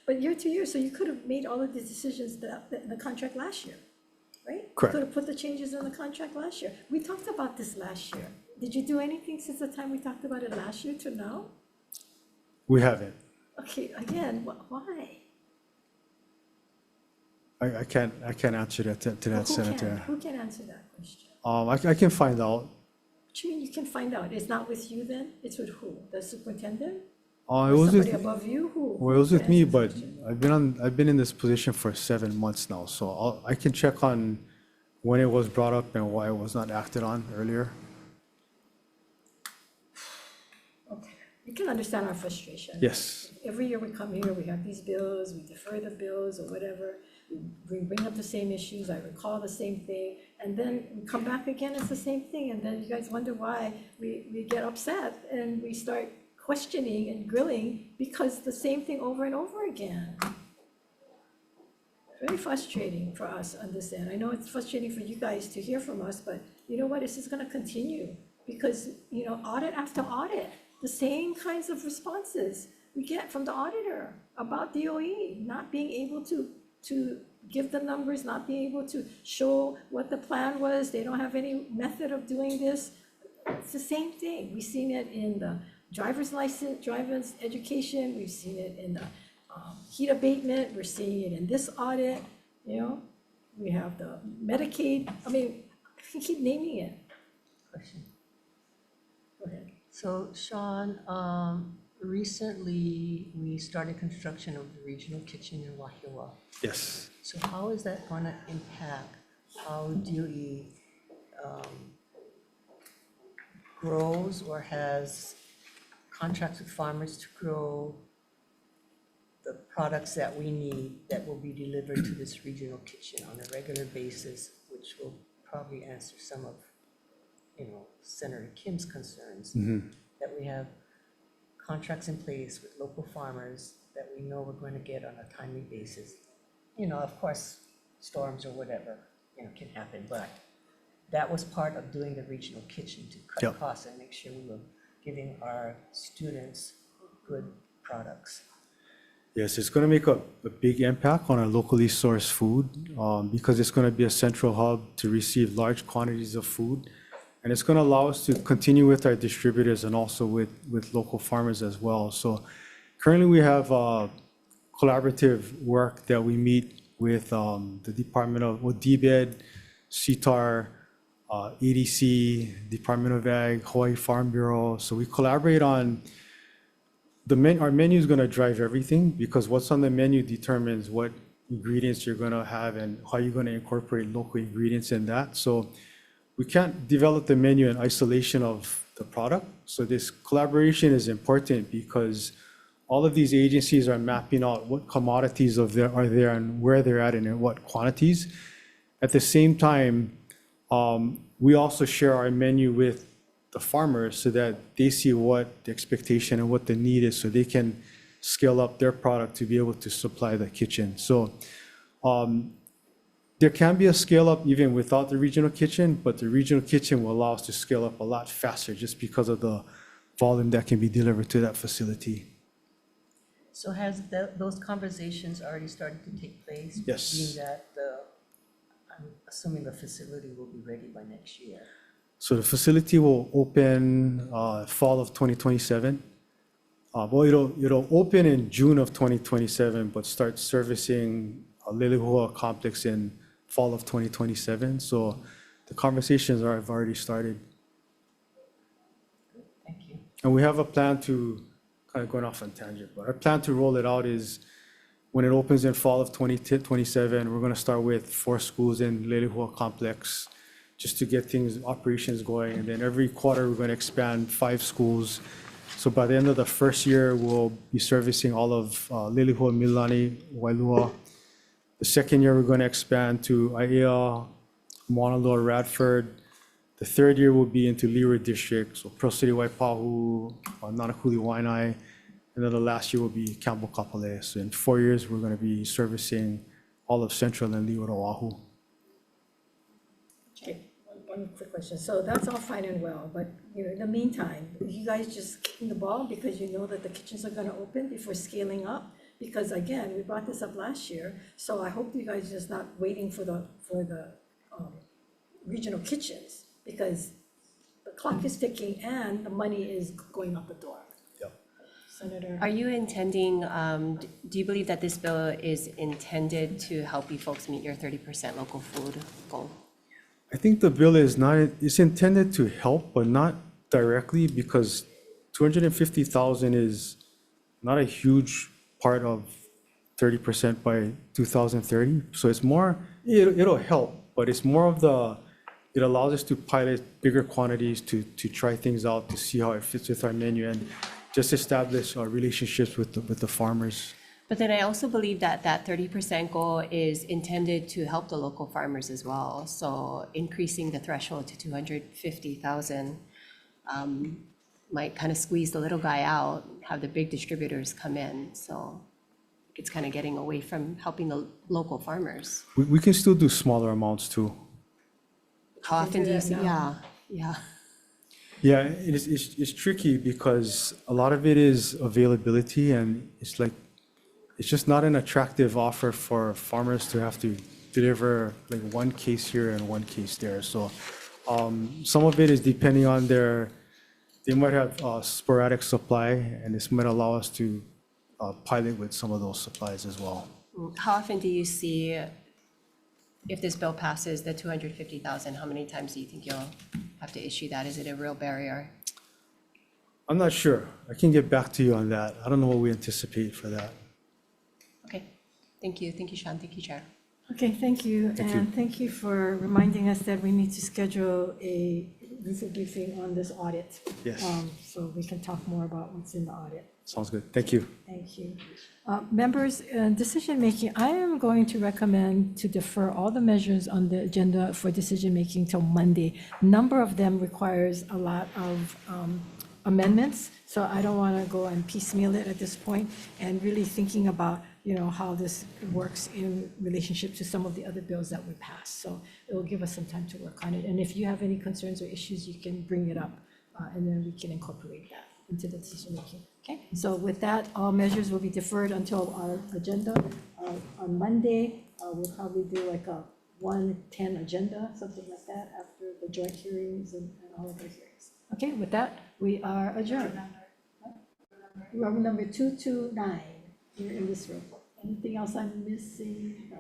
but year to year, so you could have made all of these decisions in the contract last year, right? Correct. You could have put the changes in the contract last year. We talked about this last year. Did you do anything since the time we talked about it last year to now? We haven't. Okay, again, why? I can't answer that to that, Senator. Who can answer that question? I can find out. What you mean you can find out? It's not with you then? It's with who? The superintendent? It Or was somebody with, above you? Who? well, it was with me, but I've been in this position for 7 months now, so I can check on when it was brought up and why it was not acted on earlier. Okay, you can understand our frustration. Yes. Every year we come here, we have these bills, we defer the bills or whatever. We bring up the same issues, I recall the same thing, and then we come back again, it's the same thing, and then you guys wonder why we get upset and we start questioning and grilling because the same thing over and over again. Very frustrating for us on this end. I know it's frustrating for you guys to hear from us, but you know what, this is gonna continue. Because, you know, audit after audit, the same kinds of responses we get from the auditor about DOE, not being able to give the numbers, not being able to show what the plan was. They don't have any method of doing this. It's the same thing. We've seen it in the driver's license, driver's education. We've seen it in the heat abatement. We're seeing it in this audit, you know. We have the Medicaid. I mean, I can keep naming it. Question. Go ahead. So Sean, recently we started construction of the regional kitchen in Wahiawa. Yes. So how is that going to impact how DOE grows or has contracts with farmers to grow the products that we need that will be delivered to this regional kitchen on a regular basis, which will probably answer some of, you know, Senator Kim's concerns, that we have contracts in place with local farmers that we know we're going to get on a timely basis. You know, of course, storms or whatever, you know, can happen, but that was part of doing the regional kitchen to cut costs and make sure we were giving our students good products. Yes, it's going to make a big impact on our locally sourced food because it's going to be a central hub to receive large quantities of food. And it's going to allow us to continue with our distributors and also with local farmers as well. So currently we have collaborative work that we meet with the Department of DBED, CTAR, EDC, Department of Ag, Hawaii Farm Bureau. So we collaborate on our menu is going to drive everything because what's on the menu determines what ingredients you're going to have and how you're going to incorporate local ingredients in that. So we can't develop the menu in isolation of the product. So this collaboration is important because all of these agencies are mapping out what commodities are there and where they're at and in what quantities. At the same time, we also share our menu with the farmers so that they see what the expectation and what the need is so they can scale up their product to be able to supply the kitchen. So there can be a scale up even without the regional kitchen, but the regional kitchen will allow us to scale up a lot faster just because of the volume that can be delivered to that facility. So has those conversations already started to take place? Yes. Being that I'm assuming the facility will be ready by next year. So the facility will open fall of 2027. Well, it'll open in June of 2027, but start servicing Lelehua complex in fall of 2027. So the conversations have already started. Thank you. And we have a plan to, kind of going off on tangent, but our plan to roll it out is when it opens in fall of 2027, we're going to start with 4 schools in Lelehua complex just to get operations going. And then every quarter, we're going to expand 5 schools. So by the end of the first year, we'll be servicing all of Lelehua, Mililani, Wailua. The second year, we're going to expand to Aiea, Maunalua, Radford. The third year will be into Leeward District, so Pearl City, Waipahu, Nanakuli, Waianae. And then the last year will be Campbell, Kapolei. So in 4 years, we're going to be servicing all of Central and Leeward, Oahu. Okay, one quick question. So that's all fine and well, but you know, in the meantime, you guys just kicking the ball because you know that the kitchens are gonna open before scaling up? Because again, we brought this up last year, so I hope you guys are just not waiting for the regional kitchens because the clock is ticking and the money is going out the door. Senator. Are you intending, do you believe that this bill is intended to help you folks meet your 30% local food goal? I think the bill is not, it's intended to help, but not directly because 250,000 is not a huge part of 30% by 2030. So it's more, it'll help, but it's more of it allows us to pilot bigger quantities to try things out, to see how it fits with our menu and just establish our relationships with the farmers. But then I also believe that that 30% goal is intended to help the local farmers as well. So increasing the threshold to 250,000 might kind of squeeze the little guy out, have the big distributors come in. So it's kind of getting away from helping the local farmers. We can still do smaller amounts too. How often do you see? Yeah. Yeah, it's tricky because a lot of it is availability, and it's like, it's just not an attractive offer for farmers to have to deliver like one case here and one case there. So some of it is depending on they might have sporadic supply, and this might allow us to pilot with some of those supplies as well. How often do you see, if this bill passes, the 250,000, how many times do you think you'll have to issue that? Is it a real barrier? I'm not sure. I can get back to you on that. I don't know what we anticipate for that. Okay, thank you. Thank you, Sean. Thank you, Chair. Okay, thank you. Thank you. And thank you for reminding us that we need to schedule a briefing on this audit. Yes. So we can talk more about what's in the audit. Sounds good. Thank you. Thank you. Members, decision-making, I am going to recommend to defer all the measures on the agenda for decision-making till Monday. Number of them requires a lot of amendments, so I don't want to go and piecemeal it at this point, and really thinking about, how this works in relationship to some of the other bills that we passed. So it will give us some time to work on it. And if you have any concerns or issues, you can bring it up, and then we can incorporate that into the decision-making. Okay, so with that, all measures will be deferred until our agenda on Monday. We'll probably do like a 1:10 agenda, something like that, after the joint hearings and all of the hearings. Okay, with that, we are adjourned. Room number 229 here in this room. Anything else I'm missing? No.